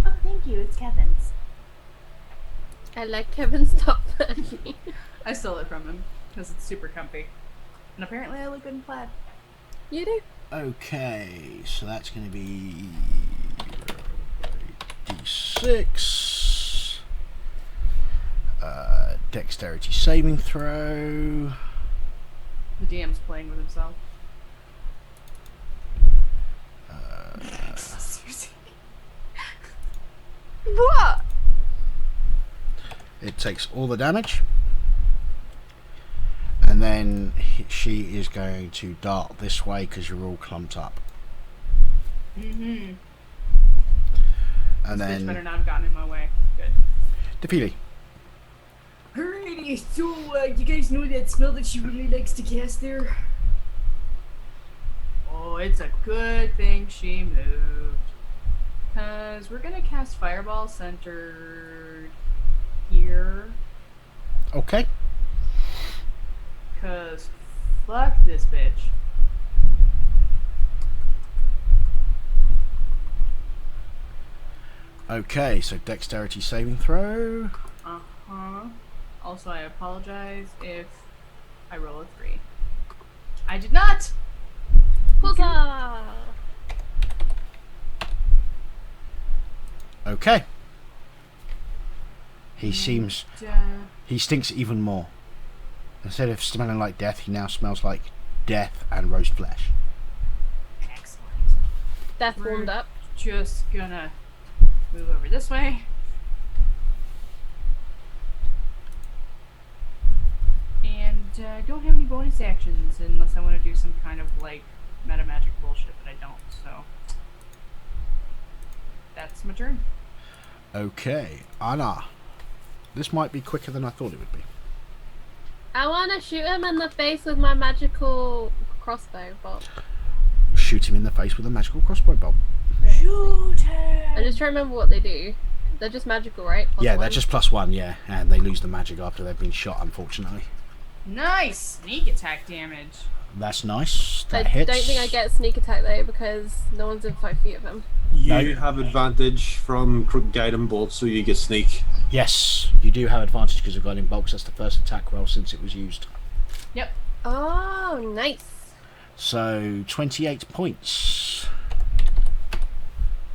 Oh, thank you. It's Kevin's. I like Kevin's top, Angie. I stole it from him because it's super comfy. And apparently I look good in plaid. You do? Okay, so that's going to be D6. Dexterity saving throw. The DM's playing with himself. Seriously. What? It takes all the damage. then she is going to dart this way because you're all clumped up. Mm-hmm. And This bitch then better not have gotten in my way. Good. Dafili. Alrighty, so you guys know that spell that she really likes to cast there? Oh, it's a good thing she moved. Because we're going to cast Fireball centered here. Okay. Because fuck this bitch. Okay, so dexterity saving throw. Uh-huh. Also, I apologize if I roll a 3. I did not! Huzzah! Okay. He seems... He stinks even more. Instead of smelling like death, he now smells like death and roast flesh. Excellent. Death We're warmed up. just gonna move over this way. And don't have any bonus actions unless I want to do some kind of like meta magic bullshit, but I don't, so that's my turn. Okay, Anna. This might be quicker than I thought it would be. I want to shoot him in the face with my magical crossbow bolt. Shoot him in the face with a magical crossbow bolt. Shoot him! I'm just trying to remember what they do. They're just magical, right? Plus Yeah, they're one. just +1, yeah. And they lose the magic after they've been shot, unfortunately. Nice! Sneak attack damage. That's nice. That I hits. don't think I get sneak attack though because no one's in 5 feet of him. You have advantage from guiding bolt, so you get sneak. Yes, you do have advantage because of guiding bolts. That's the first attack roll since it was used. Yep. Oh, nice. So 28 points.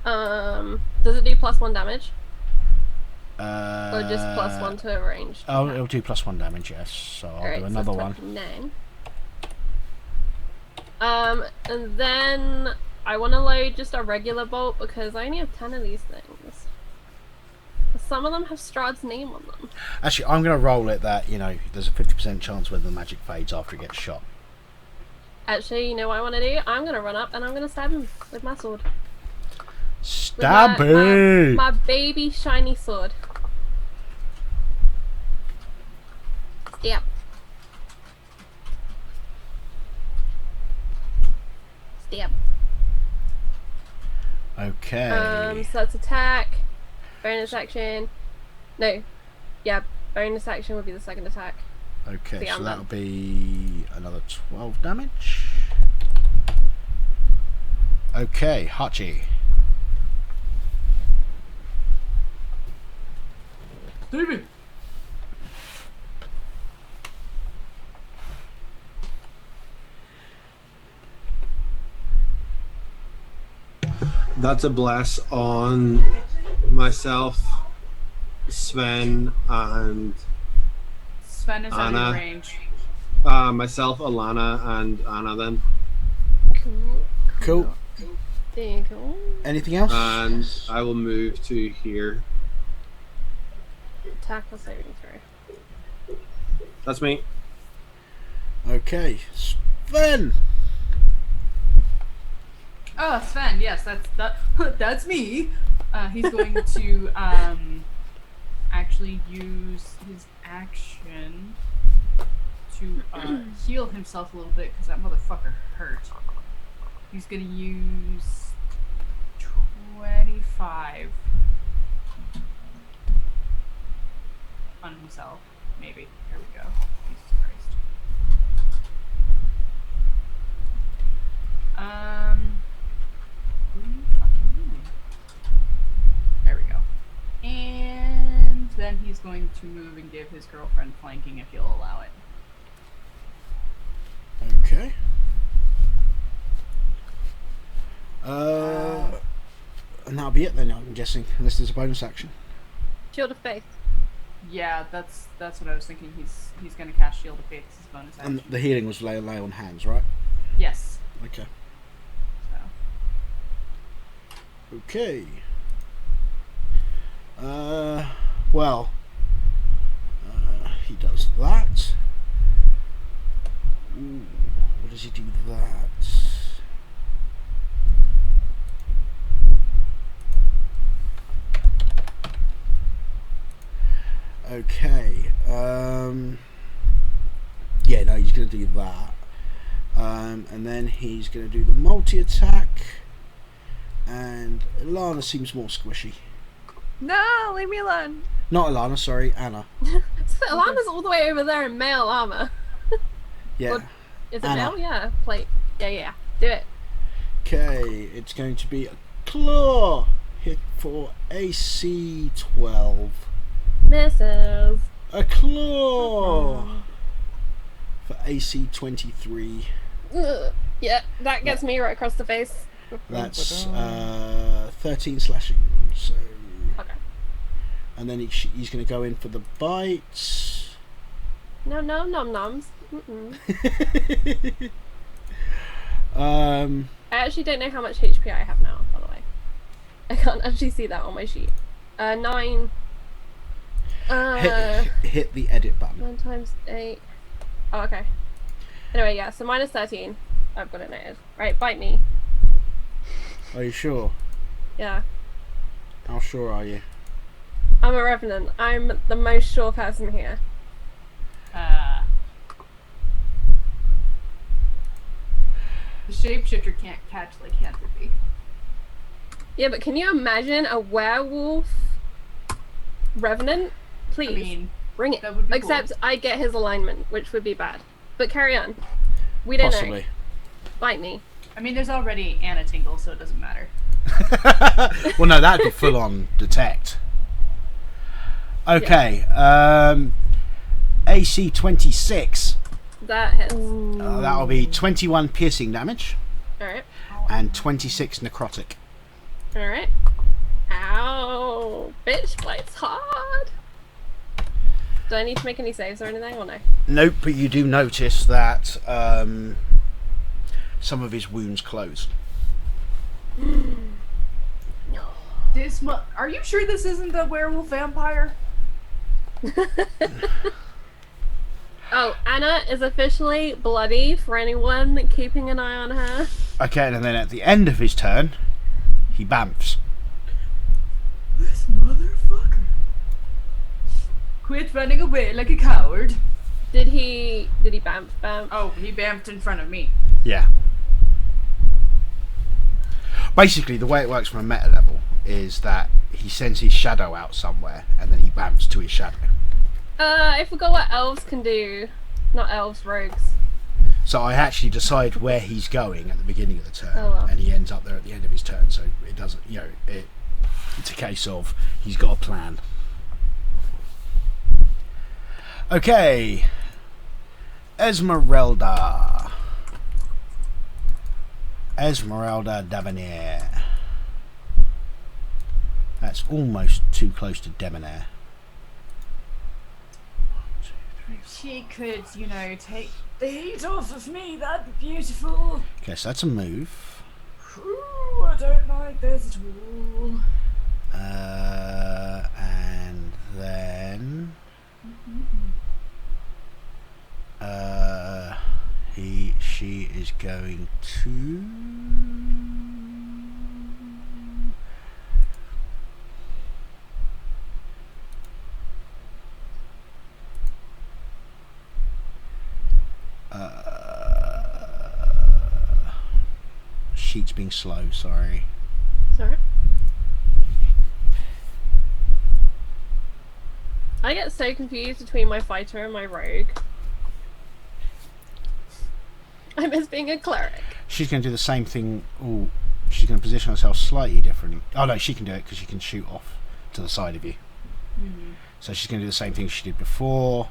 Does it do +1 damage? Or just +1 to a range? Oh, it'll do +1 damage, yes. So I'll do another one. 29. And then I want to load just a regular bolt because I only have 10 of these things. Some of them have Strahd's name on them. Actually, I'm going to roll it that, you know, there's a 50% chance whether the magic fades after it gets shot. Actually, you know what I want to do? I'm going to run up and I'm going to stab him with my sword. Stab With it! my baby shiny sword. Stab. Stab. Okay. So that's attack, bonus action. No, yeah, bonus action would be the second attack. Okay, so so I'm that'll done. be another 12 damage. Okay, Hachi. David! That's a bless on myself, Sven, and Sven is out Anna. of range. myself, Alana, and Anna then. Cool. There you go. Anything else? And I will move to here. Tackle saving throw. That's me. Okay, Sven. Oh, Sven, yes, that's me. He's going to actually use his action to heal himself a little bit because that motherfucker hurt. He's gonna use 25 on himself, maybe. There we go. Jesus Christ. What are you fucking doing? There we go. And then he's going to move and give his girlfriend flanking if you'll allow it. Okay. And that'll be it then, I'm guessing, unless there's a bonus action. Shield of Faith. Yeah, that's what I was thinking. He's gonna cast Shield of Faith as his bonus action. And the healing was lay on hands, right? Yes. Okay. So. Okay. Well, he does that. do that. Okay. Yeah, no, he's going to do that. And then he's going to do the multi-attack. And Ilana seems more squishy. No, leave me alone. Not Ilana, sorry, Anna. So Alana's all the way over there in male armor. Yeah. Or- Is it Anna. male? Yeah. Plate. Yeah. Do it. Okay, it's going to be a claw hit for AC 12. Misses. A claw for AC 23. Ugh. Yeah, that gets me right across the face. That's 13 slashing. So, Okay. and then he's going to go in for the bites. No, nom noms. Mm-mm. I actually don't know how much HP I have now, by the way. I can't actually see that on my sheet. 9. Hit the edit button. 9 times 8. Oh, okay. Anyway, yeah, so minus 13. I've got it noted. Right, bite me. Are you sure? Yeah. How sure are you? I'm a revenant. I'm the most sure person here. The shapeshifter can't catch lycanthropy. Yeah, but can you imagine a werewolf revenant? Please, I mean, bring it. that would be Except cool. I get his alignment, which would be bad. But carry on. We don't know. Possibly. Bite me. I mean, there's already Anna Tingle, so it doesn't matter. Well, no, that'd be full on detect. Okay. AC 26. That hits. That'll be 21 piercing damage Alright. and 26 necrotic. Alright. Ow. Bitch bites hard. Do I need to make any saves or anything or no? Nope, but you do notice that some of his wounds close. Are you sure this isn't the werewolf vampire? Oh, Anna is officially bloody for anyone keeping an eye on her. Okay, and then at the end of his turn, he bamfs. This motherfucker. Quit running away like a coward. Did he bamf? Oh, he bamfed in front of me. Yeah. Basically, the way it works from a meta level is that he sends his shadow out somewhere, and then he bamfs to his shadow. I forgot what elves can do. Not elves, rogues. So I actually decide where he's going at the beginning of the turn, Oh, well. and he ends up there at the end of his turn. So it doesn't, it's a case of he's got a plan. Okay, Esmeralda Debonair. That's almost too close to debonair. She could, take the heat off of me. That'd be beautiful. Okay, so that's a move. Ooh, I don't like this at all. And then she is going to sheet's being slow, sorry. Sorry. I get so confused between my fighter and my rogue. I miss being a cleric. She's going to do the same thing. Oh, she's going to position herself slightly differently. Oh no, she can do it because she can shoot off to the side of you. Mm-hmm. So she's going to do the same thing she did before.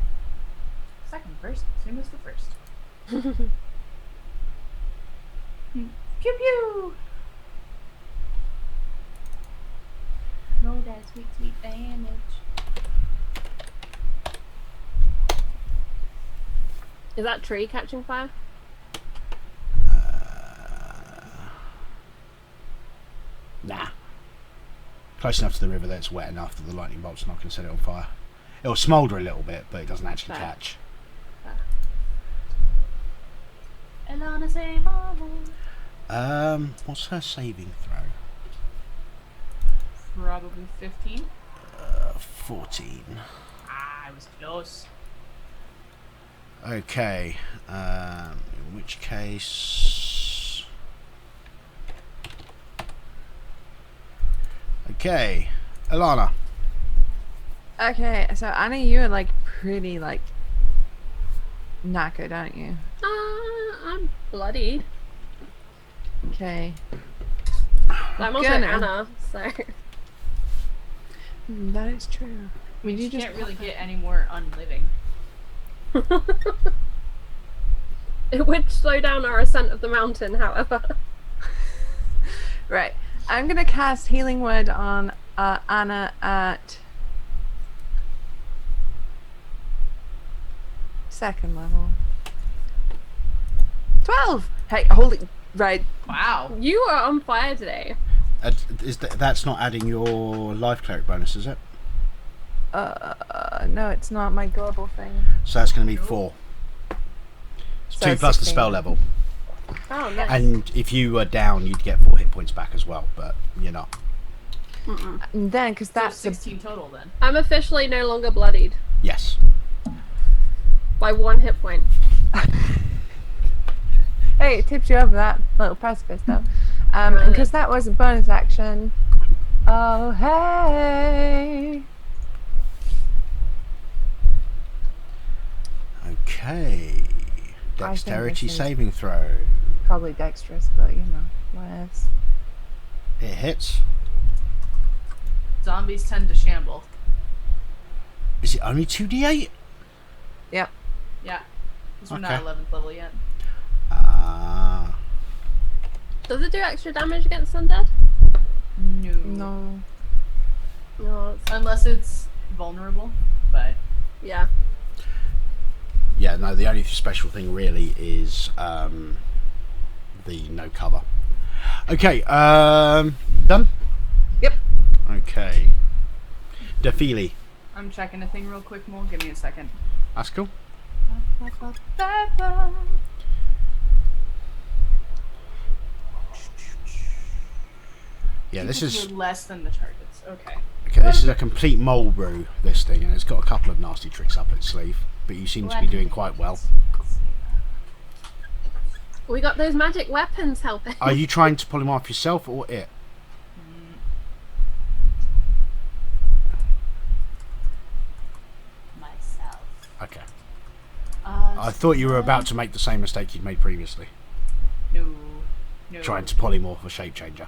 Second, first, same as the first. Pew pew! Roll that sweet, sweet damage. Is that tree catching fire? Nah. Close enough to the river that it's wet enough that the lightning bolt's not going to set it on fire. It'll smoulder a little bit, but it doesn't actually Fair. catch. Elana, Wanna save Marvel? What's her saving throw? Probably 15. 14. Ah, I was close. Okay. In which case. Okay, Alana. Okay, so Anna, you are like pretty like knackered, aren't you? I'm bloodied. Okay. But I'm also Gonna- Anna, so. That is true. We you just can't really get any more unliving. It would slow down our ascent of the mountain, however. Right. I'm gonna cast Healing Word on Anna at second level. 12. Hey, holy right. Wow. You are on fire today. That's not adding your life cleric bonus, is it? No, it's not my global thing. So that's going to be 4. It's So 2 plus the 16. spell level. Oh, nice. And if you were down, you'd get 4 hit points back as well, but you're not. And then, because So that's the 16 total then. I'm officially no longer bloodied Yes. by 1 hit point. hey, it tips you over that little precipice though. Right. Because that was a bonus action. Oh hey. Okay. I Dexterity think this is- saving throw. Probably dexterous, but you know, whatevs. It hits. Zombies tend to shamble. Is it only 2d8? Yep. Yeah. Because we're Okay. not 11th level yet. Ah. Does it do extra damage against undead? No. No. No, it's, Unless it's vulnerable, but yeah. Yeah, no, the only special thing really is the no cover. Okay, done? Yep. Okay. Dafili. I'm checking a thing real quick, Mole. Give me a second. That's cool. Yeah, this is We're less than the targets. Okay. okay. This is a complete mole brew. This thing, and it's got a couple of nasty tricks up its sleeve. But you seem to be doing quite well. We got those magic weapons helping. Are you trying to polymorph yourself or it? Myself. Okay. I thought you were about to make the same mistake you'd made previously, No. No. trying to polymorph a shape changer.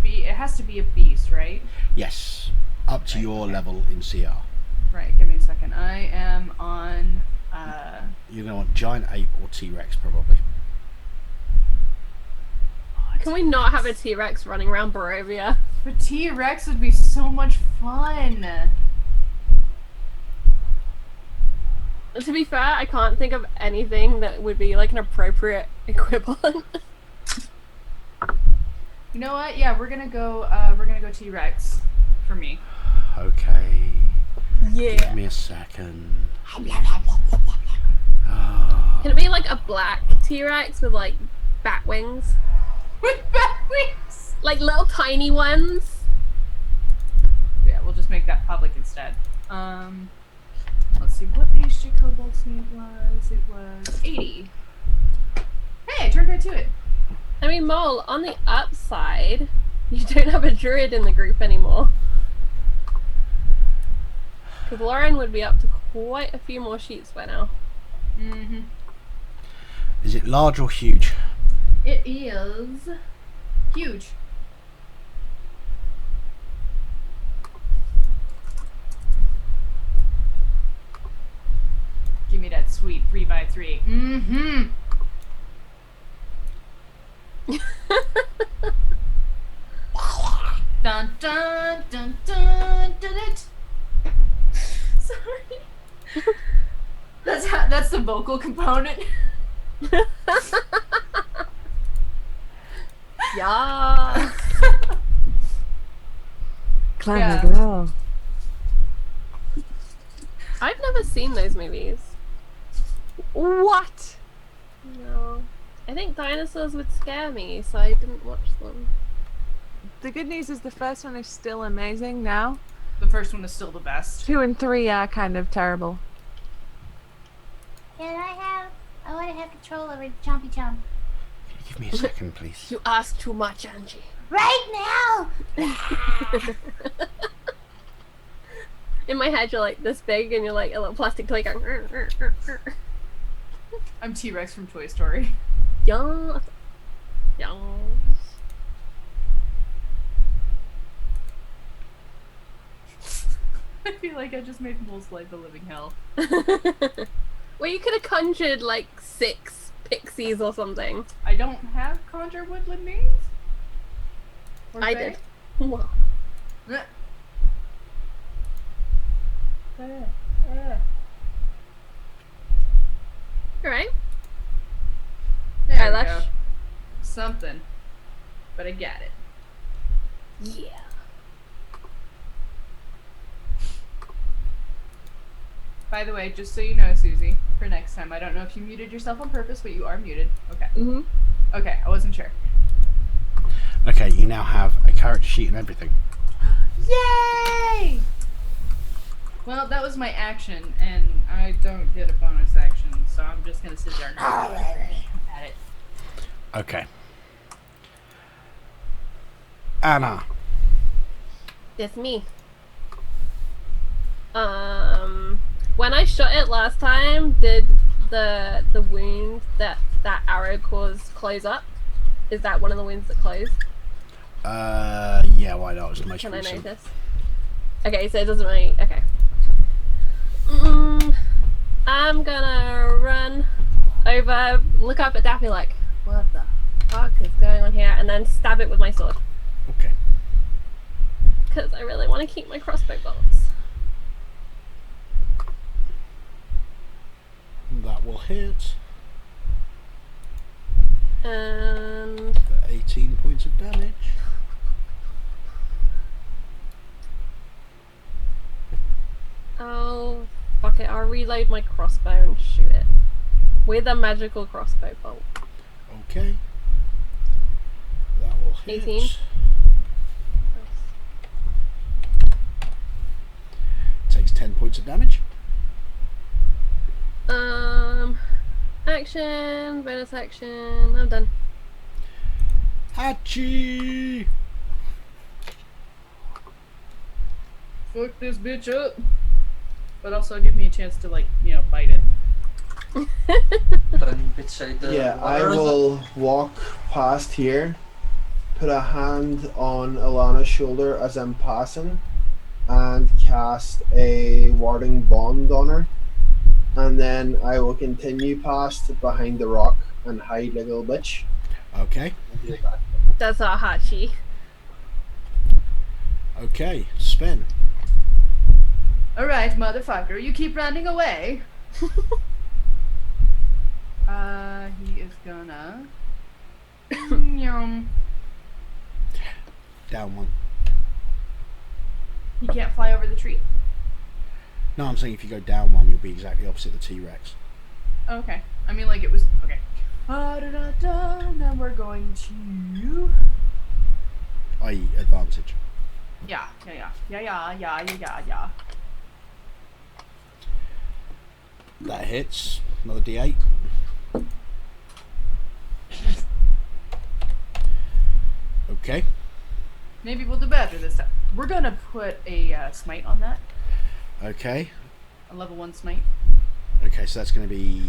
It has to be a beast, right? Yes, up to your level in CR. Right. Give me a second. I am on. You're gonna want giant ape or T-Rex probably. Can we not have a T-Rex running around Barovia? But T-Rex would be so much fun. To be fair, I can't think of anything that would be like an appropriate equivalent. You know what? Yeah, we're gonna go T-Rex for me. Okay. Yeah. Give me a second. Can it be like a black T-Rex with like bat wings? With bat wings. Like little tiny ones? Yeah, we'll just make that public instead. Let's see what page Kobold's name was. It was 80. Hey, I turned right to it. I mean, Mole, on the upside, you don't have a druid in the group anymore. Because Lauren would be up to quite a few more sheets by now. Mm-hmm. Is it large or huge? It is huge. Give me that sweet 3x3. Mm-hmm. Dun dun dun dun dun it. Sorry. That's the vocal component. Yeah. Clever Yeah. girl. I've never seen those movies. What? No. I think dinosaurs would scare me, so I didn't watch them. The good news is the first one is still amazing now. The first one is still the best. 2 and 3 are kind of terrible. I want to have control over Chompy Chomp. Give me a second, please. You ask too much, Angie. Right now! In my head, you're like this big, and you're like a little plastic toy going. I'm T-Rex from Toy Story. Yes. Yes. I feel like I just made Mole's life a living hell. Well, you could have conjured like 6 pixies or something. I don't have conjure woodland beings. Or I fae? did. What? Alright. There we Eyelash. go. Something. But I got it. Yeah. By the way, just so you know, Susie, for next time, I don't know if you muted yourself on purpose, but you are muted. Okay. Mm-hmm. Okay, I wasn't sure. Okay, you now have a character sheet and everything. Yay! Well, that was my action, and I don't get a bonus action, so I'm just gonna sit there and at it. Okay. Anna. It's me. When I shot it last time, did the wound that arrow caused close up? Is that one of the wounds that closed? Yeah, why not? It's the most Can I recent. notice? Okay, so it doesn't really. Okay. I'm gonna run over, look up at Daffy like, what the fuck is going on here? And then stab it with my sword. Okay. Because I really want to keep my crossbow bolts. That will hit And for 18 points of damage. oh, fuck it, I'll reload my crossbow and shoot it. With a magical crossbow bolt. Okay. That will hit. 18. Takes 10 points of damage. Action, bonus action, I'm done. Hachi! Fuck this bitch up! But also give me a chance to, like, bite it. Tiny bit out the Yeah, I water. will walk past here, put a hand on Alana's shoulder as I'm passing, and cast a warding bond on her. And then I will continue past behind the rock and hide like a little bitch. Okay. That's our Hachi. Okay. Sven. Alright, motherfucker, you keep running away. He is gonna... Down one. He can't fly over the tree? No, I'm saying if you go down one, you'll be exactly opposite the T-Rex. Okay. I mean, like, it was... Okay. Now we're going to... I.e. advantage. Yeah. That hits. Another D8. Okay. Maybe we'll do better this time. We're gonna put a smite on that. Okay. A level 1 smite. Okay, so that's going to be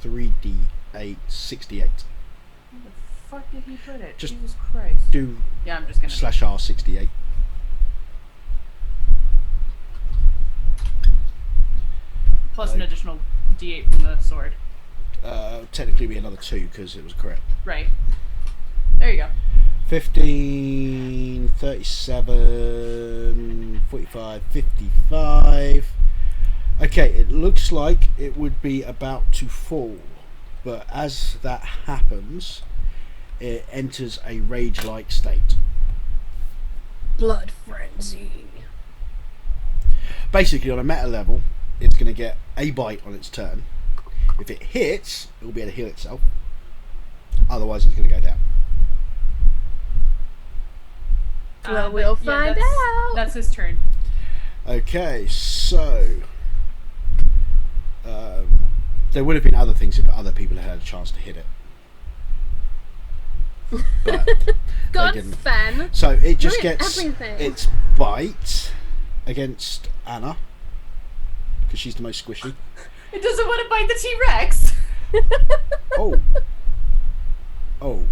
3D8, 68. Where the fuck did he put it? Just Jesus Christ. Do Yeah, I'm just gonna... /R 68. Plus an additional d8 from the sword. Technically be another 2 because it was correct. Right. There you go. 15, 37, 45, 55. Okay, it looks like it would be about to fall, but as that happens, it enters a rage-like state. Blood frenzy. Basically, on a meta level, it's going to get a bite on its turn. If it hits, it will be able to heal itself. Otherwise, it's going to go down. Well, we'll find out. That's his turn. Okay, so there would have been other things if other people had a chance to hit it. But God, didn't. Sven. So it just Ruin gets everything. its bite against Anna because she's the most squishy. It doesn't want to bite the T-Rex. Oh. Oh.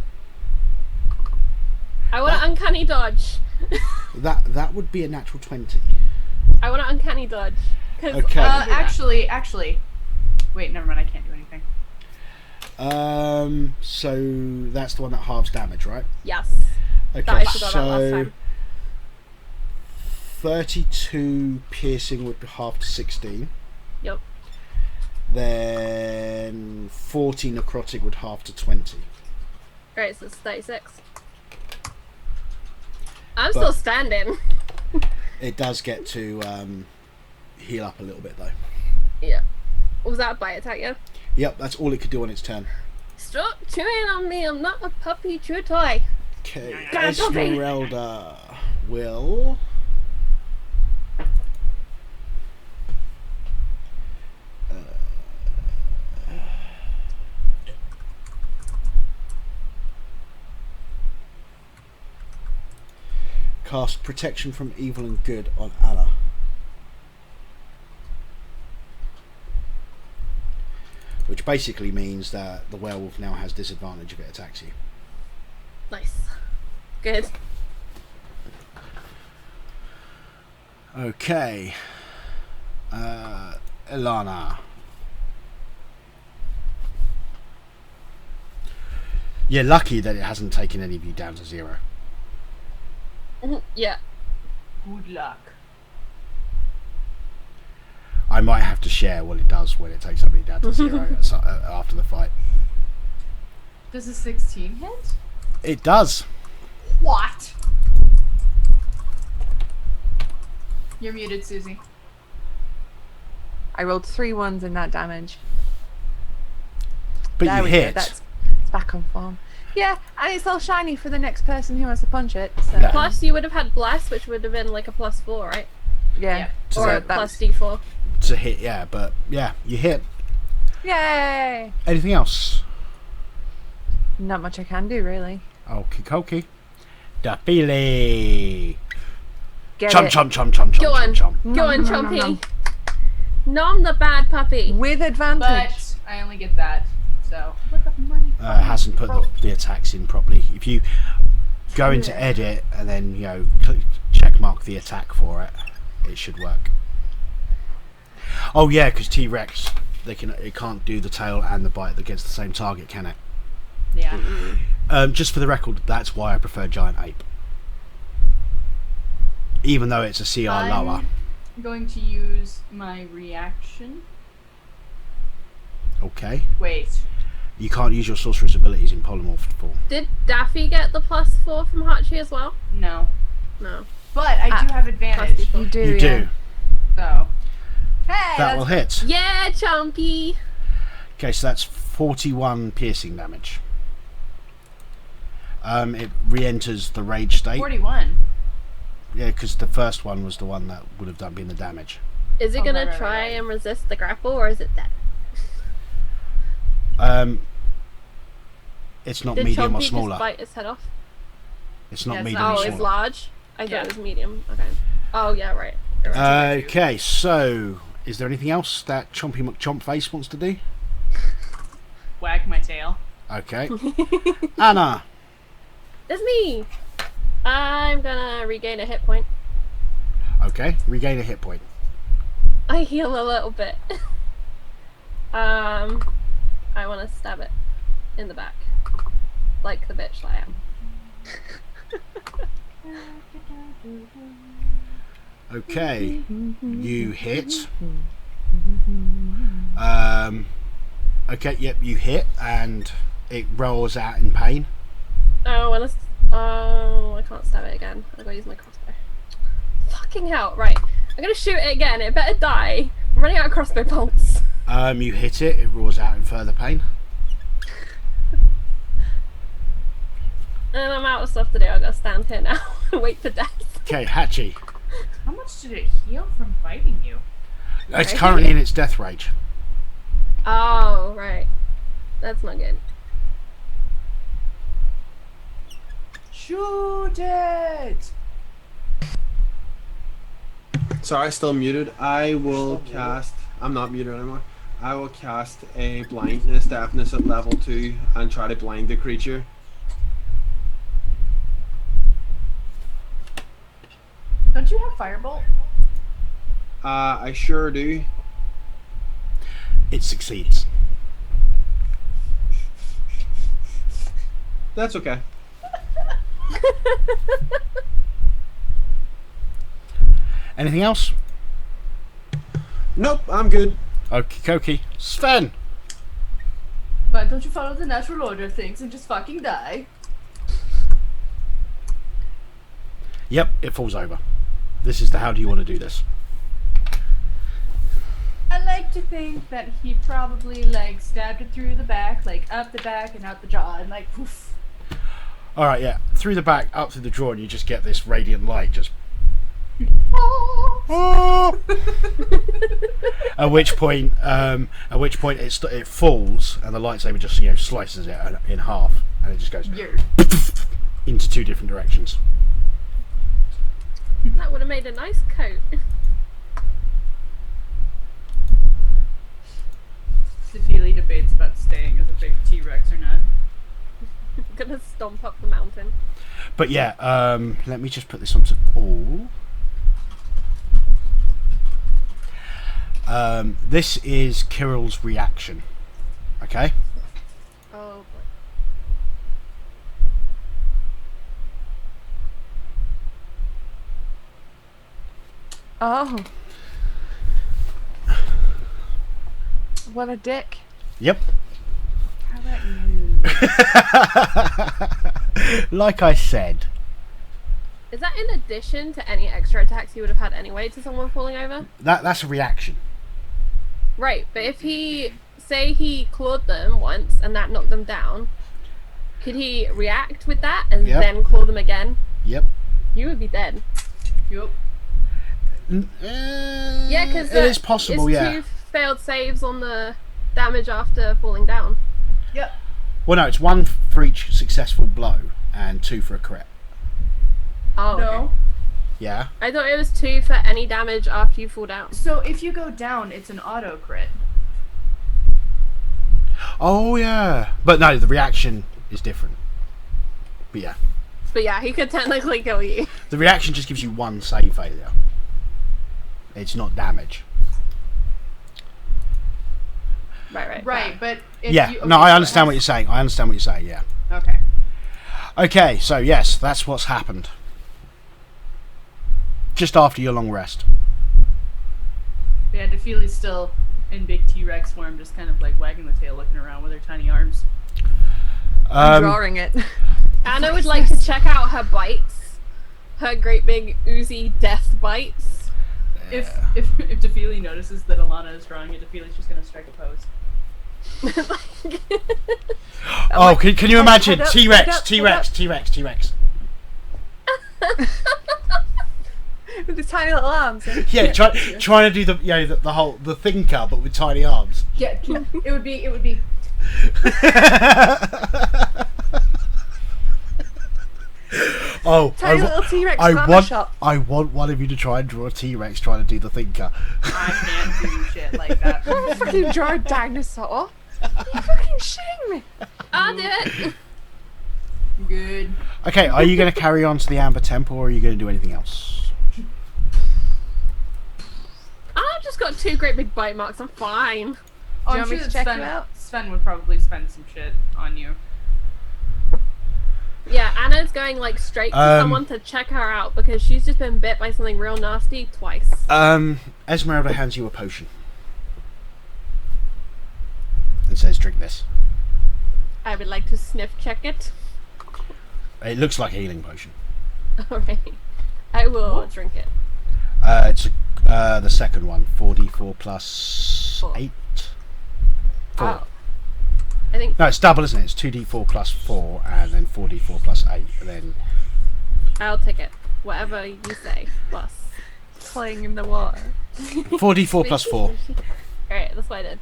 I want to uncanny dodge. That would be a natural 20. I want to uncanny dodge. 'Cause Okay. I can do that. Actually. Wait, never mind. I can't do anything. So that's the one that halves damage, right? Yes. Okay, That I forgot about last so time. 32 piercing would be half to 16. Yep. Then 40 necrotic would half to 20. Alright, so it's 36. I'm still standing. It does get to heal up a little bit though. Yeah. Was that a bite attack, yeah? Yep, that's all it could do on its turn. Stop chewing on me, I'm not a puppy, chew a toy. Okay, Go on, puppy. Esmeralda will... cast Protection from Evil and Good on Anna. Which basically means that the werewolf now has disadvantage if it attacks you. Nice. Good. Okay. Ilana. You're lucky that it hasn't taken any of you down to 0. Yeah. Good luck. I might have to share what it does when it takes somebody down to 0 after the fight. Does a 16 hit? It does. What? You're muted, Susie. I rolled 3 ones in that damage. But There you we go, hit. it's back on form. Yeah, and it's all shiny for the next person who wants to punch it. So Yeah. Plus, you would have had Bless, which would have been like a +4, right? yeah. So Or a that- plus D4. To hit, yeah, but yeah, you hit. Yay! Anything else? Not much I can do really. Okie dokie. Dafili. Get Chum it chum chum chum chum Go on. chum. Go on, Nom, nom, nom, Chompy. Nom the bad puppy. with advantage. But I only get that. So look up money. Hasn't put the attacks in properly. If you go into edit and then check mark the attack for it, it should work. Oh yeah, because T-Rex it can't do the tail and the bite against the same target, can it? Yeah. Just for the record, that's why I prefer Giant Ape. Even though it's a CR lower. I'm going to use my reaction. Okay. Wait. You can't use your sorcerer's abilities in polymorphed form. Did Daffy get the +4 from Hachi as well? No. No. But I do have advantage. plus you do. You yeah. do. So. Hey! That will hit. Yeah, Chompy. Okay, so that's 41 piercing damage. It re-enters the rage state. 41. Yeah, because the first one was the one that would have been the damage. Is it Oh, gonna right, try right. and resist the grapple, or is it dead? It's not Did medium or Chompy smaller. just bite its head off? It's not Yeah, it's medium not- or Oh, smaller. it's large? I thought Yeah. it was medium. Okay. Oh, yeah, right. You're right. Okay, so is there anything else that Chompy McChompface wants to do? Wag my tail. Okay. Anna. It's me! I'm gonna regain a hit point. Okay, regain a hit point. I heal a little bit. I want to stab it in the back. Like the bitch that I am. Okay, you hit. Okay, yep, you hit, and it rolls out in pain. Oh, I can't stab it again. I gotta use my crossbow. Fucking hell! Right, I'm gonna shoot it again. It better die. I'm running out of crossbow bolts. You hit it. It roars out in further pain. And I'm out of stuff to do. I gotta stand here now and wait for death. Okay, Hatchie. How much did it heal from biting you? It's currently in its death rage. Oh, right. That's not good. Shoot it! Sorry, still muted. I will cast. I'm not muted anymore. I will cast a blindness deafness at level 2 and try to blind the creature. Don't you have firebolt? I sure do. It succeeds. That's okay. Anything else? Nope, I'm good. Okie dokie. Sven! Why don't you follow the natural order of things and just fucking die? Yep, it falls over. This is the how do you want to do this? I like to think that he probably like stabbed it through the back, like up the back and out the jaw, and like poof. Alright, yeah. Through the back, up through the jaw, and you just get this radiant light just... At which point it falls, and the lightsaber just slices it in half, and it just goes into 2 different directions. That would have made a nice coat. Dafili debates about staying as a big T-Rex or not. I'm gonna stomp up the mountain. But yeah, let me just put this onto all. This is Kirill's reaction. Okay? Oh boy. Oh. What a dick. Yep. How about you? Like I said. Is that in addition to any extra attacks he would have had anyway to someone falling over? That's a reaction. Right, but if he clawed them once and that knocked them down, could he react with that and Yep. then claw them again? Yep. You would be dead. Yup. Yeah, because it is possible, it's yeah. 2 failed saves on the damage after falling down. Yep. Well, no, it's 1 for each successful blow and 2 for a crit. Oh, No. okay. Yeah. I thought it was 2 for any damage after you fall down. So if you go down, it's an auto crit. Oh, yeah. But no, the reaction is different. But yeah. But yeah, he could technically kill you. The reaction just gives you 1 save failure. It's not damage. Right. Right, but if Yeah, you, no, okay, I so understand what you're saying. Yeah. Okay. Okay, so yes, that's what's happened. Just after your long rest. Yeah, Dafili's still in big T-Rex form, just kind of like wagging the tail, looking around with her tiny arms. I'm drawing it. Anna would like to check out her bites. Her great big oozy death bites. If Dafili notices that Alana is drawing it, Dafili's just gonna strike a pose. Oh, can you imagine? head up, T-Rex, head up, T-Rex, head T-Rex, T-Rex. With the tiny little arms. Yeah, trying to do the whole thinker, but with tiny arms. Yeah, it would be. Oh, Tiny little T-Rex I glamour shot. want one of you to try and draw a T-Rex trying to do the thinker. I can't do shit like that. I'm fucking draw a dinosaur. Are you fucking shitting me? I'll do it. Good. Okay, are you going to carry on to the Amber Temple, or are you going to do anything else? I've just got 2 great big bite marks. I'm fine. Oh, you I'm want me sure to that check you out? Sven would probably spend some shit on you. Yeah, Anna's going like straight to someone to check her out because she's just been bit by something real nasty twice. Esmeralda hands you a potion and says, "Drink this." I would like to sniff check it. It looks like a healing potion. Alright. I will drink it. It's the second one, 4d4 plus 4. 8. 4. I think No, it's double, isn't it? It's 2d4 plus 4, and then 4d4 plus 8, and then... I'll take it. Whatever you say. Plus. Playing in the water. 4d4 plus 4. Alright, that's what I did.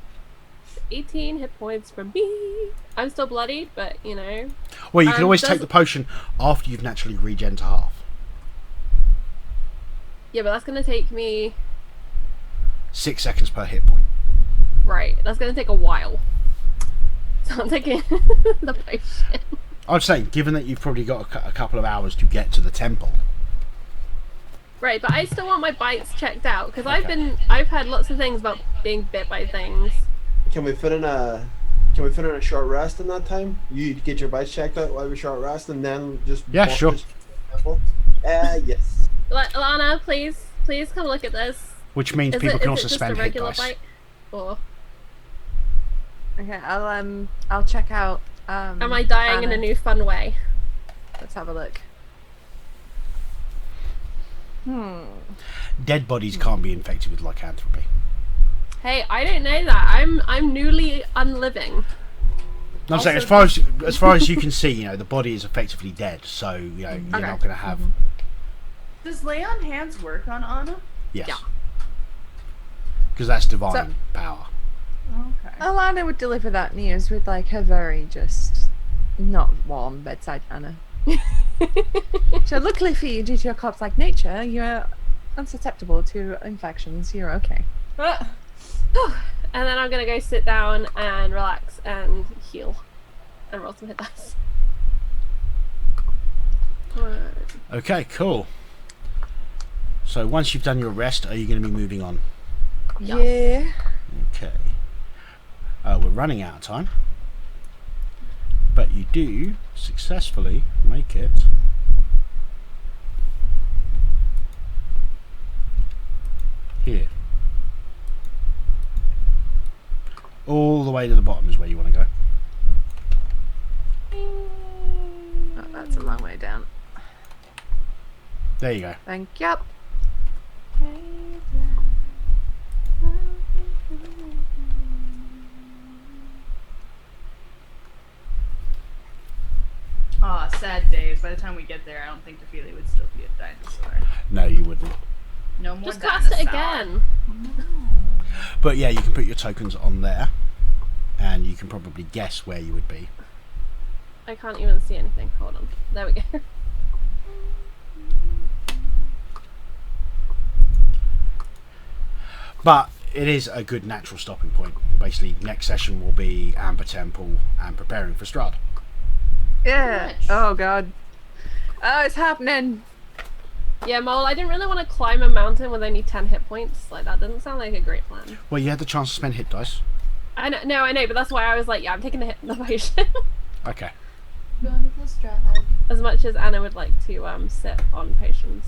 18 hit points from me. I'm still bloodied, but you know. Well, you can always does- take the potion after you've naturally regen to half. Yeah, but that's gonna take me. 6 seconds per hit point. Right, that's gonna take a while. So I'm taking the potion. I'd say, given that you've probably got a couple of hours to get to the temple. Right, but I still want my bites checked out because Okay. I've had lots of things about being bit by things. Can we fit in a short rest in that time? You get your bites checked out while we short rest, and then just Yeah, sure. Yes. Lana, please come look at this. Which means Is people it, can is also it just spend a hit regular dice. bite? Or Okay, I'll check out. am I dying in a Anna. new fun way? Let's have a look. Dead bodies can't be infected with lycanthropy. Hey, I don't know that. I'm newly unliving. No, I'm saying Also- as far as you can see, the body is effectively dead. So you're Okay. not going to have. Does lay on hands work on Anna? Yes. Yeah. Because that's divine power. Okay. Alana would deliver that news with like her very just not warm bedside manner. So luckily for you, due to your corpse-like nature, you're unsusceptible to infections. You're okay. Ah, And then I'm gonna go sit down and relax and heal. And roll some hit dice. Okay, cool. So once you've done your rest, are you going to be moving on? Yeah. Okay. We're running out of time. But you do successfully make it here. All the way to the bottom is where you want to go. Oh, that's a long way down. There you go. Thank you. Aw, sad days. By the time we get there, I don't think Dafili would still be a dinosaur. No, you wouldn't. No more Just cast it dinosaur. again. But yeah, you can put your tokens on there, and you can probably guess where you would be. I can't even see anything. Hold on. There we go. But it is a good natural stopping point. Basically, next session will be Amber Temple and preparing for Strahd. Yeah. Much. Oh god. Oh, it's happening. Yeah, Mole, I didn't really want to climb a mountain with only 10 hit points. Like, that didn't sound like a great plan. Well, you had the chance to spend hit dice. I know, but that's why I was like, yeah, I'm taking the potion. Okay. Going to Strahd. As much as Anna would like to sit on potions.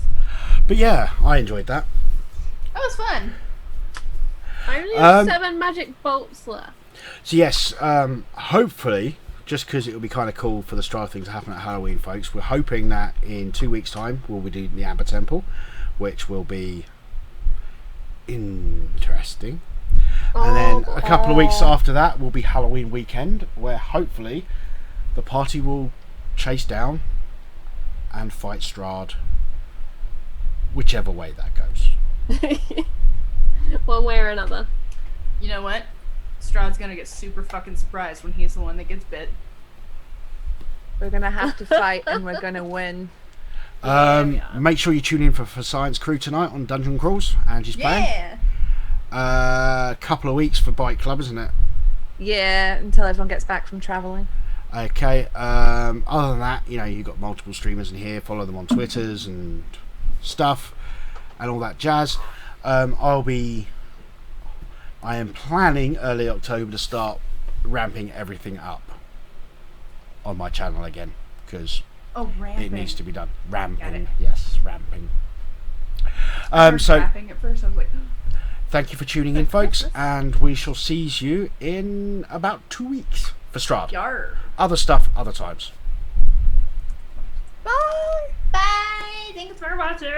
But yeah, I enjoyed that. That was fun. I only have Um, 7 magic bolts left. So yes, hopefully, just because it will be kind of cool for the Strahd thing to happen at Halloween, folks, we're hoping that in 2 weeks' time we'll be doing the Amber Temple, which will be interesting. And then a couple of weeks after that will be Halloween weekend, where hopefully the party will chase down and fight Strahd, whichever way that goes. One way or another. You know what? Strahd's gonna get super fucking surprised when he's the one that gets bit. We're gonna have to fight and we're gonna win. Yeah. Make sure you tune in for Science Crew tonight on Dungeon Crawls. Angie's playing. Yeah. A couple of weeks for Bike Club, isn't it? Yeah, until everyone gets back from travelling. Okay. Other than that, you've got multiple streamers in here. Follow them on Twitters and stuff, and all that jazz. I am planning early October to start ramping everything up on my channel again, because Oh, ramping. it needs to be done. Got Ramping, it. yes, ramping. I heard So rapping at first. I was like, thank you for tuning in, folks, and we shall see you in about 2 weeks for Strahd. yar. Other stuff, other times. Bye! Bye. Thanks for watching.